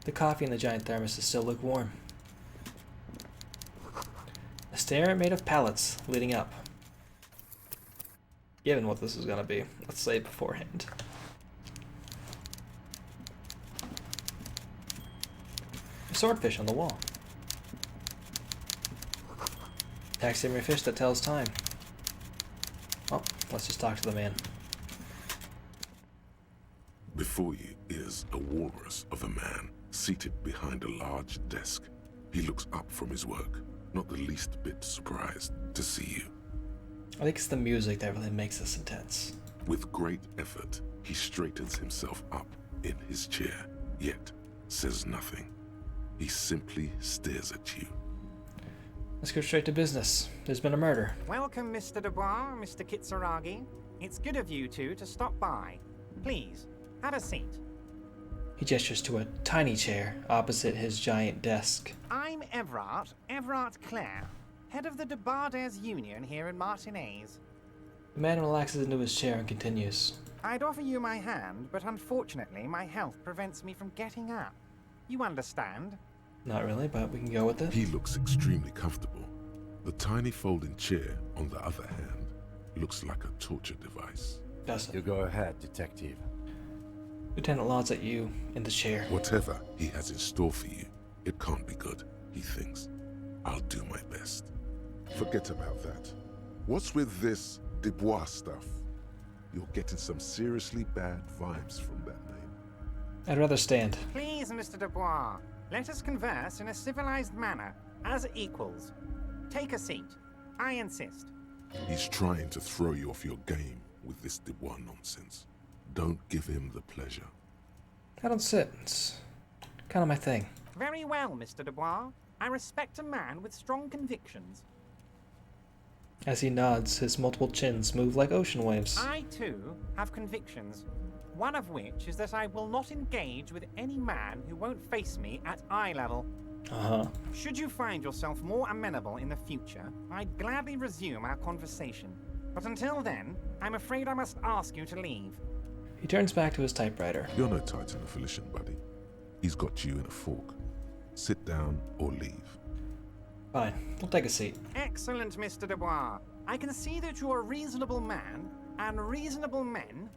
The coffee in the giant thermos is still lukewarm. A stair made of pallets leading up. Given what this is gonna be, let's say beforehand. A swordfish on the wall. Taxidermy fish that tells time. Well, let's just talk to the man. Before you is a walrus of a man seated behind a large desk. He looks up from his work, not the least bit surprised to see you. I think it's the music that really makes this intense. With great effort, he straightens himself up in his chair, yet says nothing. He simply stares at you. Let's go straight to business. There's been a murder. Welcome, Mr. Dubois, Mr. Kitsuragi. It's good of you two to stop by. Please, have a seat. He gestures to a tiny chair opposite his giant desk. I'm Everard Clare, head of the Debarders Union here in Martinez. The man relaxes into his chair and continues. I'd offer you my hand, but unfortunately my health prevents me from getting up. You understand? Not really, but we can go with it. He looks extremely comfortable. The tiny folding chair, on the other hand, looks like a torture device. Doesn't. You go ahead, detective. Lieutenant nods at you in the chair. Whatever he has in store for you, it can't be good, he thinks. I'll do my best. Forget about that. What's with this Dubois stuff? You're getting some seriously bad vibes from that name. I'd rather stand. Please, Mr. Dubois, let us converse in a civilized manner, as equals. Take a seat. I insist. He's trying to throw you off your game with this Dubois nonsense. Don't give him the pleasure. I don't sit. It's kind of my thing. Very well, Mr. Dubois. I respect a man with strong convictions. As he nods, his multiple chins move like ocean waves. I, too, have convictions. One of which is that I will not engage with any man who won't face me at eye level. Uh-huh. Should you find yourself more amenable in the future, I'd gladly resume our conversation. But until then, I'm afraid I must ask you to leave. He turns back to his typewriter. You're no Titan of Felician, buddy. He's got you in a fork. Sit down or leave. Fine. We'll take a seat. Excellent, Mr. Dubois. I can see that you're a reasonable man, and reasonable men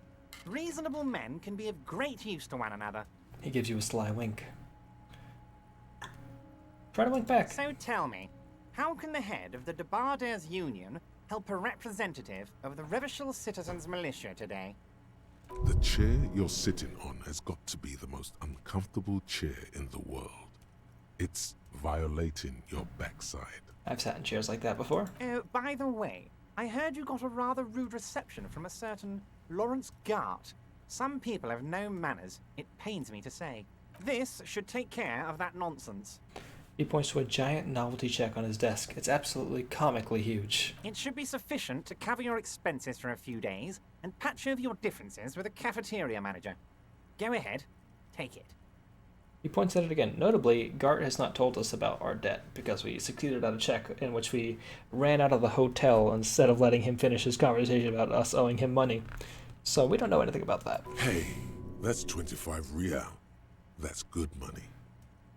can be of great use to one another. He gives you a sly wink. Try to wink back. So tell me, how can the head of the Debarders Union help a representative of the Revachol Citizens Militia today? The chair you're sitting on has got to be the most uncomfortable chair in the world. It's violating your backside. I've sat in chairs like that before. Oh, by the way, I heard you got a rather rude reception from a certain Lawrence Gart. Some people have no manners, it pains me to say. This should take care of that nonsense. He points to a giant novelty check on his desk. It's absolutely comically huge. It should be sufficient to cover your expenses for a few days and patch over your differences with a cafeteria manager. Go ahead, take it. He points at it again. Notably, Gart has not told us about our debt because we succeeded at a check in which we ran out of the hotel instead of letting him finish his conversation about us owing him money. So we don't know anything about that. Hey, that's 25 real. That's good money.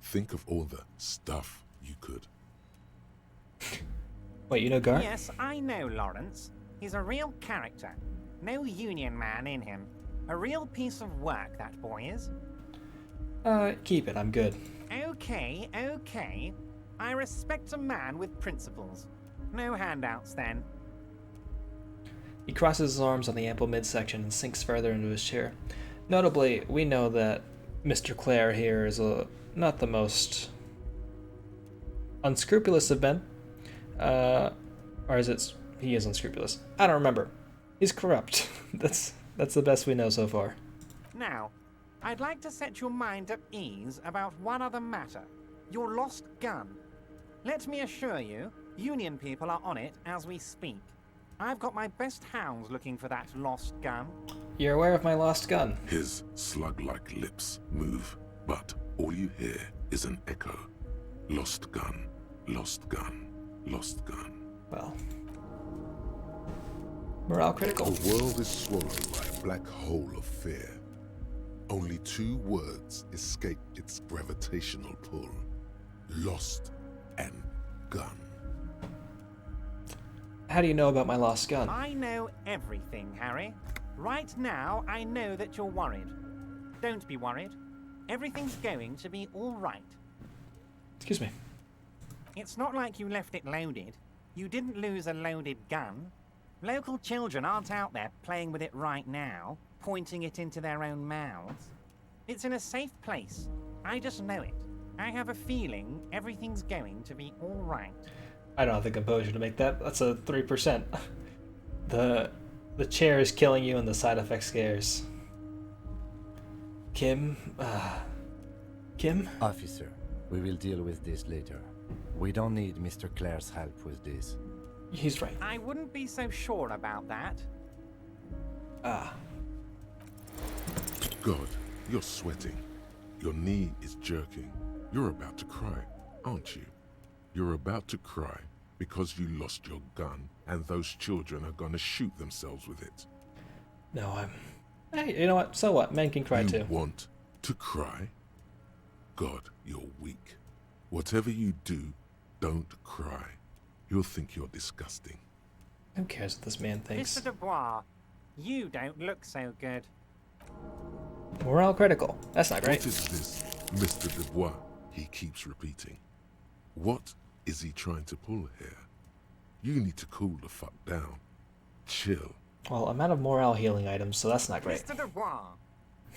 Think of all the stuff you could. Wait, you know Gart? Yes, I know Lawrence. He's a real character. No union man in him. A real piece of work, that boy is. Keep it. I'm good. Okay, okay. I respect a man with principles. No handouts, then. He crosses his arms on the ample midsection and sinks further into his chair. Notably, we know that Mr. Clare here is not the most unscrupulous of men. Or is it he is unscrupulous? I don't remember. He's corrupt. That's the best we know so far. Now, I'd like to set your mind at ease about one other matter. Your lost gun. Let me assure you, Union people are on it as we speak. I've got my best hounds looking for that lost gun. You're aware of my lost gun? His slug-like lips move, but all you hear is an echo. Lost gun, lost gun, lost gun. Well, morale critical. The world is swallowed by a black hole of fear. Only 2 words escape its gravitational pull. Lost and gun. How do you know about my lost gun? I know everything, Harry. Right now, I know that you're worried. Don't be worried. Everything's going to be all right. Excuse me. It's not like you left it loaded. You didn't lose a loaded gun. Local children aren't out there playing with it right now, pointing it into their own mouths. It's in a safe place. I just know it. I have a feeling everything's going to be all right. I don't have the composure to make that. That's a 3%. The chair is killing you and the side effect scares. Kim? Kim? Officer, we will deal with this later. We don't need Mr. Clare's help with this. He's right. I wouldn't be so sure about that. God, you're sweating. Your knee is jerking. You're about to cry, aren't you? You're about to cry because you lost your gun and those children are gonna shoot themselves with it. No, Hey, you know what? So what? Men can cry too. You want to cry? God, you're weak. Whatever you do, don't cry. You'll think you're disgusting. Who cares what this man thinks? Mr. Dubois, you don't look so good. Morale critical. That's not great. What is this, Mr. Dubois? He keeps repeating. What is he trying to pull here? You need to cool the fuck down. Chill. Well, I'm out of morale healing items, so that's not great. Mr. Dubois!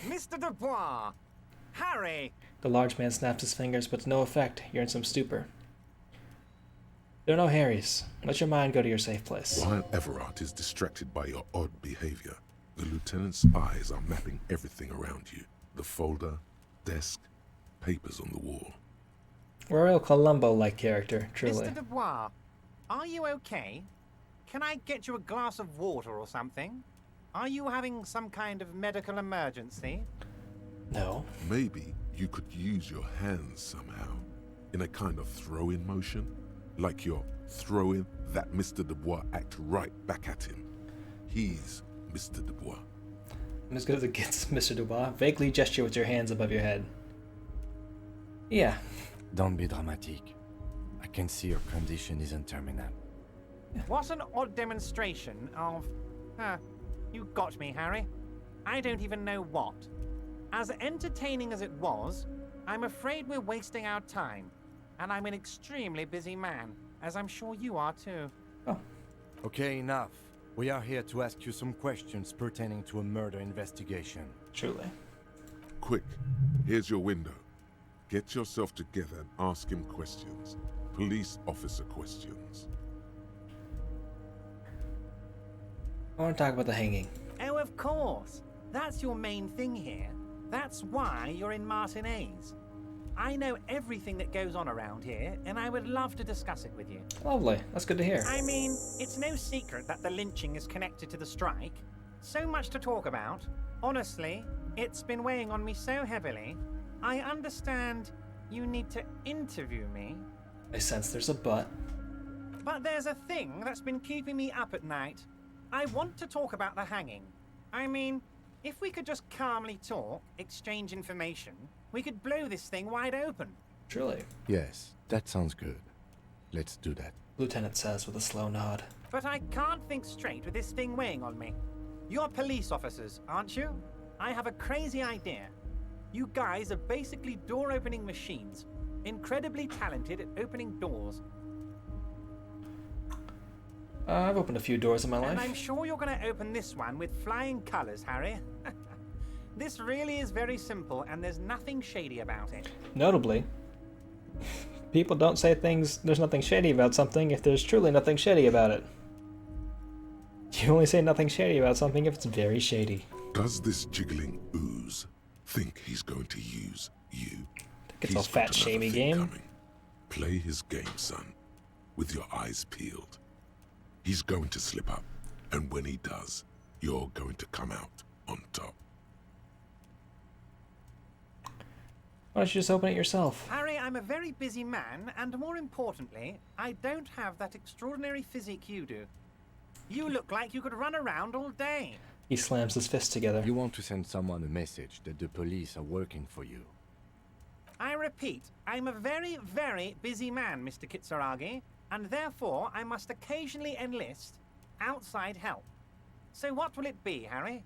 Mr. Dubois! Harry! The large man snaps his fingers, but to no effect. You're in some stupor. There are no Harrys. Let your mind go to your safe place. While Everard is distracted by your odd behavior, the lieutenant's eyes are mapping everything around you. The folder, desk, papers on the wall. We're a real Columbo-like character, truly. Mr. Dubois, are you okay? Can I get you a glass of water or something? Are you having some kind of medical emergency? No. Maybe you could use your hands somehow, in a kind of throw-in motion, like you're throwing that Mr. Dubois act right back at him. He's Mr. Dubois. I'm as good as it gets, Mr. Dubois. Vaguely gesture with your hands above your head. Yeah. Don't be dramatic. I can see your condition isn't terminal. What an odd demonstration of... you got me, Harry. I don't even know what. As entertaining as it was, I'm afraid we're wasting our time. And I'm an extremely busy man, as I'm sure you are too. Oh. Okay, enough. We are here to ask you some questions pertaining to a murder investigation. Truly. Quick, here's your window. Get yourself together and ask him questions. Police officer questions. I want to talk about the hanging. Oh, of course. That's your main thing here. That's why you're in Martinez. I know everything that goes on around here, and I would love to discuss it with you. Lovely. That's good to hear. I mean, it's no secret that the lynching is connected to the strike. So much to talk about. Honestly, it's been weighing on me so heavily. I understand you need to interview me. I sense there's a but. But there's a thing that's been keeping me up at night. I want to talk about the hanging. I mean, if we could just calmly talk, exchange information, we could blow this thing wide open. Truly. Yes, that sounds good. Let's do that. Lieutenant says with a slow nod. But I can't think straight with this thing weighing on me. You're police officers, aren't you? I have a crazy idea. You guys are basically door-opening machines, incredibly talented at opening doors. I've opened a few doors in my life. And I'm sure you're going to open this one with flying colors, Harry. This really is very simple, and there's nothing shady about it. Notably, people don't say things, there's nothing shady about something if there's truly nothing shady about it. You only say nothing shady about something if it's very shady. Does this jiggling ooze think he's going to use you? It's a fat shamey game. Coming. Play his game, son, with your eyes peeled. He's going to slip up, and when he does, you're going to come out on top. Why don't you just open it yourself? Harry, I'm a very busy man, and more importantly, I don't have that extraordinary physique you do. You look like you could run around all day. He slams his fists together. You want to send someone a message that the police are working for you. I repeat, I'm a very, very busy man, Mr. Kitsuragi, and therefore I must occasionally enlist outside help. So what will it be, Harry?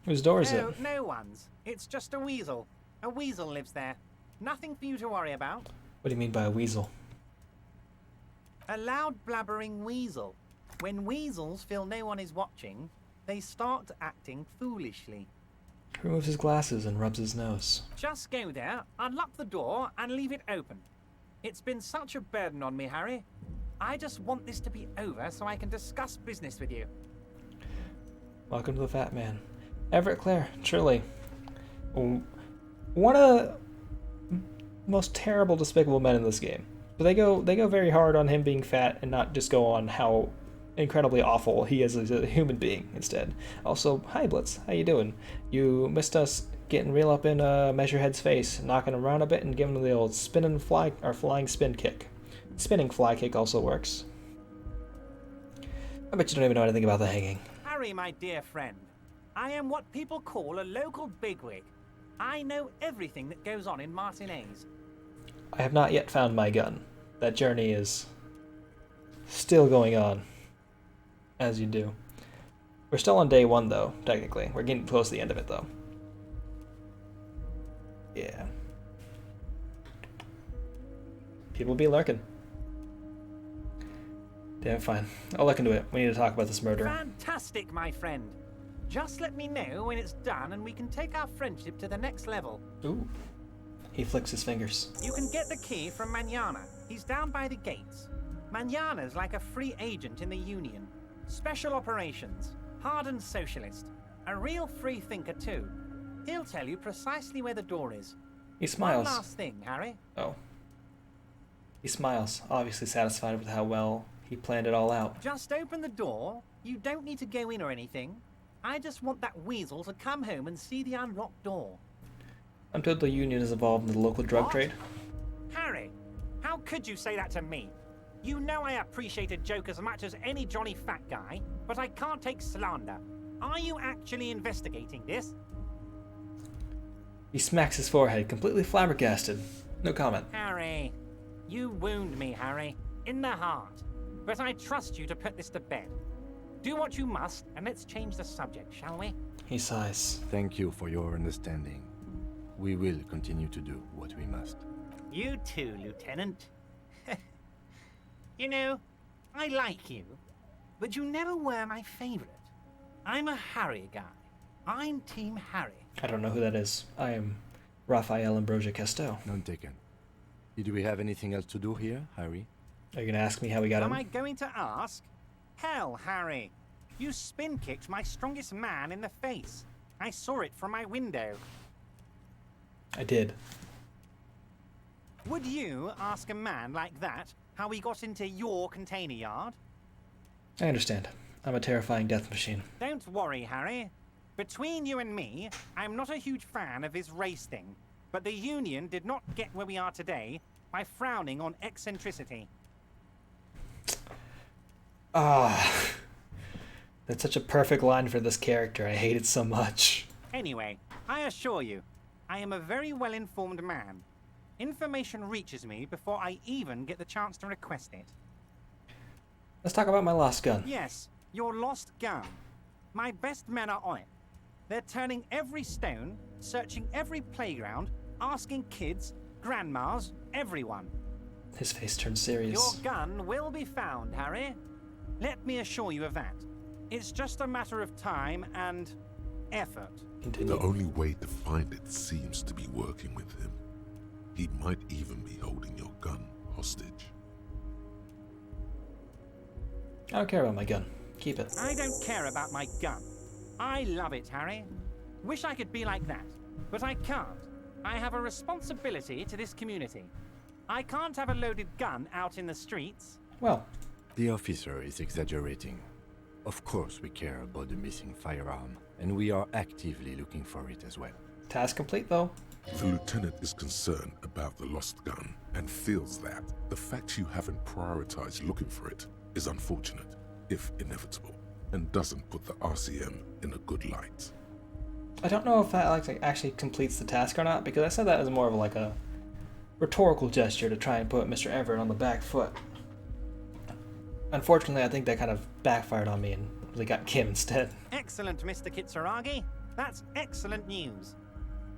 Whose door is it? No one's. It's just a weasel. A weasel lives there. Nothing for you to worry about. What do you mean by a weasel? A loud blabbering weasel. When weasels feel no one is watching, they start acting foolishly. He removes his glasses and rubs his nose. Just go there, unlock the door, and leave it open. It's been such a burden on me, Harry. I just want this to be over so I can discuss business with you. Welcome to the Fat Man. Everett Clare, truly. One of the most terrible, despicable men in this game. But they go very hard on him being fat and not just go on how incredibly awful he is as a human being instead. Also, hi Blitz, how you doing? You missed us getting real up in Measurehead's face, knocking him around a bit and giving him the old flying spin kick. Spinning fly kick also works. I bet you don't even know anything about the hanging. Harry, my dear friend, I am what people call a local bigwig. I know everything that goes on in Martinez. I have not yet found my gun. That journey is still going on. As you do. We're still on day 1 though, technically. We're getting close to the end of it though. Yeah. People be lurking. Damn, fine. I'll look into it. We need to talk about this murder. Fantastic, my friend. Just let me know when it's done and we can take our friendship to the next level. Ooh. He flicks his fingers. You can get the key from Manana. He's down by the gates. Manana's like a free agent in the Union. Special operations. Hardened socialist. A real free thinker too. He'll tell you precisely where the door is. He smiles. One last thing, Harry. Oh. He smiles, obviously satisfied with how well he planned it all out. Just open the door. You don't need to go in or anything. I just want that weasel to come home and see the unlocked door. I'm told the Union is involved in the local drug trade. Harry, how could you say that to me? You know I appreciate a joke as much as any Johnny Fat guy, but I can't take slander. Are you actually investigating this? He smacks his forehead, completely flabbergasted. No comment. Harry, you wound me, Harry, in the heart. But I trust you to put this to bed. Do what you must, and let's change the subject, shall we? He sighs. Thank you for your understanding. We will continue to do what we must. You too, Lieutenant. You know, I like you, but you never were my favorite. I'm a Harry guy. I'm Team Harry. I don't know who that is. I am Raphael Ambrosia Casteau. None taken. Did we have anything else to do here, Harry? Are you going to ask me how we got him? Am I going to ask? Hell, Harry. You spin-kicked my strongest man in the face. I saw it from my window. I did. Would you ask a man like that how he got into your container yard? I understand. I'm a terrifying death machine. Don't worry, Harry. Between you and me, I'm not a huge fan of his race thing. But the Union did not get where we are today by frowning on eccentricity. Ah, that's such a perfect line for this character. I hate it so much. Anyway, I assure you, I am a very well-informed man. Information reaches me before I even get the chance to request it. Let's talk about my lost gun. Yes, your lost gun. My best men are on it. They're turning every stone, searching every playground, asking kids, grandmas, everyone. His face turned serious. Your gun will be found, Harry. Let me assure you of that. It's just a matter of time and effort. Continue. The only way to find it seems to be working with him. He might even be holding your gun hostage. I don't care about my gun. Keep it. I don't care about my gun. I love it, Harry. Wish I could be like that, but I can't. I have a responsibility to this community. I can't have a loaded gun out in the streets. Well, the officer is exaggerating. Of course we care about the missing firearm, and we are actively looking for it as well. Task complete, though. The lieutenant is concerned about the lost gun and feels that the fact you haven't prioritized looking for it is unfortunate, if inevitable, and doesn't put the RCM in a good light. I don't know if that actually completes the task or not, because I said that as more of like a rhetorical gesture to try and put Mr. Everett on the back foot. Unfortunately, I think that kind of backfired on me and really got Kim instead. Excellent, Mr. Kitsuragi. That's excellent news.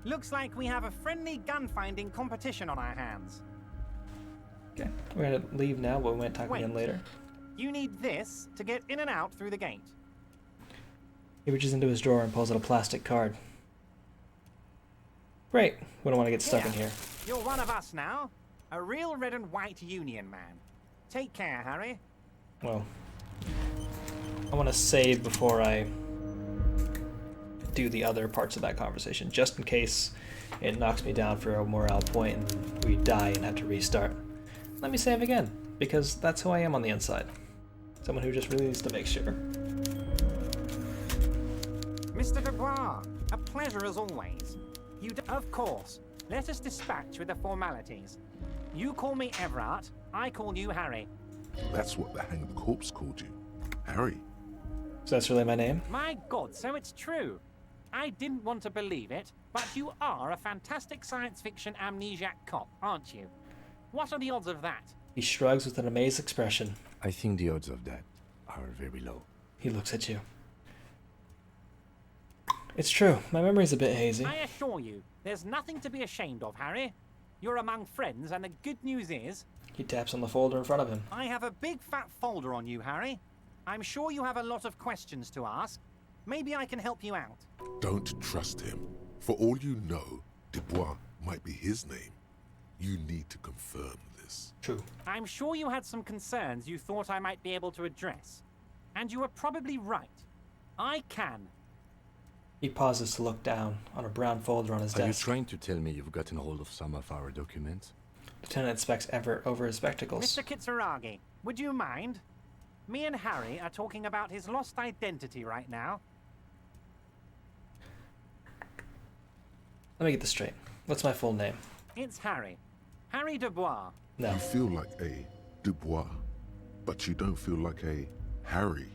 Looks like we have a friendly gun-finding competition on our hands. Okay, we're gonna leave now, but we might talk again later. You need this to get in and out through the gate. He reaches into his drawer and pulls out a plastic card. Great. We don't want to get stuck in here. You're one of us now. A real red and white Union man. Take care, Harry. Well, I want to save before I do the other parts of that conversation, just in case it knocks me down for a morale point and we die and have to restart. Let me save again, because that's who I am on the inside. Someone who just really needs to make sure. Mr. Dubois, a pleasure as always. Of course. Let us dispatch with the formalities. You call me Everett, I call you Harry. That's what the hanged corpse called you. Harry. So that's really my name? My God, so it's true. I didn't want to believe it, but you are a fantastic science fiction amnesiac cop, aren't you? What are the odds of that? He shrugs with an amazed expression. I think the odds of that are very low. He looks at you. It's true. My memory's a bit hazy. I assure you, there's nothing to be ashamed of, Harry. You're among friends, and the good news is... He taps on the folder in front of him. I have a big fat folder on you, Harry. I'm sure you have a lot of questions to ask. Maybe I can help you out. Don't trust him. For all you know, Dubois might be his name. You need to confirm this. True. I'm sure you had some concerns you thought I might be able to address. And you were probably right. I can. He pauses to look down on a brown folder on his desk. Are you trying to tell me you've gotten hold of some of our documents? Lieutenant inspects Everett over his spectacles. Mr. Kitsuragi, would you mind? Me and Harry are talking about his lost identity right now. Let me get this straight. What's my full name? It's Harry. Harry Dubois. No. You feel like a Dubois, but you don't feel like a Harry.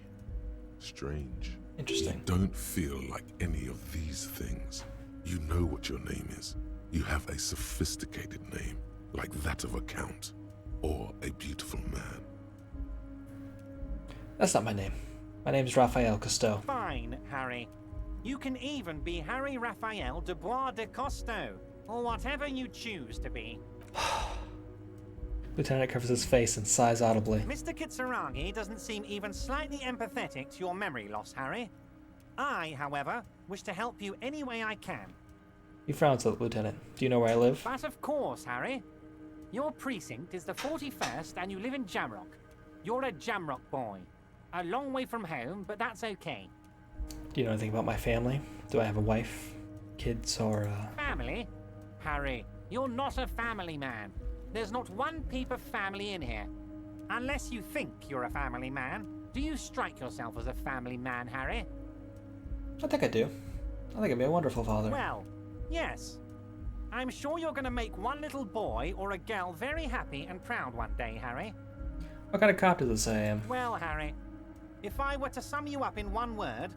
Strange. Interesting. You don't feel like any of these things. You know what your name is. You have a sophisticated name, like that of a count, or a beautiful man. That's not my name. My name's Raphael Cousteau. Fine, Harry. You can even be Harry Raphael Dubois de Costeau, or whatever you choose to be. Lieutenant covers his face and sighs audibly. Mr. Kitsuragi doesn't seem even slightly empathetic to your memory loss, Harry. I, however, wish to help you any way I can. He frowns at the Lieutenant. Do you know where I live? But of course, Harry. Your precinct is the 41st and you live in Jamrock. You're a Jamrock boy. A long way from home, but that's okay. Do you know anything about my family? Do I have a wife, kids, or Family? Harry, you're not a family man. There's not one peep of family in here. Unless you think you're a family man. Do you strike yourself as a family man, Harry? I think I do. I think I'd be a wonderful father. Well, yes. I'm sure you're going to make one little boy or a girl very happy and proud one day, Harry. What kind of cop does it say I am? Well, Harry, if I were to sum you up in one word,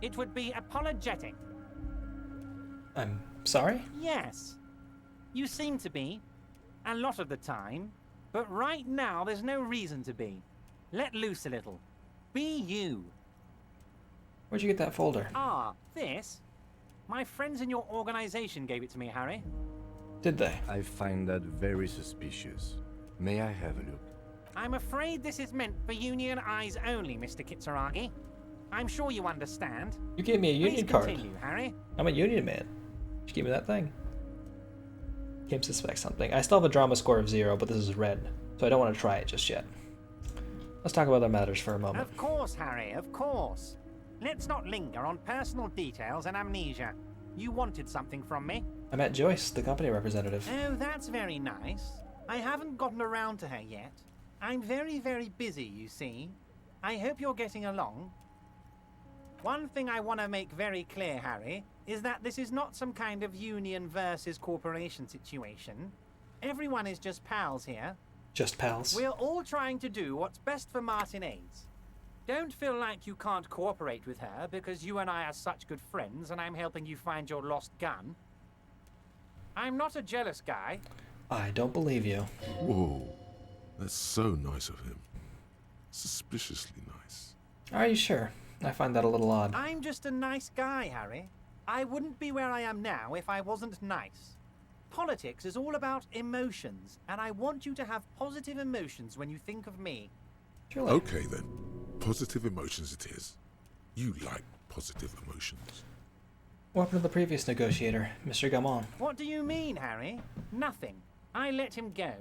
it would be apologetic. I'm sorry? Yes. You seem to be, a lot of the time, but right now there's no reason to be. Let loose a little. Be you. Where'd you get that folder? Ah, this? My friends in your organization gave it to me, Harry. Did they? I find that very suspicious. May I have a look? I'm afraid this is meant for Union eyes only, Mr. Kitsuragi. I'm sure you understand. You gave me a Union Please card. continue, Harry. I'm a Union man. Just give me that thing. Kim suspects something. I still have a drama score of 0, but this is red, so I don't want to try it just yet. Let's talk about other matters for a moment. Of course, Harry, of course. Let's not linger on personal details and amnesia. You wanted something from me. I met Joyce, the company representative. Oh, that's very nice. I haven't gotten around to her yet. I'm very, very busy, you see. I hope you're getting along. One thing I want to make very clear, Harry, is that this is not some kind of union versus corporation situation. Everyone is just pals here. Just pals? We're all trying to do what's best for Martinez. Don't feel like you can't cooperate with her because you and I are such good friends and I'm helping you find your lost gun. I'm not a jealous guy. I don't believe you. Whoa, that's so nice of him. Suspiciously nice. Are you sure? I find that a little odd. I'm just a nice guy, Harry. I wouldn't be where I am now if I wasn't nice. Politics is all about emotions, and I want you to have positive emotions when you think of me. Surely. Okay then. Positive emotions it is. You like positive emotions. What happened to the previous negotiator, Mr. Gamon? What do you mean, Harry? Nothing. I let him go.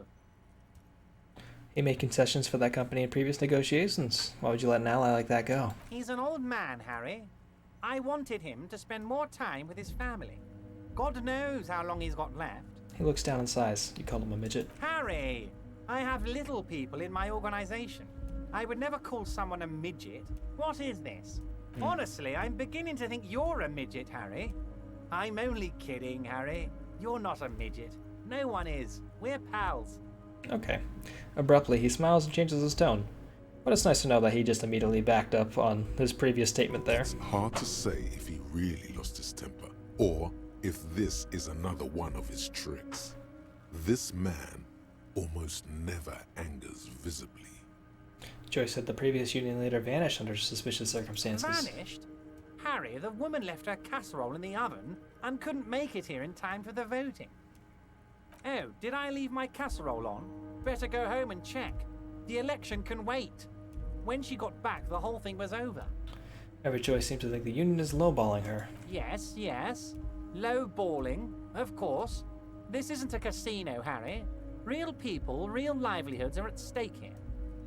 He made concessions for that company in previous negotiations. Why would you let an ally like that go? He's an old man, Harry. I wanted him to spend more time with his family. God knows how long he's got left. He looks down in size. You called him a midget. Harry, I have little people in my organization. I would never call someone a midget. What is this? Honestly, I'm beginning to think you're a midget, Harry. I'm only kidding, Harry. You're not a midget. No one is. We're pals. Okay. Abruptly, he smiles and changes his tone. But it's nice to know that he just immediately backed up on his previous statement there. It's hard to say if he really lost his temper, or if this is another one of his tricks. This man almost never angers visibly. Joyce said the previous union leader vanished under suspicious circumstances. Vanished? Harry, the woman left her casserole in the oven and couldn't make it here in time for the voting. Oh, did I leave my casserole on? Better go home and check. The election can wait. When she got back, the whole thing was over. Every Joyce seems to think the union is lowballing her. Yes, yes. Low-balling, of course. This isn't a casino, Harry. Real people, real livelihoods are at stake here.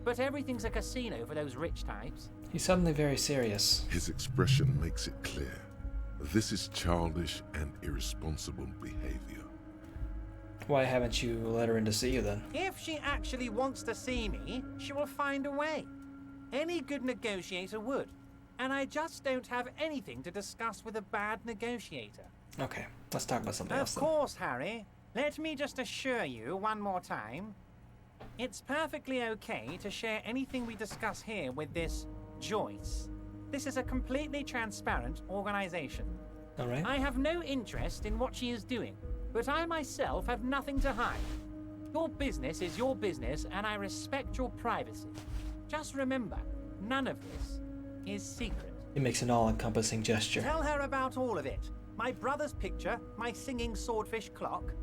But everything's a casino for those rich types. He's suddenly very serious. His expression makes it clear. This is childish and irresponsible behavior. Why haven't you let her in to see you then? If she actually wants to see me, she will find a way. Any good negotiator would. And I just don't have anything to discuss with a bad negotiator. Okay, let's talk about something else Of course, Harry. Let me just assure you one more time. It's perfectly okay to share anything we discuss here with this Joyce. This is a completely transparent organization. All right. I have no interest in what she is doing, but I myself have nothing to hide. Your business is your business, and I respect your privacy. Just remember, none of this is secret. He makes an all-encompassing gesture. Tell her about all of it. My brother's picture, my singing swordfish clock.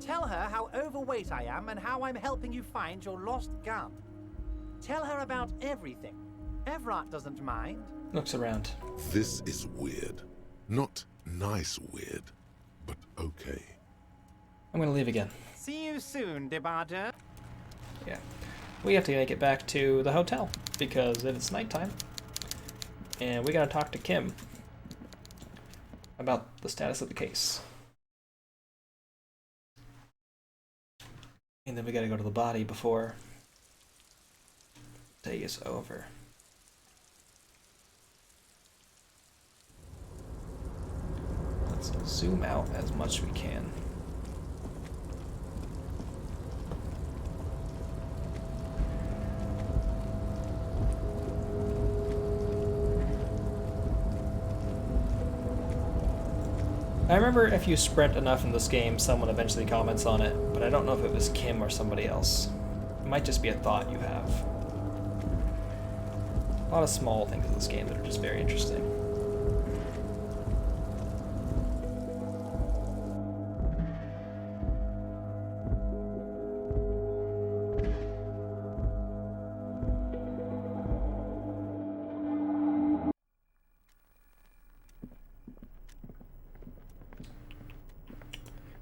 Tell her how overweight I am and how I'm helping you find your lost gun. Tell her about everything. Everett doesn't mind. Looks around. This is weird. Not nice weird, but okay. I'm gonna leave again. See you soon, Debarger. Yeah. We have to make it back to the hotel because it's nighttime. And we gotta talk to Kim about the status of the case. And then we gotta go to the body before the day is over. Let's zoom out as much as we can. I remember if you sprint enough in this game, someone eventually comments on it, but I don't know if it was Kim or somebody else. It might just be a thought you have. A lot of small things in this game that are just very interesting.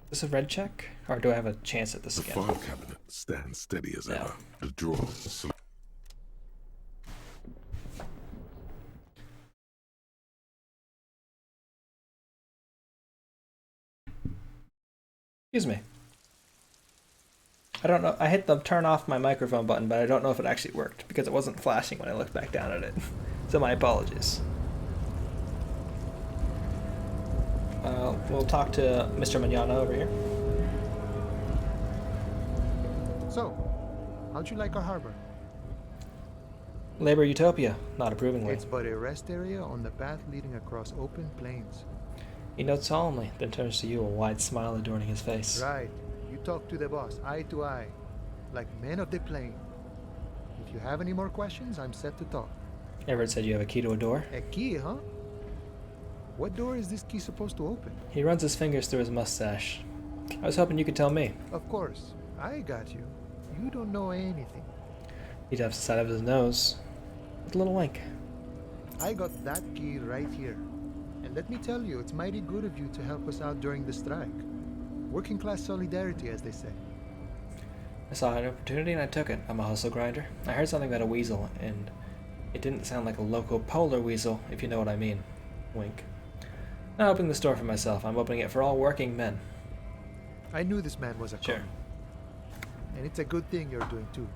Is this a red check? Or do I have a chance at this The again? file cabinet stands steady as ever. The drawers. Excuse me. I don't know. I hit the turn off my microphone button, but I don't know if it actually worked because it wasn't flashing when I looked back down at it. So my apologies. We'll talk to Mr. Manana over here. So, how'd you like our harbor? Labor Utopia, not approvingly. It's but a rest area on the path leading across open plains. He nods solemnly, then turns to you, a wide smile adorning his face. Right. You talk to the boss, eye to eye, like men of the plain. If you have any more questions, I'm set to talk. Everett said you have a key to a door. A key, huh? What door is this key supposed to open? He runs his fingers through his mustache. I was hoping you could tell me. Of course. I got you. You don't know anything. He taps the side of his nose with a little wink. I got that key right here. And let me tell you, it's mighty good of you to help us out during the strike. Working class solidarity, as they say. I saw an opportunity and I took it. I'm a hustle grinder. I heard something about a weasel, and it didn't sound like a local polar weasel, if you know what I mean. Wink. Not opening the store for myself. I'm opening it for all working men. I knew this man was a Sure. commie. And it's a good thing you're doing too.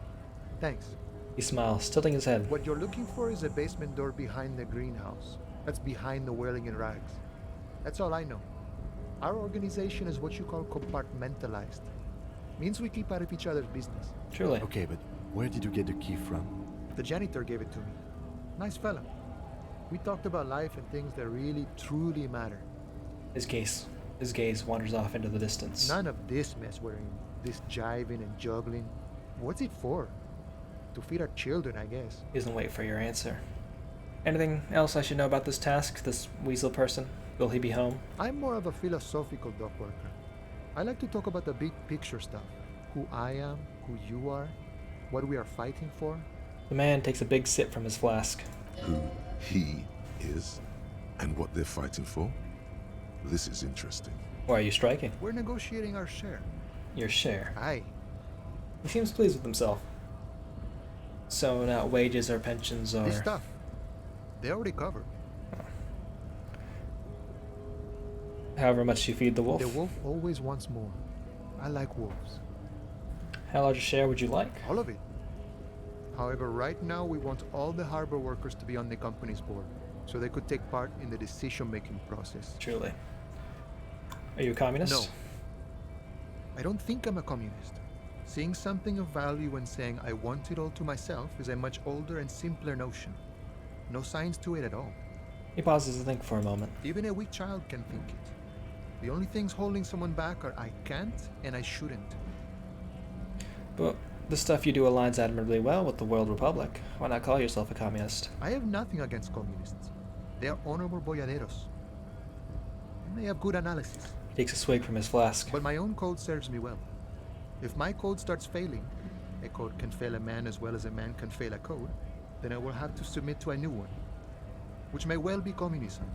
Thanks. He smiles, tilting his head. What you're looking for is a basement door behind the greenhouse. That's behind the whirling in rags. That's all I know. Our organization is what you call compartmentalized. Means we keep out of each other's business. Truly. Okay, but where did you get the key from? The janitor gave it to me. Nice fella. We talked about life and things that really, truly matter. His gaze wanders off into the distance. None of this mess we're in. This jiving and juggling. What's it for? To feed our children, I guess. He doesn't wait for your answer. Anything else I should know about this task, this weasel person? Will he be home? I'm more of a philosophical dock worker. I like to talk about the big picture stuff. Who I am, who you are, what we are fighting for. The man takes a big sip from his flask. Who he is and what they're fighting for? This is interesting. Why are you striking? We're negotiating our share. Your share. Aye. He seems pleased with himself. So not wages or pensions or... This stuff, they already covered. However much you feed the wolf. The wolf always wants more. I like wolves. How large a share would you like? All of it. However, right now we want all the harbor workers to be on the company's board, so they could take part in the decision-making process. Truly. Are you a communist? No. I don't think I'm a communist. Seeing something of value and saying I want it all to myself is a much older and simpler notion. No science to it at all. He pauses to think for a moment. Even a weak child can think it. The only things holding someone back are I can't and I shouldn't. But the stuff you do aligns admirably well with the World Republic. Why not call yourself a communist? I have nothing against communists. They are honorable boyaderos. And they have good analysis. He takes a swig from his flask. But my own code serves me well. If my code starts failing, a code can fail a man as well as a man can fail a code, then I will have to submit to a new one, which may well be communism.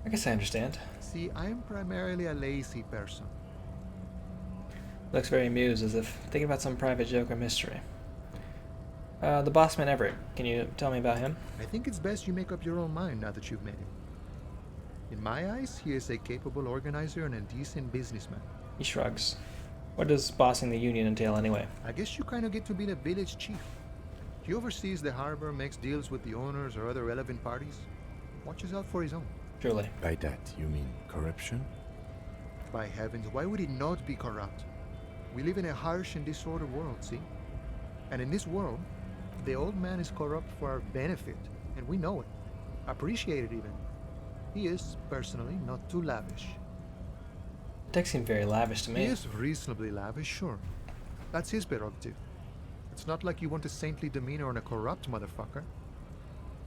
I guess I understand. See, I'm primarily a lazy person. Looks very amused, as if thinking about some private joke or mystery. The bossman Everett, can you tell me about him? I think it's best you make up your own mind now that you've met him. In my eyes, he is a capable organizer and a decent businessman. He shrugs. What does bossing the union entail anyway? I guess you kind of get to be the village chief. He oversees the harbor, makes deals with the owners or other relevant parties, watches out for his own. Truly. By that, you mean corruption? By heavens, why would it not be corrupt? We live in a harsh and disordered world, see? And in this world, the old man is corrupt for our benefit, and we know it. Appreciate it even. He is, personally, not too lavish. Dick seemed very lavish to me. He is reasonably lavish, sure. That's his prerogative. It's not like you want a saintly demeanor on a corrupt motherfucker.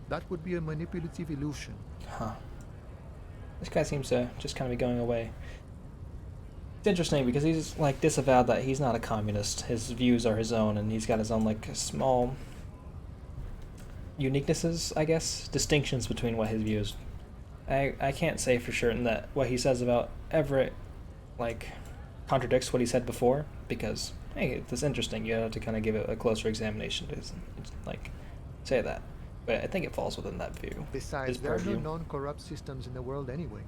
That would be a manipulative illusion. Huh. This guy seems to just kind of be going away. It's interesting because he's like disavowed that he's not a communist. His views are his own, and he's got his own like small uniquenesses, I guess, distinctions between what his views. I can't say for certain that what he says about Everett like contradicts what he said before, because hey, it's interesting. You have to kind of give it a closer examination to like say that. But I think it falls within that view. Besides, there are no non-corrupt systems in the world anyway,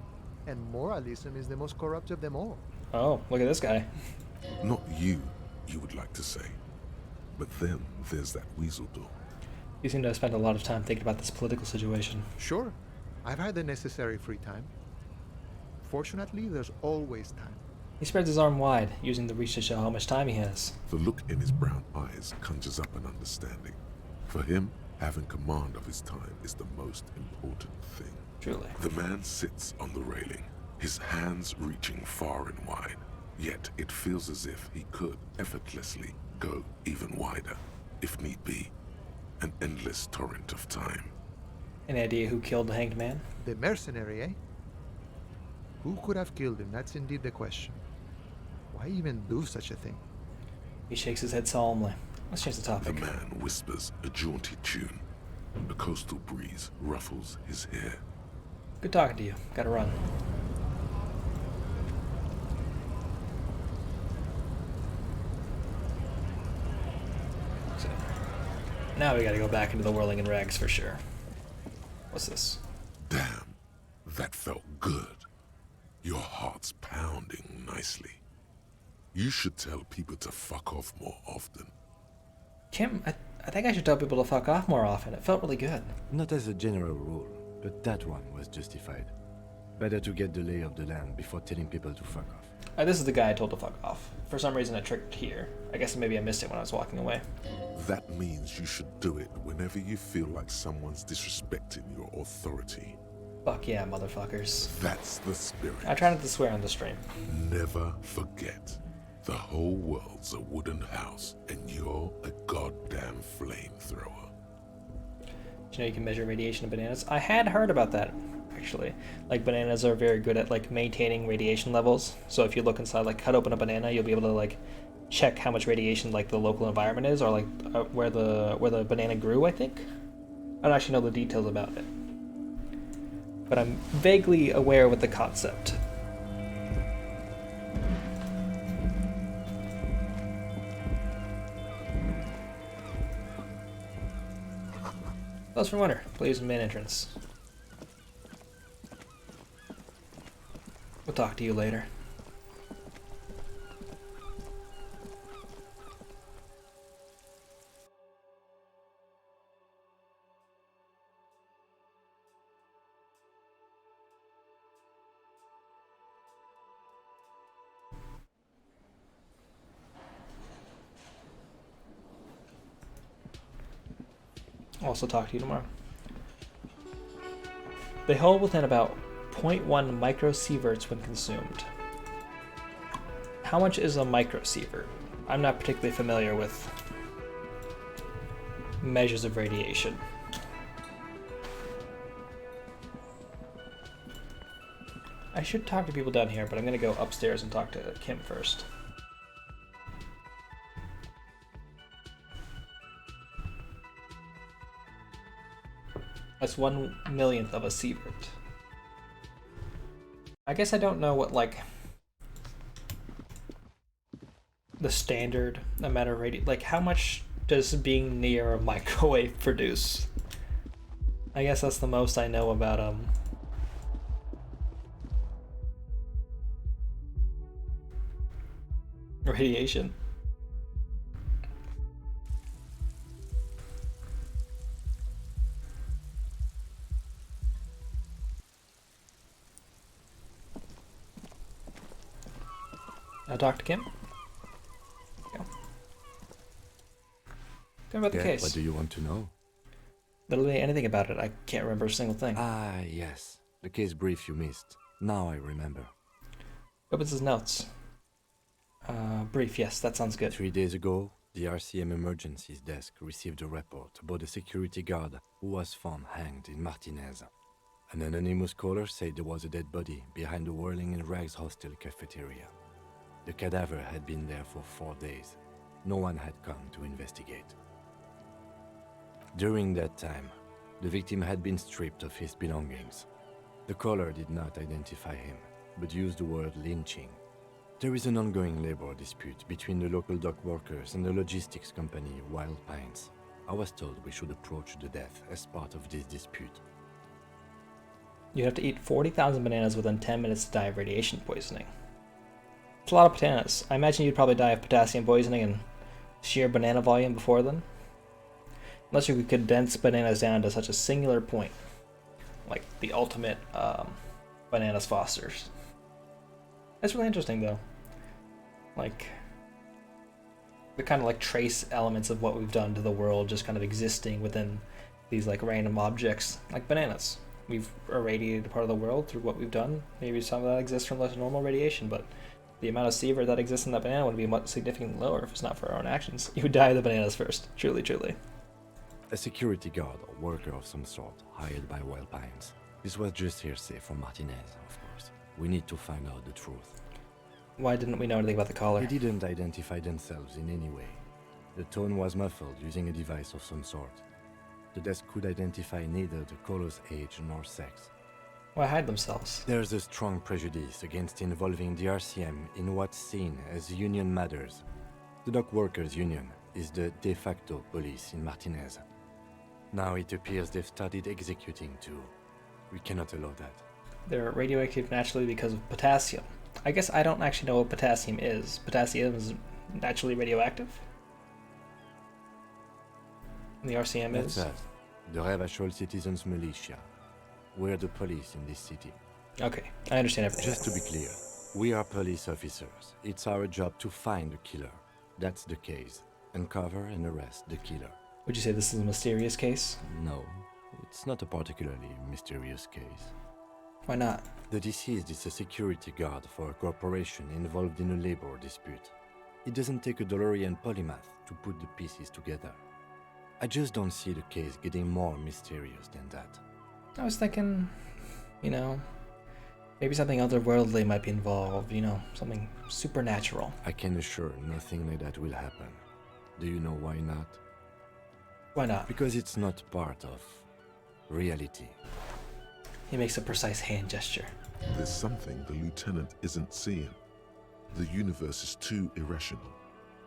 and moralism is the most corrupt of them all. Oh, look at this guy. Not you would like to say. But then there's that weasel door. You seem to have spent a lot of time thinking about this political situation. Sure. I've had the necessary free time. Fortunately, there's always time. He spreads his arm wide, using the reach to show how much time he has. The look in his brown eyes conjures up an understanding. For him, having command of his time is the most important thing. Truly. The man sits on the railing, his hands reaching far and wide. Yet it feels as if he could effortlessly go even wider, if need be. An endless torrent of time. Any idea who killed the hanged man? The mercenary, eh? Who could have killed him? That's indeed the question. Why even do such a thing? He shakes his head solemnly. Let's change the topic. The man whispers a jaunty tune. A coastal breeze ruffles his hair. Good talking to you. Gotta run. So, now we gotta go back into the whirling in rags for sure. What's this? Damn, that felt good. Your heart's pounding nicely. You should tell people to fuck off more often. Kim, I think I should tell people to fuck off more often. It felt really good. Not as a general rule, but that one was justified. Better to get the lay of the land before telling people to fuck off. This is the guy I told to fuck off. For some reason it tricked here. I guess maybe I missed it when I was walking away. That means you should do it whenever you feel like someone's disrespecting your authority. Fuck yeah, motherfuckers. That's the spirit. I try not to swear on the stream. Never forget. The whole world's a wooden house, and you're a goddamn flamethrower. You know you can measure radiation in bananas? I had heard about that, actually. Like, bananas are very good at, like, maintaining radiation levels. So if you look inside, like, cut open a banana, you'll be able to, like, check how much radiation, like, the local environment is, or, like, where the banana grew, I think? I don't actually know the details about it. But I'm vaguely aware with the concept. Close for winter. Please main entrance. We'll talk to you later. I'll also talk to you tomorrow. They hold within about 0.1 microsieverts when consumed. How much is a microsievert? I'm not particularly familiar with measures of radiation. I should talk to people down here, but I'm gonna go upstairs and talk to Kim first. That's 1/1,000,000th of a sievert. I guess I don't know what, like, the standard amount of radiation, like, how much does being near a microwave produce? I guess that's the most I know about, radiation. I'll talk to Kim. Go. Tell me about the case. What do you want to know? Literally anything about it. I can't remember a single thing. Ah, yes. The case brief you missed. Now I remember. Opens his notes. Brief, yes, that sounds good. 3 days ago, the RCM Emergencies Desk received a report about a security guard who was found hanged in Martinez. An anonymous caller said there was a dead body behind the Whirling in Rags hostel cafeteria. The cadaver had been there for 4 days. No one had come to investigate. During that time, the victim had been stripped of his belongings. The caller did not identify him, but used the word lynching. There is an ongoing labor dispute between the local dock workers and the logistics company Wild Pines. I was told we should approach the death as part of this dispute. You have to eat 40,000 bananas within 10 minutes to die of radiation poisoning. It's a lot of bananas. I imagine you'd probably die of potassium poisoning and sheer banana volume before then. Unless you could condense bananas down to such a singular point. Like the ultimate bananas Fosters. That's really interesting though. Like, the kind of like trace elements of what we've done to the world just kind of existing within these like random objects, like bananas. We've irradiated a part of the world through what we've done. Maybe some of that exists from less normal radiation, but the amount of sievert that exists in that banana would be much significantly lower if it's not for our own actions. You would die of the bananas first. Truly, truly. A security guard or worker of some sort, hired by Wild Pines. This was just hearsay from Martinez, of course. We need to find out the truth. Why didn't we know anything about the caller? They didn't identify themselves in any way. The tone was muffled using a device of some sort. The desk could identify neither the caller's age nor sex. Why hide themselves? There's a strong prejudice against involving the RCM in what's seen as union matters. The dock workers' union is the de facto police in Martinez. Now it appears they've started executing too. We cannot allow that. They're radioactive naturally because of potassium. I guess I don't actually know what potassium is. Potassium is naturally radioactive? And the RCM That's is? us, the Revachol Citizens Militia. We're the police in this city. Okay, I understand everything. Just to be clear, we are police officers. It's our job to find the killer. That's the case. Uncover and arrest the killer. Would you say this is a mysterious case? No, it's not a particularly mysterious case. Why not? The deceased is a security guard for a corporation involved in a labor dispute. It doesn't take a DeLorean polymath to put the pieces together. I just don't see the case getting more mysterious than that. I was thinking, maybe something otherworldly might be involved, something supernatural. I can assure nothing like that will happen. Do you know why not? Why not? Because it's not part of reality. He makes a precise hand gesture. There's something the lieutenant isn't seeing. The universe is too irrational,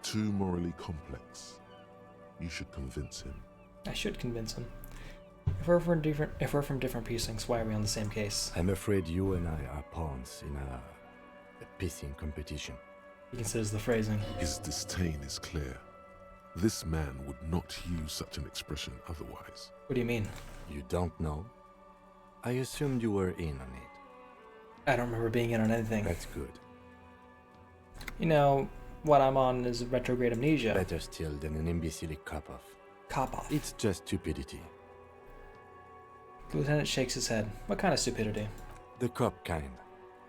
too morally complex. You should convince him. I should convince him. If we're from different precincts, why are we on the same case? I'm afraid you and I are pawns in a pissing competition. He considers the phrasing. His disdain is clear. This man would not use such an expression otherwise. What do you mean? You don't know? I assumed you were in on it. I don't remember being in on anything. That's good. What I'm on is retrograde amnesia. Better still than an imbecilic cop-off. Cop-off? It's just stupidity. The lieutenant shakes his head. What kind of stupidity? The cop kind.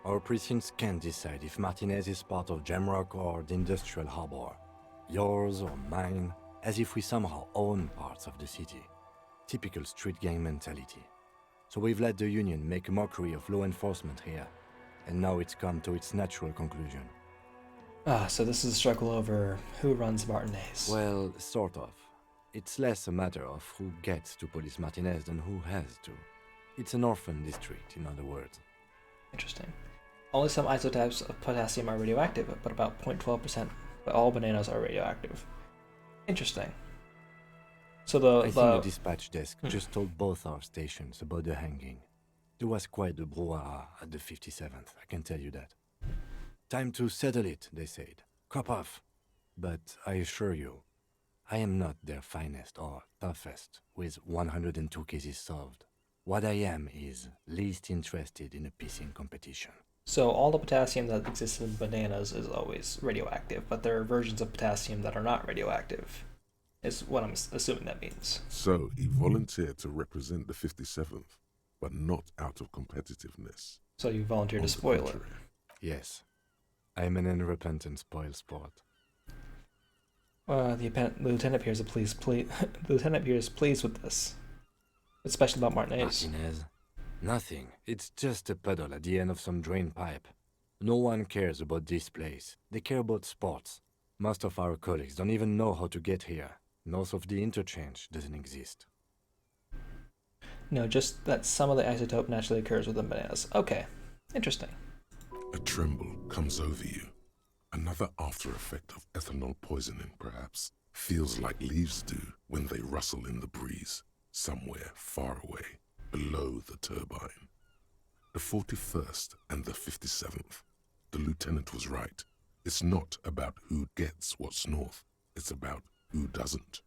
Our precincts can't decide if Martinez is part of Jamrock or the Industrial Harbor. Yours or mine, as if we somehow own parts of the city. Typical street gang mentality. So we've let the Union make a mockery of law enforcement here, and now it's come to its natural conclusion. So this is a struggle over who runs Martinez. Well, sort of. It's less a matter of who gets to police Martinez than who has to. It's an orphan district, in other words. Interesting. Only some isotopes of potassium are radioactive, but about 0.12%. But all bananas are radioactive. Interesting. So I think the dispatch desk just told both our stations about the hanging. There was quite the brouhaha at the 57th, I can tell you that. Time to settle it, they said. Cop off. But I assure you, I am not their finest or toughest with 102 cases solved. What I am is least interested in a pissing competition. So all the potassium that exists in bananas is always radioactive, but there are versions of potassium that are not radioactive, is what I'm assuming that means. So he volunteered to represent the 57th. but not out of competitiveness. So you volunteered to spoil it. Yes. I am an unrepentant spoil sport. The lieutenant appears the lieutenant appears pleased with this. Especially about Martinez. Martinez? Nothing. It's just a puddle at the end of some drain pipe. No one cares about this place. They care about sports. Most of our colleagues don't even know how to get here. North of the interchange doesn't exist. No, just that some of the isotope naturally occurs within bananas. Okay. Interesting. A tremble comes over you. Another after effect of ethanol poisoning, perhaps. Feels like leaves do when they rustle in the breeze, somewhere far away, below the turbine. The 41st and the 57th. The lieutenant was right. It's not about who gets what's north. It's about who doesn't.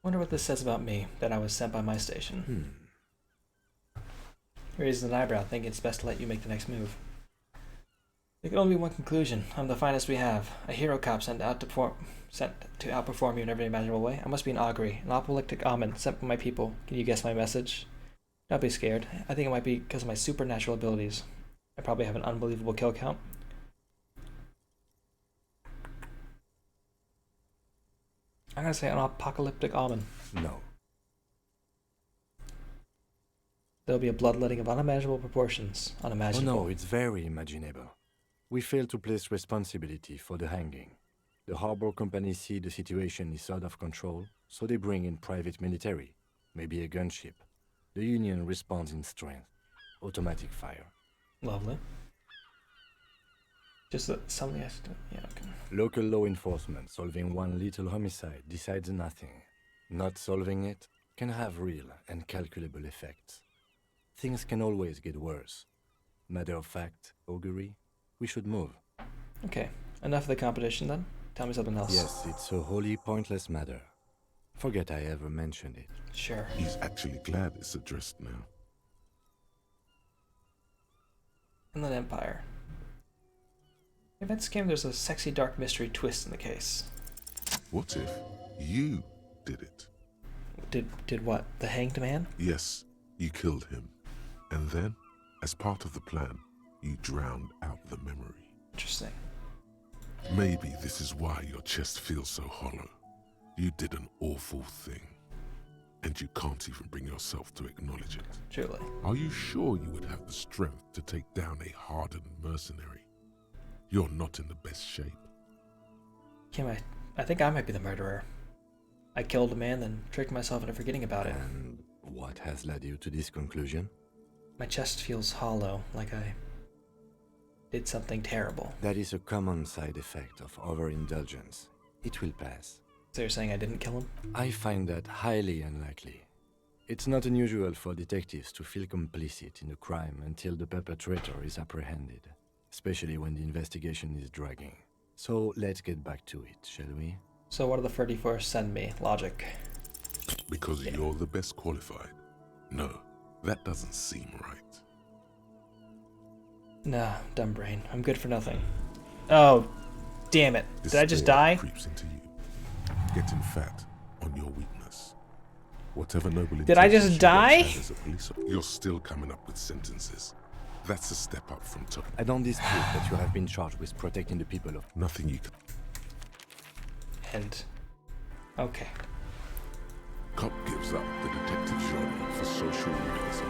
Wonder what this says about me, that I was sent by my station. Raises an eyebrow, thinking it's best to let you make the next move. There can only be one conclusion. I'm the finest we have. A hero cop sent to outperform you in every imaginable way. I must be an augury, an apocalyptic omen sent by my people. Can you guess my message? Don't be scared. I think it might be because of my supernatural abilities. I probably have an unbelievable kill count. I'm gonna say an apocalyptic omen. No. There'll be a bloodletting of unimaginable proportions. Unimaginable. Oh no, it's very imaginable. We fail to place responsibility for the hanging. The harbor company see the situation is out of control, so they bring in private military, maybe a gunship. The Union responds in strength. Automatic fire. Lovely. Just that something has to... Yeah, okay. Local law enforcement solving one little homicide decides nothing. Not solving it can have real and calculable effects. Things can always get worse. Matter of fact, augury, we should move. Okay, enough of the competition then. Tell me something else. Yes, it's a wholly pointless matter. Forget I ever mentioned it. Sure. He's actually glad it's addressed now. Inland Empire. Events came, there's a sexy dark mystery twist in the case. What if you did it? Did what? The hanged man? Yes, you killed him. And then, as part of the plan, you drowned out the memory. Interesting. Maybe this is why your chest feels so hollow. You did an awful thing. And you can't even bring yourself to acknowledge it. Truly. Are you sure you would have the strength to take down a hardened mercenary? You're not in the best shape. Kim, I think I might be the murderer. I killed a man, then tricked myself into forgetting about it. And what has led you to this conclusion? My chest feels hollow, like I did something terrible. That is a common side effect of overindulgence. It will pass. So you're saying I didn't kill him? I find that highly unlikely. It's not unusual for detectives to feel complicit in a crime until the perpetrator is apprehended, especially when the investigation is dragging. So let's get back to it, shall we? So what do the 34 send me? Logic. Because you're the best qualified. No, that doesn't seem right. Nah, dumb brain. I'm good for nothing. Oh, damn it. Did I just die? Creeps into you, getting fat on your weakness. Whatever noble Did I just die? As a police, you're still coming up with sentences. That's a step up from top. I don't dispute that you have been charged with protecting the people of... Nothing you can... And... Okay. Cop gives up the detective genre for social realism.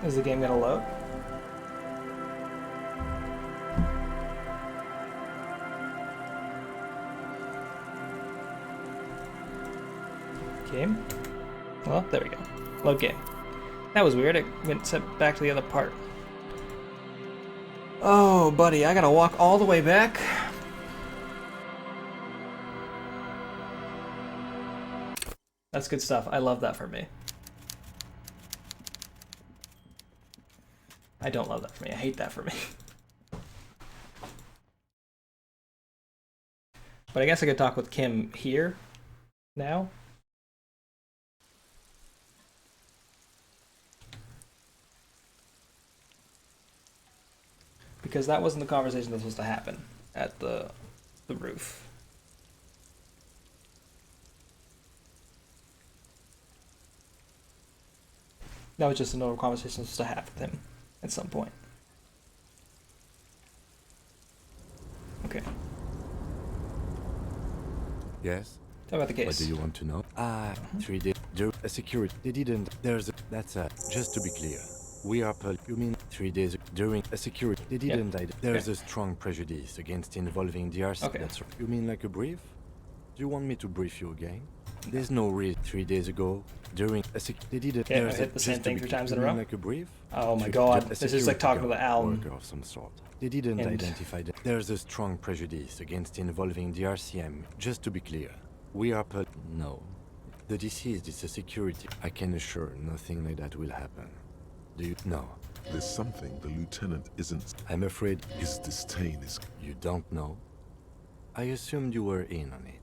Is the game gonna load? Game? Well, there we go. Load game. That was weird. It went sent back to the other part. Oh, buddy, I gotta walk all the way back. That's good stuff. I love that for me. I don't love that for me. I hate that for me. But I guess I could talk with Kim here now. Because that wasn't the conversation that was supposed to happen. at the roof. That was just another conversation to have with him at some point. Okay. Yes? Talk about the case. What do you want to know? 3 days. A security. They didn't. Just to be clear. We are you mean 3 days during a security. They didn't. There's a strong prejudice against involving the RC. Okay. That's right. You mean like a brief? Do you want me to brief you again? There's no reason 3 days ago during a they didn't. Okay, I hit the same thing 3 times in a row. Like a brief? Oh my god, this is like talking to the owl. Worker of some sort. They didn't identify that. There's a strong prejudice against involving the RCM. Just to be clear, we are no. The deceased is a security. I can assure nothing like that will happen. Do you know? There's something the lieutenant isn't. I'm afraid his disdain is. You don't know? I assumed you were in on it.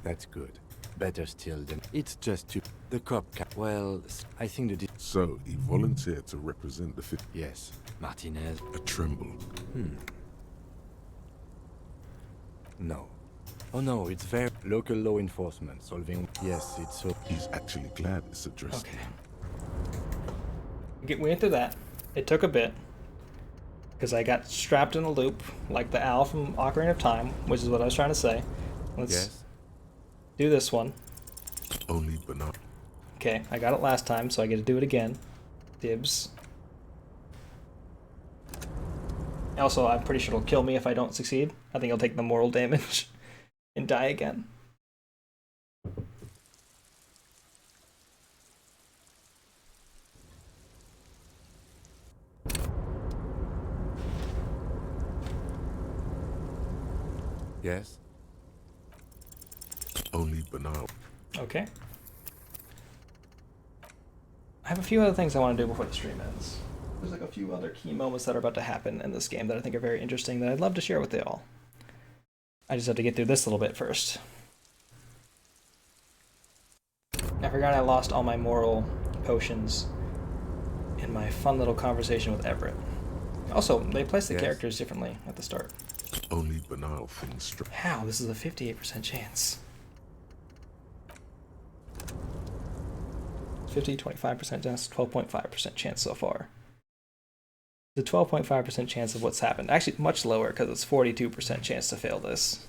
That's good. Better still than it's just to the cop. Well, I think the. So he volunteered to represent the fifth. Yes, Martinez. A tremble. No. Oh no, it's very local law enforcement solving. Yes, it's so. He's actually glad it's addressed. Okay. We went through that. It took a bit because I got strapped in a loop like the owl from Ocarina of Time, which is what I was trying to say. Let's do this one. Only banana. Okay, I got it last time, so I get to do it again. Dibs. Also, I'm pretty sure it'll kill me if I don't succeed. I think I'll take the moral damage and die again. Yes? Only banal. Okay. I have a few other things I want to do before the stream ends. There's like a few other key moments that are about to happen in this game that I think are very interesting that I'd love to share with you all. I just have to get through this little bit first. I forgot I lost all my moral potions in my fun little conversation with Everett. Also, they place the characters differently at the start. Only banal things. How? This is a 58% chance. 50, 25% chance, 12.5% chance so far. The 12.5% chance of what's happened. Actually, much lower because it's 42% chance to fail this.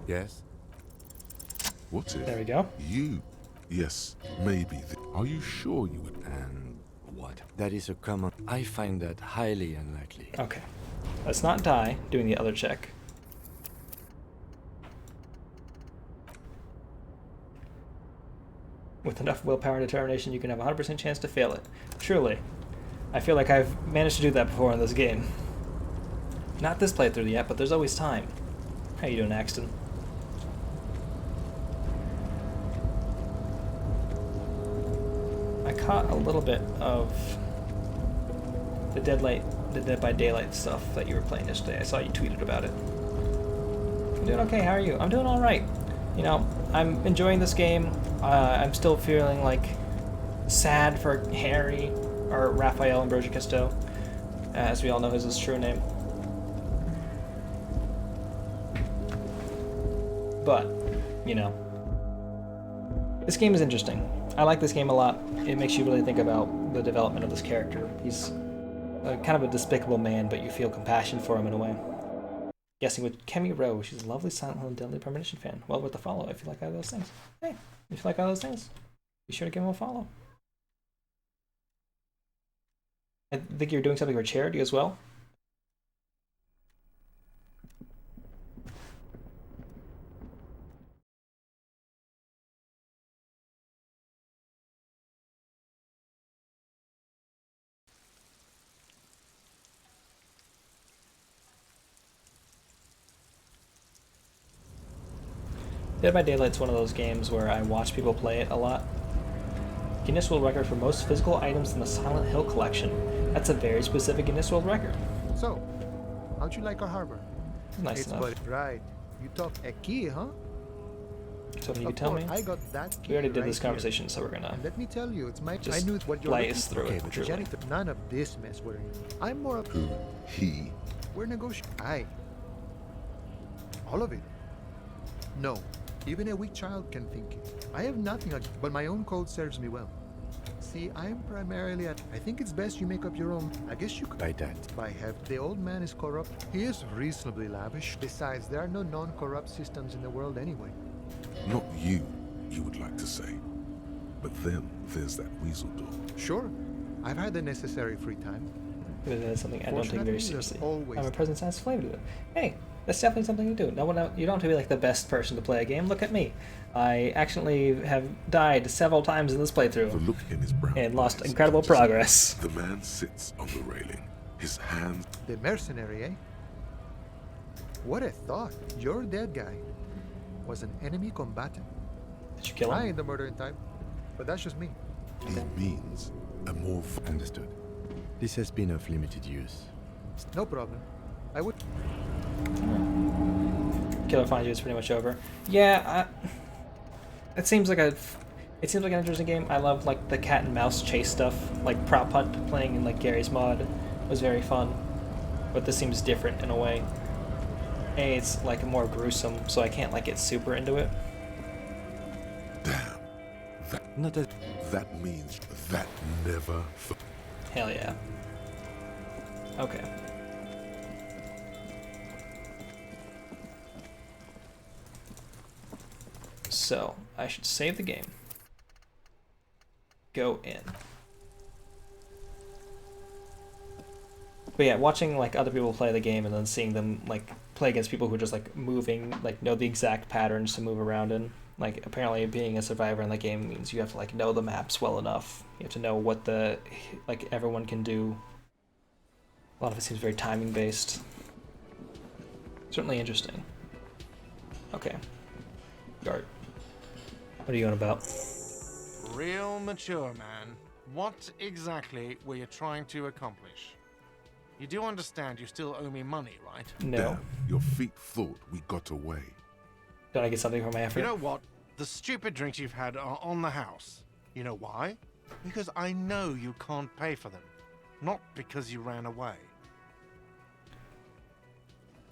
Yes? What if? There we go. You. Yes, maybe. Are you sure you would? And what? That is a common. I find that highly unlikely. Okay. Let's not die doing the other check. With enough willpower and determination, you can have a 100% chance to fail it. Truly. I feel like I've managed to do that before in this game. Not this playthrough yet, but there's always time. How you doing, Axton? I caught a little bit of the Dead by Daylight stuff that you were playing yesterday. I saw you tweeted about it. I'm doing okay, how are you? I'm doing alright. You know, I'm enjoying this game. I'm still feeling like sad for Harry, or Raphael Ambrosia Cousteau, as we all know is his true name. But, you know, this game is interesting. I like this game a lot. It makes you really think about the development of this character. He's kind of a despicable man, but you feel compassion for him in a way. Guessing with Kemi Rowe, she's a lovely Silent Hill and Deadly Premonition fan. Well, with the follow, if you like all those things. Hey, if you like all those things, be sure to give him a follow. I think you're doing something for charity as well. Dead by Daylight's one of those games where I watch people play it a lot. Guinness World Record for most physical items in the Silent Hill collection. That's a very specific Guinness World Record. So, how'd you like our harbor? Nice It's enough. right. You talk aquí, huh? Something you can tell me? I got that We already key did right this here. conversation, so we're gonna And let me tell you, it's my. just I knew what you're blaze looking through for. it. But Truly. janitor, none of this mess we're in. I'm more of Who? He? we're negotiating. All of it. No, even a weak child can think it. I have nothing, but my own code serves me well. See, I'm primarily at. I think it's best you make up your own. I guess you could. By that. By have the old man is corrupt. He is reasonably lavish. Besides, there are no non-corrupt systems in the world anyway. Not you would like to say. But then there's that weasel door. Sure, I've had the necessary free time. But that's something I don't take Fortunately, very there's seriously. always I'm a presence has flavor to it. Hey, that's definitely something to do. No one, you don't have to be like the best person to play a game. Look at me. I actually have died several times in this playthrough. The look in his brown and lost eyes incredible suggests progress. The man sits on the railing, his hands. The mercenary, eh? What a thought. Your dead guy was an enemy combatant. Did you kill him? I ain't the murdering type, but that's just me. He means a more. Understood. This has been of limited use. No problem. I would. Killer finds you. It's pretty much over. Yeah, it seems like an interesting game. I love like the cat and mouse chase stuff, like prop hunt playing in like Gary's mod was very fun, but this seems different in a way. It's like more gruesome, so I can't like get super into it. Damn, that means that never. Hell yeah. Okay. So, I should save the game. Go in. But yeah, watching like other people play the game and then seeing them like play against people who are just like moving, like know the exact patterns to move around in. Like apparently being a survivor in the game means you have to like know the maps well enough. You have to know what the like everyone can do. A lot of it seems very timing based. Certainly interesting. Okay. Gart. What are you on about? Real mature, man. What exactly were you trying to accomplish? You do understand you still owe me money, right? No. Damn, your feet thought we got away. Did I get something for my effort? You know what? The stupid drinks you've had are on the house. You know why? Because I know you can't pay for them. Not because you ran away.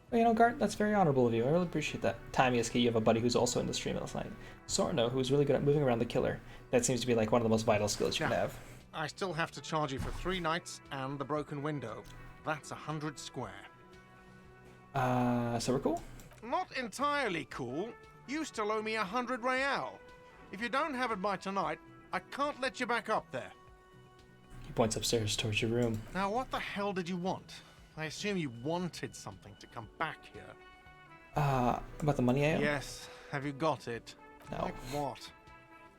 Well, you know, Gart, that's very honorable of you. I really appreciate that. Tamiyaski, you have a buddy who's also in the stream last night. Sorno, who's really good at moving around the killer. That seems to be like one of the most vital skills you can have. I still have to charge you for 3 nights and the broken window. That's 100 square. So we're cool? Not entirely cool. You still owe me 100 real. If you don't have it by tonight, I can't let you back up there. He points upstairs towards your room. Now, what the hell did you want? I assume you wanted something to come back here. About the money I owe? Yes. Have you got it? No. Like what?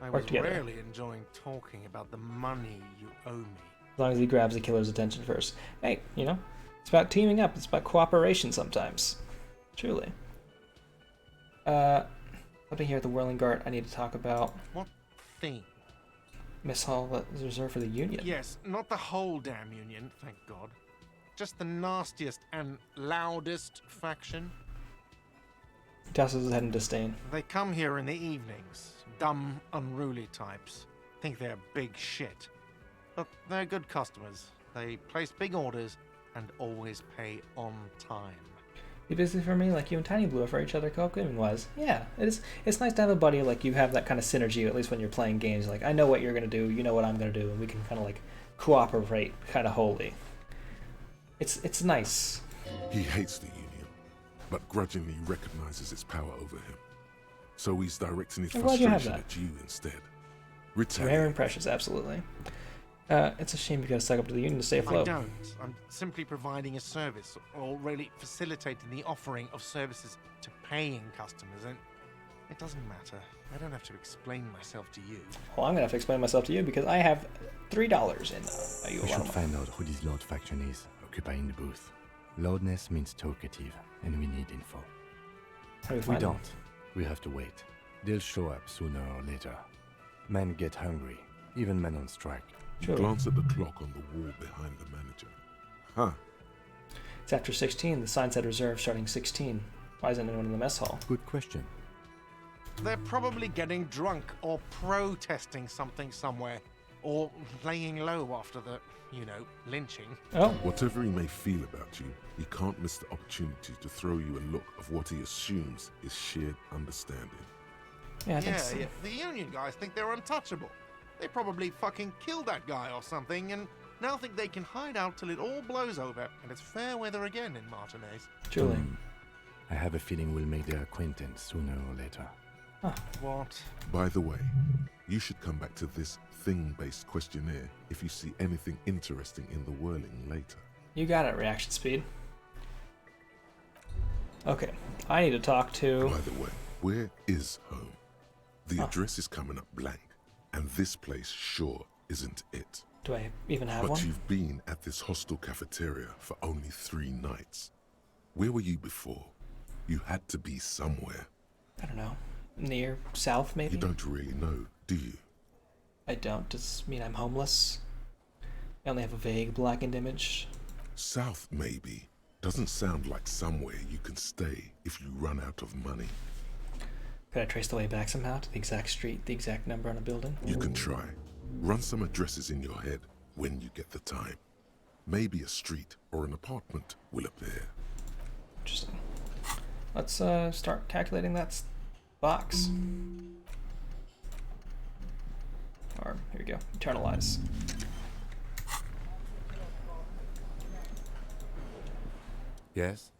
I Work was together. rarely enjoying talking about the money you owe me. As long as he grabs the killer's attention first. Hey, you know, it's about teaming up. It's about cooperation sometimes. Truly. Something here at the Whirling Guard I need to talk about. What thing? Miss Hall is reserved for the Union. Yes, not the whole damn Union, thank God. Just the nastiest and loudest faction. He tosses his head in disdain. They come here in the evenings. Dumb, unruly types. Think they're big shit. But they're good customers. They place big orders and always pay on time. You busy for me like you and Tiny Blue are for each other co-op gaming wise. Yeah, it's nice to have a buddy like you have that kind of synergy, at least when you're playing games. Like, I know what you're gonna do, you know what I'm gonna do, and we can kind of like cooperate kind of wholly. It's nice. He hates the Union, but grudgingly recognizes its power over him. So he's directing his I'm glad you have frustration that. at you instead. Rare Retaliate. and precious, absolutely. It's a shame you gotta suck up to the Union to stay I afloat. don't. I'm simply providing a service, or really facilitating the offering of services to paying customers, and it doesn't matter. I don't have to explain myself to you. Well, I'm gonna have to explain myself to you because I have $3 in We should find out who this Lord faction is, occupying the booth. Loudness means talkative, and we need info. How do we If we find them? don't, we have to wait. They'll show up sooner or later. Men get hungry, even men on strike. You glance at the clock on the wall behind the manager. Huh. It's after 16. The sign said reserve starting 16. Why isn't anyone in the mess hall? Good question. They're probably getting drunk or protesting something somewhere. Or laying low after the, you know, lynching. Oh. Whatever he may feel about you, he can't miss the opportunity to throw you a look of what he assumes is shared understanding. Yeah, I think so. Yeah. The Union guys think they're untouchable. They probably fucking killed that guy or something, and now think they can hide out till it all blows over, and it's fair weather again in Martinez. Truly. I have a feeling we'll make their acquaintance sooner or later. Huh. What? By the way, you should come back to this thing-based questionnaire if you see anything interesting in the whirling later. You got it, reaction speed. Okay, I need to talk to... By the way, where is home? The address is coming up blank, and this place sure isn't it. Do I even have one? But you've been at this hostel cafeteria for only 3 nights. Where were you before? You had to be somewhere. I don't know. Near south, maybe? You don't really know, do you? I don't. Does this mean I'm homeless? I only have a vague blackened image. South, maybe. Doesn't sound like somewhere you can stay if you run out of money. Could I trace the way back somehow to the exact street, the exact number on a building? You can try. Run some addresses in your head when you get the time. Maybe a street or an apartment will appear. Interesting. Let's start calculating that box. Or, here we go, internalize. Yes?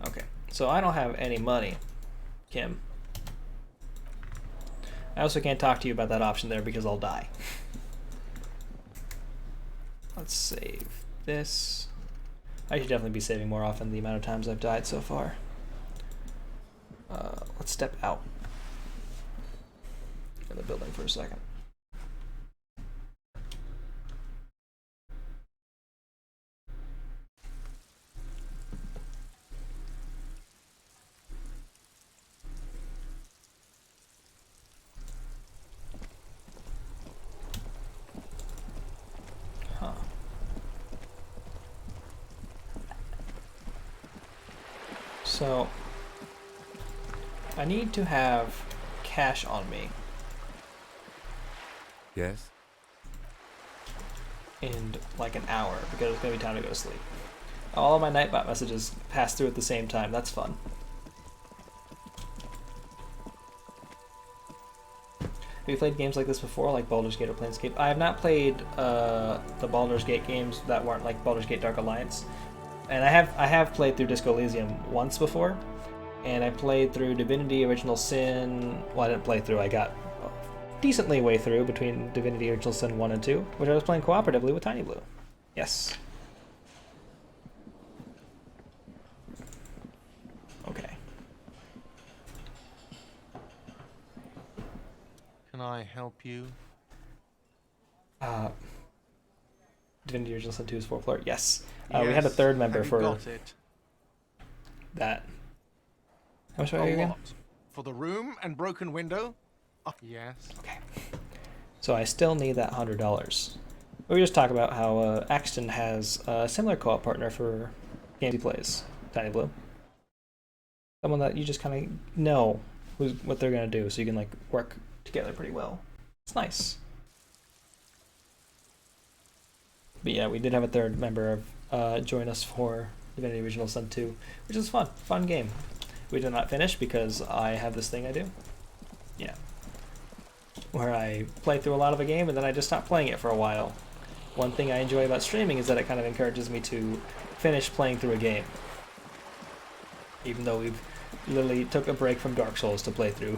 Okay, so I don't have any money, Kim. I also can't talk to you about that option there because I'll die. Let's save this. I should definitely be saving more often the amount of times I've died so far. Let's step out of the building for a second. Huh. So I need to have cash on me. Yes? In like an hour because it's gonna be time to go to sleep. All of my Nightbot messages pass through at the same time. That's fun. Have you played games like this before, like Baldur's Gate or Planescape? I have not played the Baldur's Gate games that weren't like Baldur's Gate Dark Alliance, and I have played through Disco Elysium once before, and I played through Divinity Original Sin. Well, I didn't play through. I got decently way through between Divinity Original Sin 1 and 2, which I was playing cooperatively with Tiny Blue. Yes. Okay. Can I help you? Divinity Original Sin 2 is 4 player. Yes. We had a third member for got it? that. How much are For you again? what? For the room and broken window? Yes. Okay. So I still need that $100. We just talk about how Axton has a similar co-op partner for games he plays, Tiny Blue. Someone that you just kind of know what they're gonna do, so you can like work together pretty well. It's nice. But yeah, we did have a third member of join us for Divinity Original Sin 2, which is fun game. We did not finish because I have this thing I do. Yeah. Where I play through a lot of a game and then I just stop playing it for a while. One thing I enjoy about streaming is that it kind of encourages me to finish playing through a game. Even though we've literally took a break from Dark Souls to play through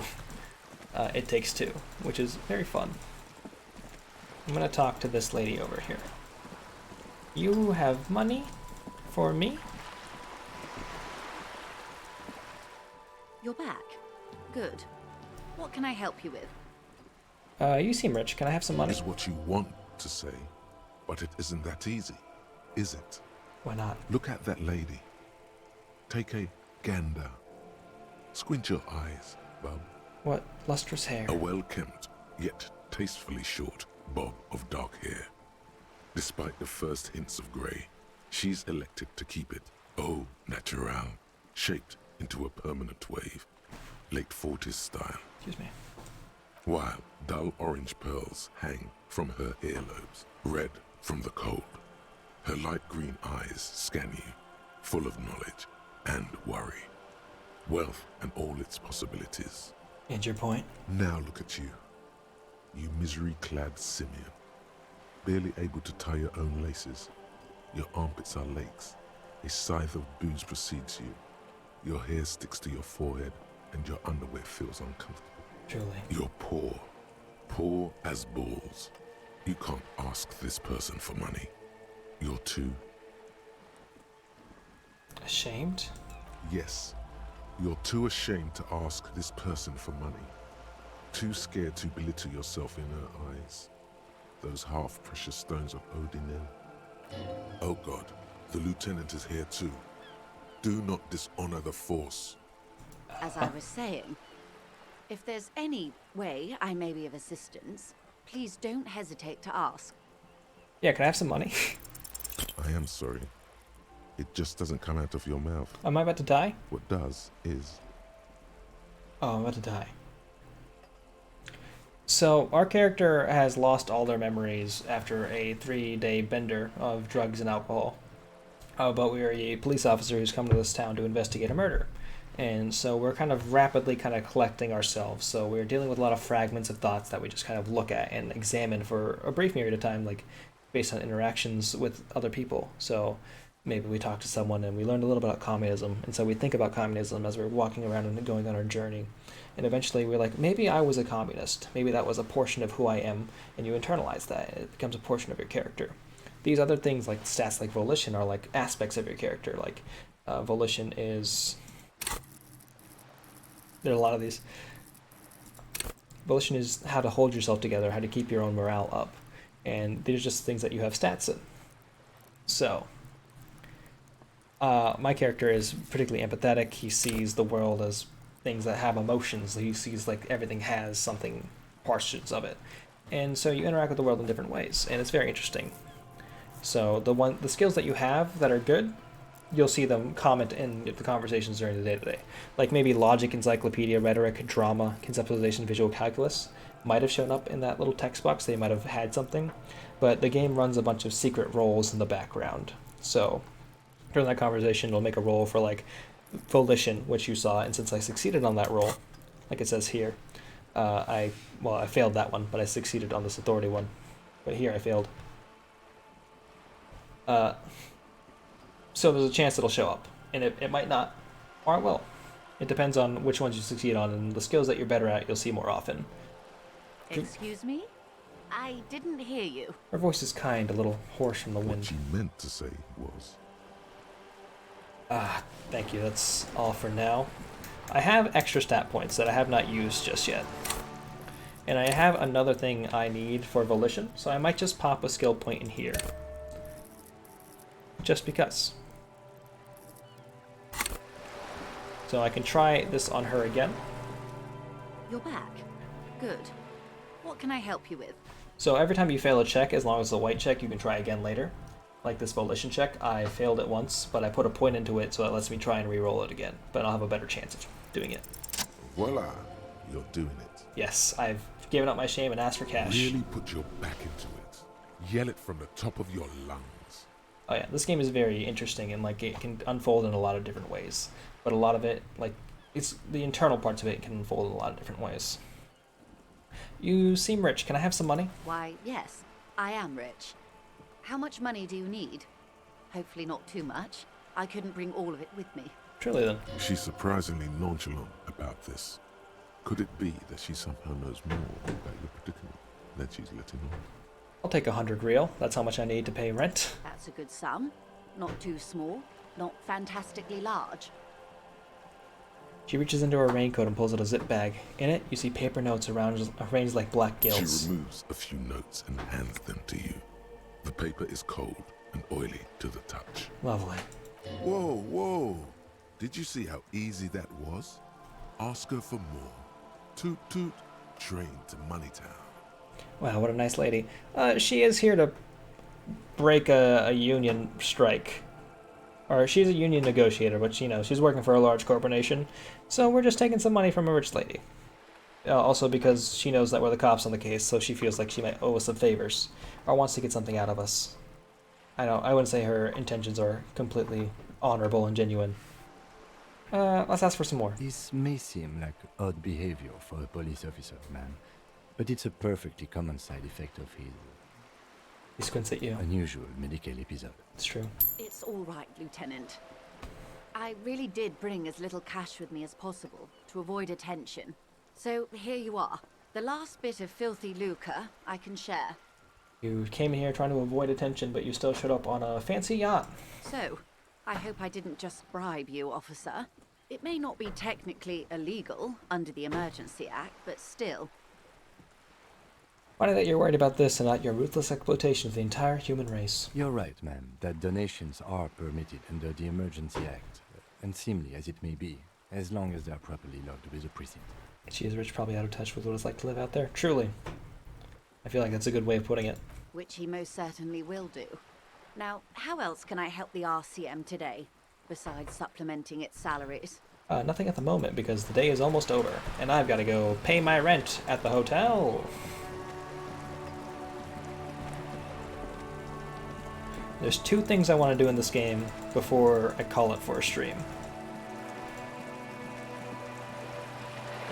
It Takes Two, which is very fun. I'm gonna talk to this lady over here. You have money for me? You're back. Good. What can I help you with? You seem rich. Can I have some money? Is what you want to say, but it isn't that easy, is it? Why not? Look at that lady. Take a gander. Squint your eyes, bub. What lustrous hair. A well-kempt, yet tastefully short bob of dark hair. Despite the first hints of grey, she's elected to keep it au naturel, shaped into a permanent wave. late 40s style. Excuse me. While dull orange pearls hang from her earlobes, red from the cold. Her light green eyes scan you, full of knowledge and worry. Wealth and all its possibilities. And your point? Now look at you. You misery-clad simian. Barely able to tie your own laces. Your armpits are lakes. A scythe of booze precedes you. Your hair sticks to your forehead, and your underwear feels uncomfortable. Truly. You're poor. Poor as balls. You can't ask this person for money. You're too... ashamed? Yes. You're too ashamed to ask this person for money. Too scared to belittle yourself in her eyes. Those half-precious stones of Odinel. Oh God, the lieutenant is here too. Do not dishonor the force. As I was saying, if there's any way I may be of assistance, please don't hesitate to ask. Yeah, can I have some money? I am sorry. It just doesn't come out of your mouth. Am I about to die? What does is... Oh, I'm about to die. So, our character has lost all their memories after a 3-day bender of drugs and alcohol. But we are a police officer who's come to this town to investigate a murder. And so we're kind of rapidly kind of collecting ourselves. So we're dealing with a lot of fragments of thoughts that we just kind of look at and examine for a brief period of time, like based on interactions with other people. So maybe we talk to someone and we learned a little about communism. And so we think about communism as we're walking around and going on our journey. And eventually we're like, maybe I was a communist. Maybe that was a portion of who I am. And you internalize that. It becomes a portion of your character. These other things like stats like volition are like aspects of your character. Like volition is... There are a lot of these. Volition is how to hold yourself together, how to keep your own morale up. And these are just things that you have stats in. So, my character is particularly empathetic. He sees the world as things that have emotions. He sees like everything has something, portions of it. And so you interact with the world in different ways, and it's very interesting. So the skills that you have that are good, you'll see them comment in the conversations during the day-to-day. Like maybe logic, encyclopedia, rhetoric, drama, conceptualization, visual calculus might have shown up in that little text box. They might have had something, but the game runs a bunch of secret roles in the background. So during that conversation, it'll make a roll for like volition, which you saw, and since I succeeded on that roll, like it says here, I failed that one, but I succeeded on this authority one. But here I failed. So there's a chance it'll show up, and it might not, or it will. It depends on which ones you succeed on, and the skills that you're better at, you'll see more often. Excuse me? I didn't hear you. Her voice is kind, a little hoarse from the wind. What she meant to say was... Thank you, that's all for now. I have extra stat points that I have not used just yet. And I have another thing I need for volition, so I might just pop a skill point in here. Just because. So I can try this on her again. You're back. Good. What can I help you with? So every time you fail a check, as long as it's a white check, you can try again later. Like this volition check, I failed it once, but I put a point into it so it lets me try and re-roll it again. But I'll have a better chance of doing it. Voila, you're doing it. Yes, I've given up my shame and asked for cash. Really put your back into it. Yell it from the top of your lungs. Oh yeah, this game is very interesting and like it can unfold in a lot of different ways. But a lot of it, like, it's the internal parts of it can unfold in a lot of different ways. You seem rich. Can I have some money? Why, yes, I am rich. How much money do you need? Hopefully not too much. I couldn't bring all of it with me. Truly then. She's surprisingly nonchalant about this. Could it be that she somehow knows more about your predicament than she's letting on? I'll take 100 real. That's how much I need to pay rent. That's a good sum. Not too small, not fantastically large. She reaches into her raincoat and pulls out a zip bag. In it, you see paper notes arranged like black gills. She removes a few notes and hands them to you. The paper is cold and oily to the touch. Lovely. Whoa, whoa. Did you see how easy that was? Ask her for more. Toot toot, train to Moneytown. Wow, what a nice lady. She is here to break a union strike. Or she's a union negotiator, but you know, she's working for a large corporation, so we're just taking some money from a rich lady. Also because she knows that we're the cops on the case, so she feels like she might owe us some favors, or wants to get something out of us. I wouldn't say her intentions are completely honorable and genuine. Let's ask for some more. This may seem like odd behavior for a police officer, ma'am, but it's a perfectly common side effect of his... He squints at you. Unusual medical episode. It's true. It's all right, Lieutenant. I really did bring as little cash with me as possible to avoid attention. So here you are. The last bit of filthy lucre I can share. You came here trying to avoid attention, but you still showed up on a fancy yacht. So, I hope I didn't just bribe you, officer. It may not be technically illegal under the Emergency Act, but still. Funny that you're worried about this and not your ruthless exploitation of the entire human race. You're right, ma'am, that donations are permitted under the Emergency Act, and seemly as it may be, as long as they are properly logged with the precinct. She is rich, probably out of touch with what it's like to live out there. Truly. I feel like that's a good way of putting it. Which he most certainly will do. Now, how else can I help the RCM today, besides supplementing its salaries? Nothing at the moment, because the day is almost over, and I've got to go pay my rent at the hotel. There's two things I want to do in this game before I call it for a stream.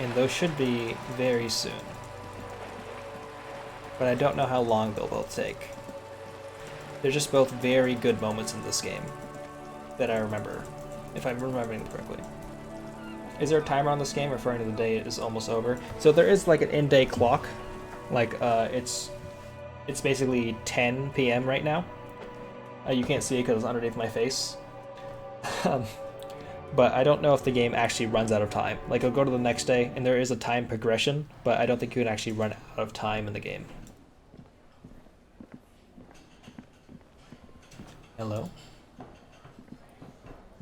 And those should be very soon. But I don't know how long they'll both take. They're just both very good moments in this game that I remember, if I'm remembering correctly. Is there a timer on this game referring to the day it is almost over? So there is like an in-day clock. Like it's basically 10 p.m. right now. You can't see it because it's underneath my face. But I don't know if the game actually runs out of time. Like, it'll go to the next day, and there is a time progression, but I don't think you can actually run out of time in the game. Hello?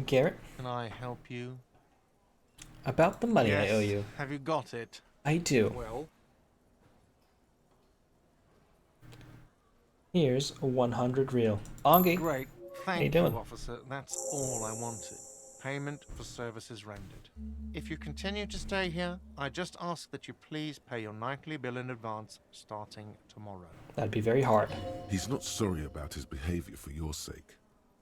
Garrett? Can I help you? About the money Yes. I owe you. Have you got it? I do. Well, Here's 100 real. Ongi. great. How you Thank doing? you, officer. That's all I wanted. Payment for services rendered. If you continue to stay here, I just ask that you please pay your nightly bill in advance starting tomorrow. That'd be very hard. He's not sorry about his behavior for your sake.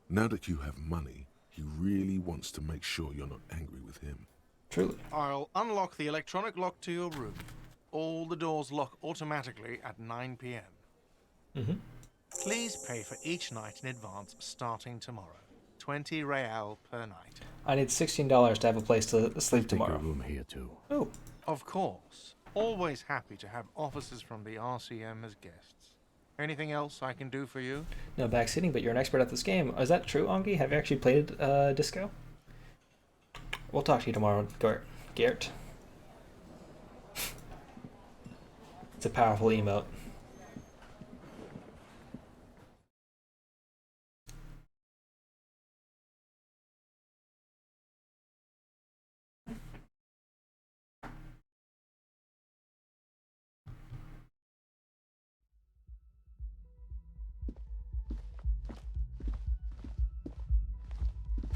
Now that you have money, he really wants to make sure you're not angry with him. Truly. I'll unlock the electronic lock to your room. All the doors lock automatically at 9 p.m. Mm-hmm. Please pay for each night in advance starting tomorrow. 20 real per night. I need $16 to have a place to sleep Take tomorrow. a room here too. Oh. Of course. Always happy to have officers from the RCM as guests. Anything else I can do for you? No backseating, but you're an expert at this game. Is that true, Ongi? Have you actually played Disco? We'll talk to you tomorrow, Garrett. It's a powerful emote.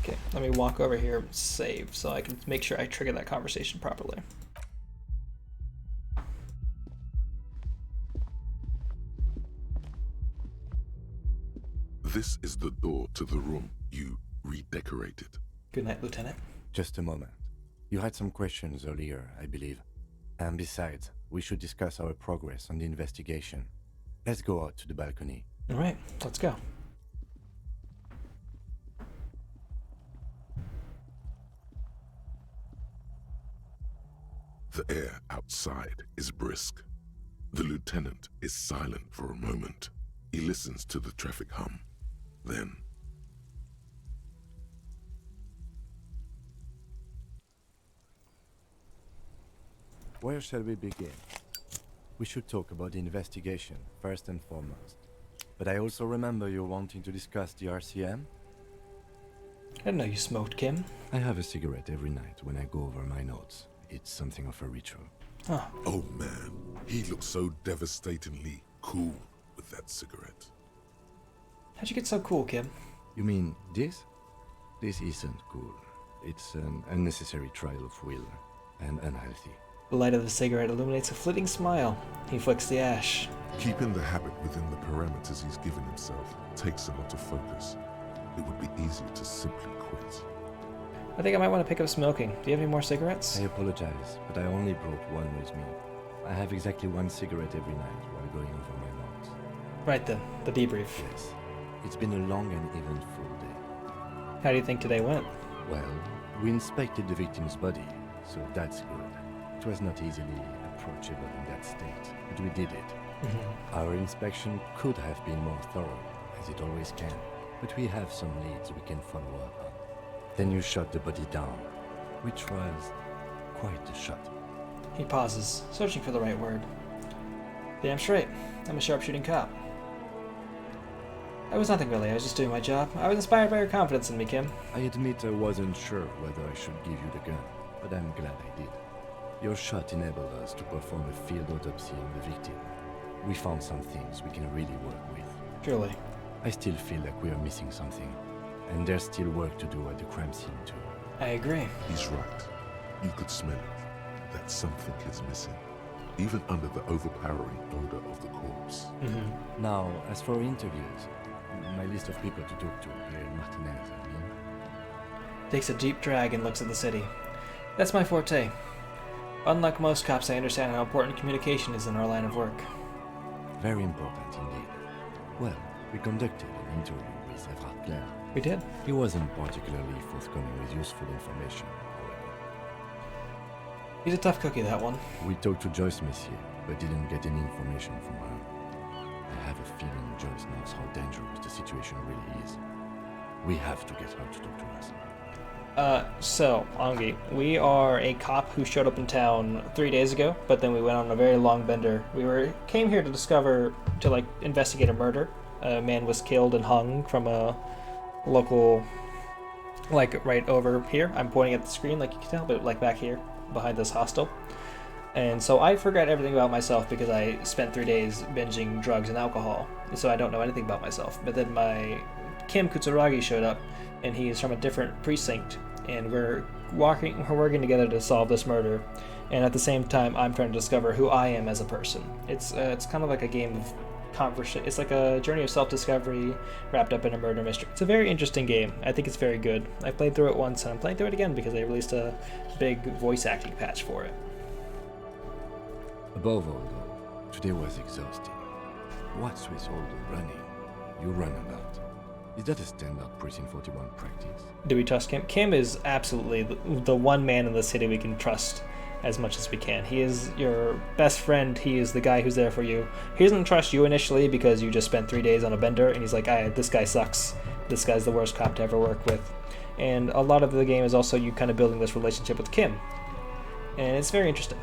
Okay, let me walk over here and save so I can make sure I trigger that conversation properly. This is the door to the room you redecorated. Good night, Lieutenant. Just a moment. You had some questions earlier, I believe. And besides, we should discuss our progress on the investigation. Let's go out to the balcony. All right, let's go. The air outside is brisk. The lieutenant is silent for a moment. He listens to the traffic hum. Then, Where shall we begin? We should talk about the investigation, first and foremost. But I also remember you wanting to discuss the RCM? I didn't know you smoked, Kim. I have a cigarette every night when I go over my notes. It's something of a ritual. Oh. Oh man, he looks so devastatingly cool with that cigarette. How'd you get so cool, Kim? You mean this? This isn't cool. It's an unnecessary trial of will, and unhealthy. The light of the cigarette illuminates a flitting smile. He flicks the ash. Keeping the habit within the parameters he's given himself takes a lot of focus. It would be easy to simply quit. I think I might want to pick up smoking. Do you have any more cigarettes? I apologize, but I only brought one with me. I have exactly one cigarette every night while going over my notes. Right then, the debrief. Yes. It's been a long and eventful day. How do you think today went? Well, we inspected the victim's body, so that's good. It was not easily approachable in that state, but we did it. Our inspection could have been more thorough, as it always can, but we have some leads we can follow up on. Then you shot the body down, which was quite a shot. He pauses, searching for the right word. Damn straight. I'm a sharpshooting cop. It was nothing really, I was just doing my job. I was inspired by your confidence in me, Kim. I admit I wasn't sure whether I should give you the gun, but I'm glad I did. Your shot enabled us to perform a field autopsy on the victim. We found some things we can really work with. Truly. I still feel like we are missing something, and there's still work to do at the crime scene too. I agree. He's right. You could smell it. That something is missing, even under the overpowering odor of the corpse. Now, as for interviews, my list of people to talk to here in Martinez, I mean. Takes a deep drag and looks at the city. That's my forte. Unlike most cops, I understand how important communication is in our line of work. Very important indeed. Well, we conducted an interview with Everard Clare. We did. He wasn't particularly forthcoming with useful information, however. He's a tough cookie, that one. We talked to Joyce Messier, but didn't get any information from her. I have a feeling Joyce knows how dangerous the situation really is. We have to get her to talk to us. So, Angi, we are a cop who showed up in town 3 days ago, but then we went on a very long bender. Came here to investigate a murder. A man was killed and hung from a local, right over here. I'm pointing at the screen, like you can tell, but back here, behind this hostel. And so I forgot everything about myself because I spent 3 days binging drugs and alcohol, so I don't know anything about myself. But then my Kim Kutsuragi showed up, and he is from a different precinct, and we're working together to solve this murder. And at the same time, I'm trying to discover who I am as a person. It's kind of like a game of conversation. It's like a journey of self-discovery wrapped up in a murder mystery. It's a very interesting game. I think it's very good. I played through it once, and I'm playing through it again because they released a big voice acting patch for it. Above all, though, today was exhausting. What's with all the running? You run a lot. Is that a standard Precinct 41 practice? Do we trust Kim? Kim is absolutely the one man in the city we can trust as much as we can. He is your best friend. He is the guy who's there for you. He doesn't trust you initially because you just spent 3 days on a bender, and he's like, this guy sucks. This guy's the worst cop to ever work with. And a lot of the game is also you kind of building this relationship with Kim. And it's very interesting.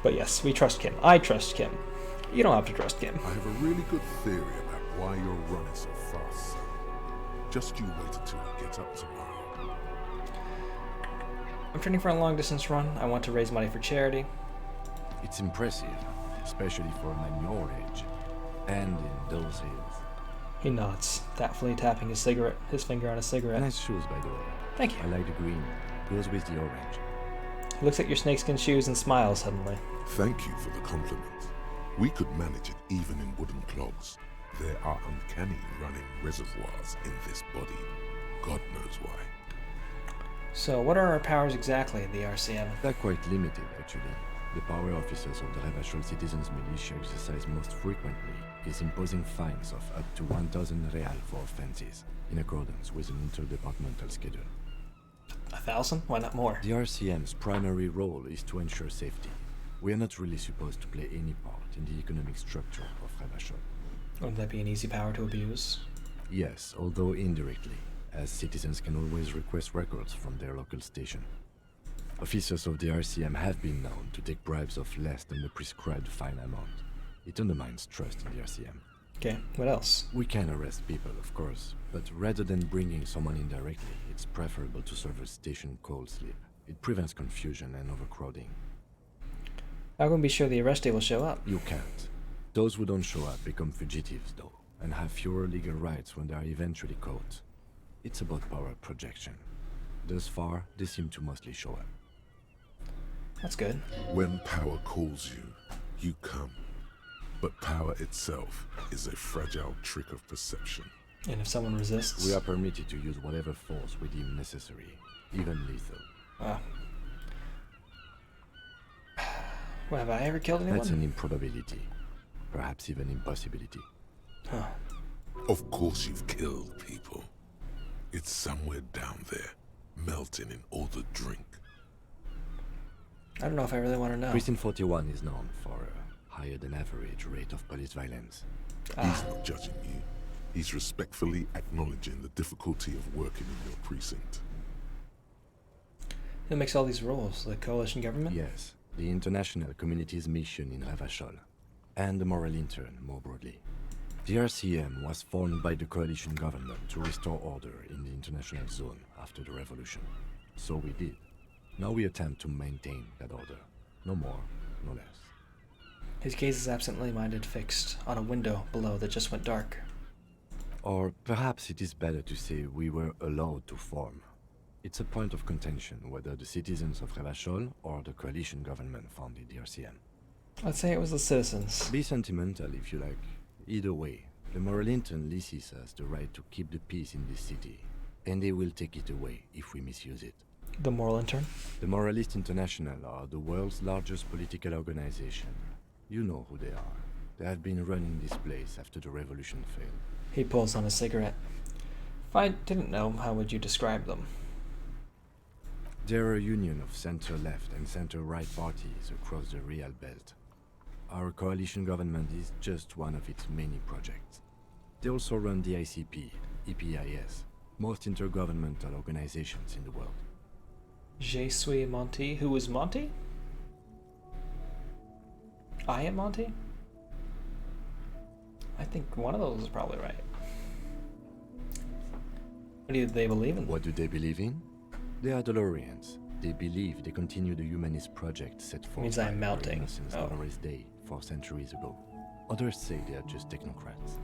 But yes, we trust Kim. I trust Kim. You don't have to trust Kim. I have a really good theory about why you're running so fast, son. Just you wait until you get up tomorrow. I'm training for a long-distance run. I want to raise money for charity. It's impressive, especially for a man your age, and in those hills. He nods, thoughtfully tapping his finger on his cigarette. Nice shoes, by the way. Thank you. I like the green. Goes with the orange. He looks at your snakeskin shoes and smiles suddenly. Thank you for the compliment. We could manage it even in wooden clogs. There are uncanny running reservoirs in this body. God knows why. So, what are our powers exactly in the RCM? They're quite limited, actually. The power officers of the Revachol Citizens Militia exercise most frequently is imposing fines of up to 1,000 real for offenses, in accordance with an interdepartmental schedule. 1,000? Why not more? The RCM's primary role is to ensure safety. We are not really supposed to play any part in the economic structure of Revachol. Wouldn't that be an easy power to abuse? Yes, although indirectly, as citizens can always request records from their local station. Officers of the RCM have been known to take bribes of less than the prescribed fine amount. It undermines trust in the RCM. Okay, what else? We can arrest people, of course, but rather than bringing someone in directly, it's preferable to serve a station call slip. It prevents confusion and overcrowding. How can we be sure the arrestee will show up? You can't. Those who don't show up become fugitives, though, and have fewer legal rights when they are eventually caught. It's about power projection. Thus far, they seem to mostly show up. That's good. When power calls you, you come. But power itself is a fragile trick of perception. And if someone resists? We are permitted to use whatever force we deem necessary, even lethal. Well, have I ever killed anyone? That's an improbability. Perhaps even impossibility. Huh. Of course you've killed people. It's somewhere down there, melting in all the drink. I don't know if I really want to know. Precinct 41 is known for a higher than average rate of police violence. He's not judging you. He's respectfully acknowledging the difficulty of working in your precinct. Who makes all these rules? The coalition government? Yes, the international community's mission in Revachol, and the moral intern more broadly. The RCM was formed by the coalition government to restore order in the international zone after the revolution. So we did. Now we attempt to maintain that order. No more, no less. His gaze is absently minded, fixed on a window below that just went dark. Or perhaps it is better to say we were allowed to form. It's a point of contention whether the citizens of Revachol or the coalition government founded the RCM. I'd say it was the citizens. Be sentimental if you like. Either way, the moral intern leases us the right to keep the peace in this city, and they will take it away if we misuse it. The moral intern? The Moralist International are the world's largest political organization. You know who they are. They have been running this place after the revolution failed. He pulls on a cigarette. If I didn't know, how would you describe them? They're a union of center-left and center-right parties across the Real Belt. Our coalition government is just one of its many projects. They also run the ICP, EPIS, most intergovernmental organizations in the world. Je suis Monty. Who is Monty? I am Monty? I think one of those is probably right. What do they believe in? What do they believe in? They are DeLoreans. They believe they continue the humanist project set forth Means I'm melting. Oh. Day 4 centuries ago. Others say they are just technocrats.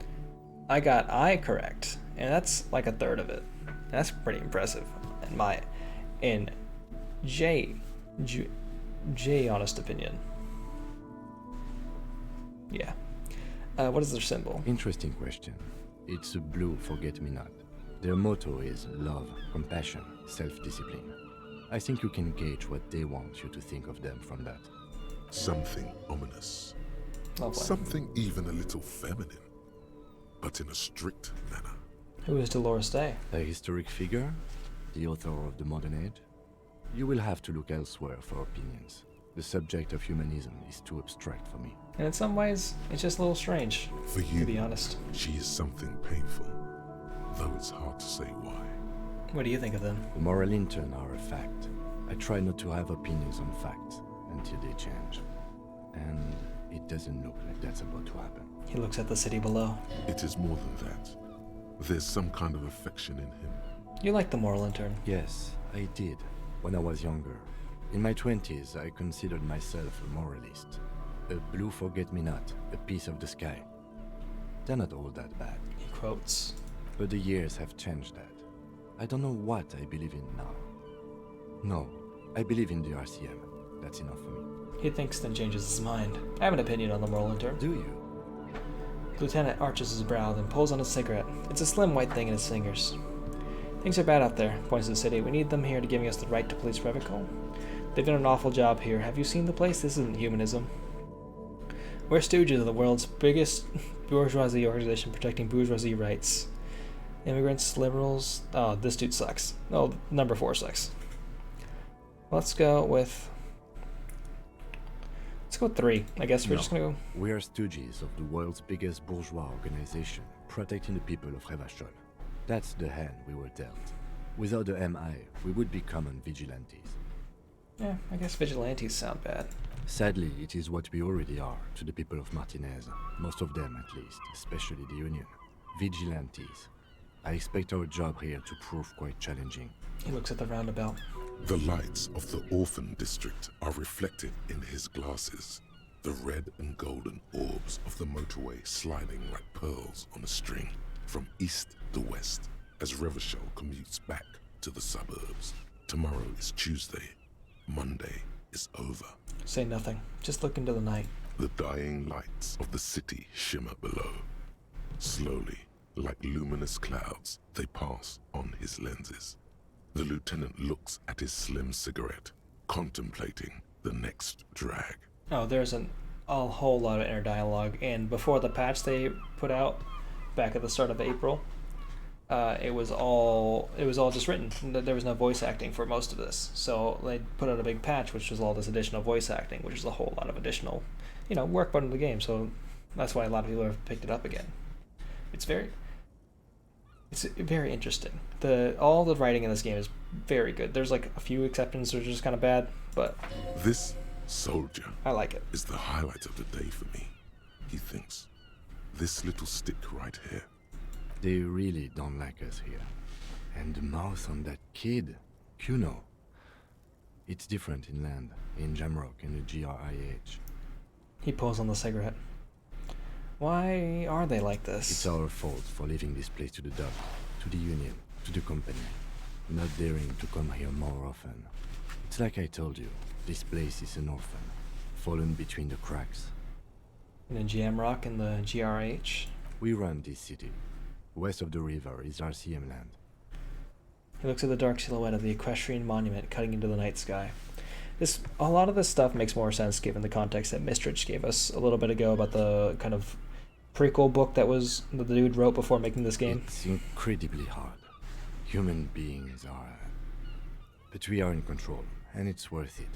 I got I correct, and that's like a third of it. That's pretty impressive. In J honest opinion. Yeah. What is their symbol? Interesting question. It's a blue forget-me-not. Their motto is love, compassion, self-discipline. I think you can gauge what they want you to think of them from that. Something ominous. Lovely. Something even a little feminine, but in a strict manner. Who is Dolores Day? A historic figure? The author of the modern age? You will have to look elsewhere for opinions. The subject of humanism is too abstract for me. And in some ways, it's just a little strange, for you, to be honest. She is something painful, though it's hard to say why. What do you think of them? The moral intern are a fact. I try not to have opinions on facts until they change. And it doesn't look like that's about to happen. He looks at the city below. It is more than that. There's some kind of affection in him. You like the moral intern? Yes, I did, when I was younger. In my 20s, I considered myself a moralist. A blue forget-me-not, a piece of the sky. They're not all that bad. He quotes. But the years have changed that. I don't know what I believe in now. No, I believe in the RCM. That's enough for me. He thinks, then changes his mind. I have an opinion on the moral intern. Do you? The lieutenant arches his brow, then pulls on a cigarette. It's a slim white thing in his fingers. Things are bad out there, points to the city. We need them here to giving us the right to police Revachol. They've done an awful job here. Have you seen the place? This isn't humanism. We're stooges of the world's biggest bourgeoisie organization protecting bourgeoisie rights. Immigrants, liberals... Oh, this dude sucks. Oh, number 4 sucks. Let's go with 3. I guess we're just gonna go... We are stooges of the world's biggest bourgeois organization, protecting the people of Revachol. That's the hand we were dealt. Without the MI, we would be common vigilantes. Yeah, I guess vigilantes sound bad. Sadly, it is what we already are to the people of Martinez. Most of them, at least, especially the Union. Vigilantes. I expect our job here to prove quite challenging. He looks at the roundabout. The lights of the orphan district are reflected in his glasses. The red and golden orbs of the motorway sliding like pearls on a string from east to west as Revachol commutes back to the suburbs. Tomorrow is Tuesday. Monday is over. Say nothing. Just look into the night. The dying lights of the city shimmer below. Slowly, like luminous clouds, they pass on his lenses. The lieutenant looks at his slim cigarette, contemplating the next drag. Oh, there's a whole lot of inner dialogue, and before the patch they put out back at the start of April, it was all just written. There was no voice acting for most of this, so they put out a big patch, which was all this additional voice acting, which is a whole lot of additional, work put into the game. So that's why a lot of people have picked it up again. It's very interesting. All the writing in this game is very good. There's like a few exceptions that are just kind of bad, but this soldier, I like it, is the highlight of the day for me. He thinks, this little stick right here. They really don't like us here. And the mouth on that kid, Kuno. It's different inland, in Jamrock and the GRIH. He pulls on the cigarette. Why are they like this? It's our fault for leaving this place to the dock, to the Union, to the company. Not daring to come here more often. It's like I told you, this place is an orphan, fallen between the cracks. In the Jamrock and the GRH? We run this city. West of the river is RCM land. He looks at the dark silhouette of the equestrian monument cutting into the night sky. A lot of this stuff makes more sense given the context that Mistrich gave us a little bit ago about the kind of prequel book that the dude wrote before making this game. It's incredibly hard. Human beings are... But we are in control, and it's worth it.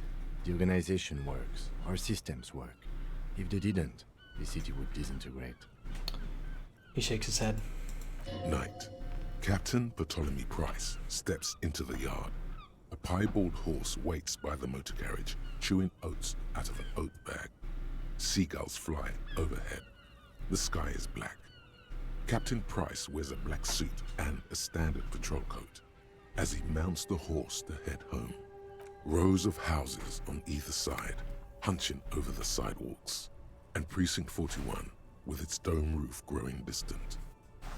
The organization works. Our systems work. If they didn't, the city would disintegrate. He shakes his head. Night. Captain Bartholomew Price steps into the yard. A piebald horse waits by the motor carriage, chewing oats out of an oat bag. Seagulls fly overhead. The sky is black. Captain Price wears a black suit and a standard patrol coat as he mounts the horse to head home. Rows of houses on either side, hunching over the sidewalks, and Precinct 41 with its dome roof growing distant.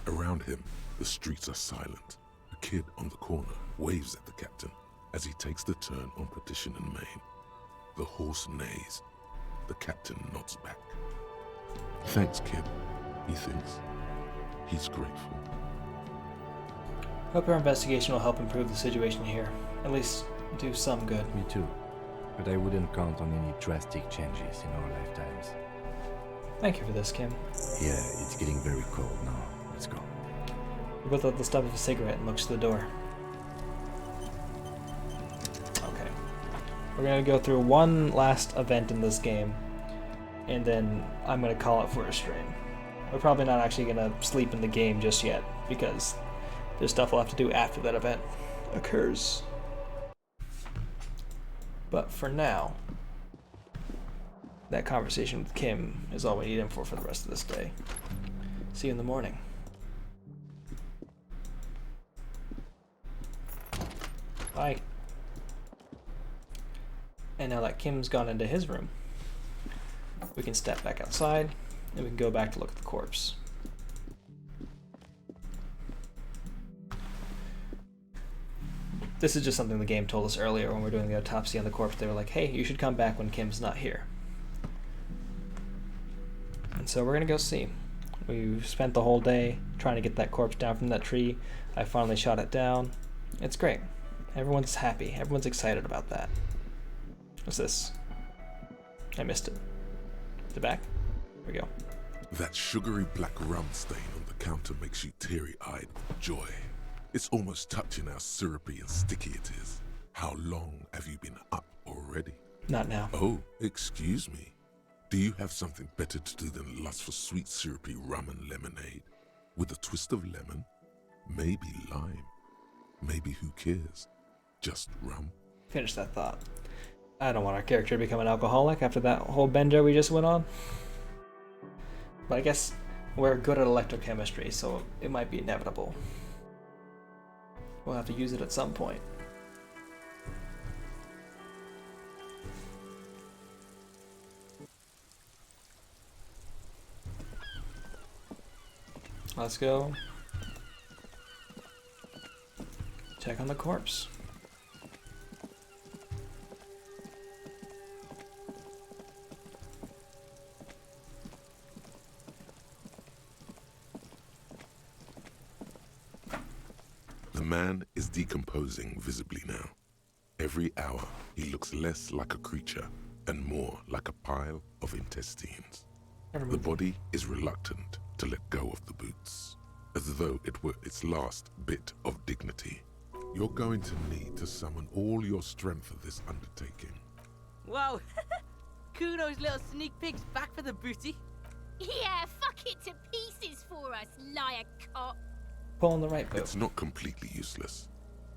Around him, the streets are silent. A kid on the corner waves at the captain as he takes the turn on Petition and Main. The horse neighs. The captain nods back. Thanks, kid, he thinks. He's grateful. Hope our investigation will help improve the situation here. At least do some good. Me too. But I wouldn't count on any drastic changes in our lifetimes. Thank you for this, Kim. Yeah, it's getting very cold now. Let's go. He pulls out the stub of a cigarette and looks to the door. Okay. We're gonna go through one last event in this game, and then I'm gonna call it for a stream. We're probably not actually gonna sleep in the game just yet, because there's stuff we'll have to do after that event occurs. But for now, that conversation with Kim is all we need him for the rest of this day. See you in the morning. Bye. And now that Kim's gone into his room, we can step back outside and we can go back to look at the corpse. This is just something the game told us earlier when we were doing the autopsy on the corpse. They were like, hey, you should come back when Kim's not here. And so we're gonna go see. We spent the whole day trying to get that corpse down from that tree. I finally shot it down. It's great. Everyone's happy. Everyone's excited about that. What's this? I missed it. The back? Here we go. That sugary black rum stain on the counter makes you teary-eyed with joy. It's almost touching how syrupy and sticky it is. How long have you been up already? Not now. Oh, excuse me. Do you have something better to do than lust for sweet syrupy rum and lemonade? With a twist of lemon? Maybe lime. Maybe who cares? Just rum? Finish that thought. I don't want our character to become an alcoholic after that whole bender we just went on. But I guess we're good at electrochemistry, so it might be inevitable. We'll have to use it at some point. let's go check on the corpse. The man is decomposing visibly now. Every hour, he looks less like a creature and more like a pile of intestines. The body is reluctant to let go of the boots, as though it were its last bit of dignity. You're going to need to summon all your strength for this undertaking. Wow. Kuno's little sneak peek's back for the booty. Yeah, fuck it to pieces for us, liar cop. Pulling the right boot. It's not completely useless.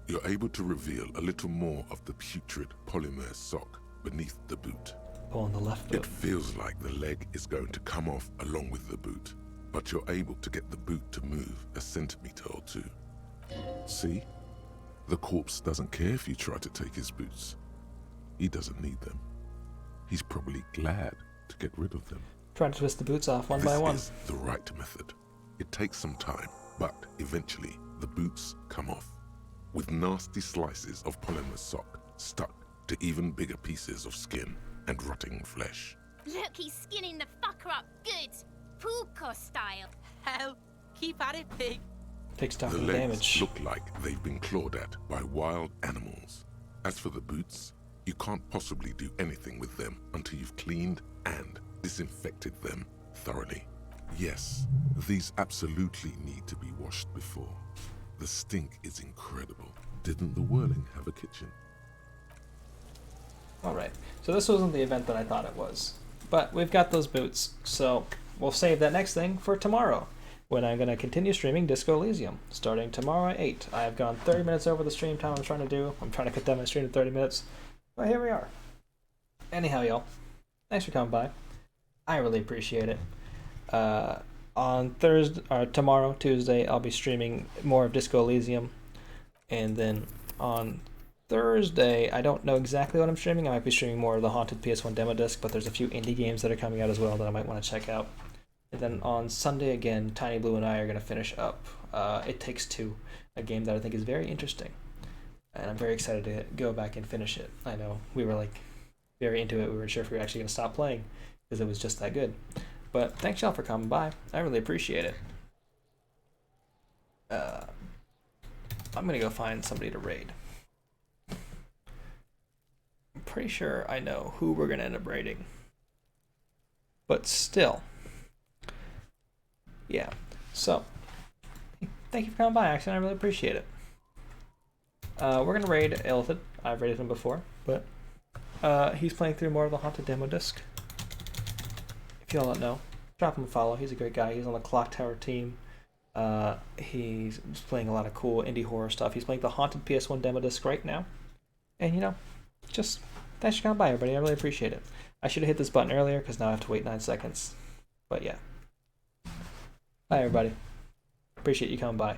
You're able to reveal a little more of the putrid polymer sock beneath the boot. Pulling the left boot. It feels like the leg is going to come off along with the boot, but you're able to get the boot to move a centimeter or two. See? The corpse doesn't care if you try to take his boots. He doesn't need them. He's probably glad to get rid of them. Trying to twist the boots off one by one. This is the right method. It takes some time, but eventually the boots come off, with nasty slices of polymer sock stuck to even bigger pieces of skin and rotting flesh. Look, he's skinning the fucker up good. Pulko style. Hell, keep at it, pig. Takes down The the legs damage. look like they've been clawed at by wild animals. As for the boots, you can't possibly do anything with them until you've cleaned and disinfected them thoroughly. Yes, these absolutely need to be washed before. The stink is incredible. Didn't the Whirling have a kitchen? Alright, so this wasn't the event that I thought it was. But we've got those boots, so we'll save that next thing for tomorrow, when I'm going to continue streaming Disco Elysium, starting tomorrow at 8. I've gone 30 minutes over the stream time I'm trying to do. I'm trying to cut down my stream to 30 minutes. But here we are. Anyhow, y'all, thanks for coming by. I really appreciate it. On Thursday, or tomorrow, Tuesday, I'll be streaming more of Disco Elysium. And then on Thursday, I don't know exactly what I'm streaming. I might be streaming more of the Haunted PS1 demo disc, but there's a few indie games that are coming out as well that I might want to check out. And then on Sunday again, Tiny Blue and I are going to finish up It Takes Two, a game that I think is very interesting. And I'm very excited to go back and finish it. I know we were like very into it. We weren't sure if we were actually going to stop playing because it was just that good. But thanks y'all for coming by. I really appreciate it. I'm going to go find somebody to raid. I'm pretty sure I know who we're going to end up raiding. But still. Yeah. So, thank you for coming by, Axon. I really appreciate it. We're going to raid Illithid. I've raided him before, but he's playing through more of the Haunted demo disc. If y'all don't know, drop him a follow. He's a great guy. He's on the Clock Tower team. He's playing a lot of cool indie horror stuff. He's playing the Haunted PS1 demo disc right now. And, you know, just thanks for coming by, everybody. I really appreciate it. I should have hit this button earlier because now I have to wait 9 seconds. But, yeah. Bye, everybody. Appreciate you coming by.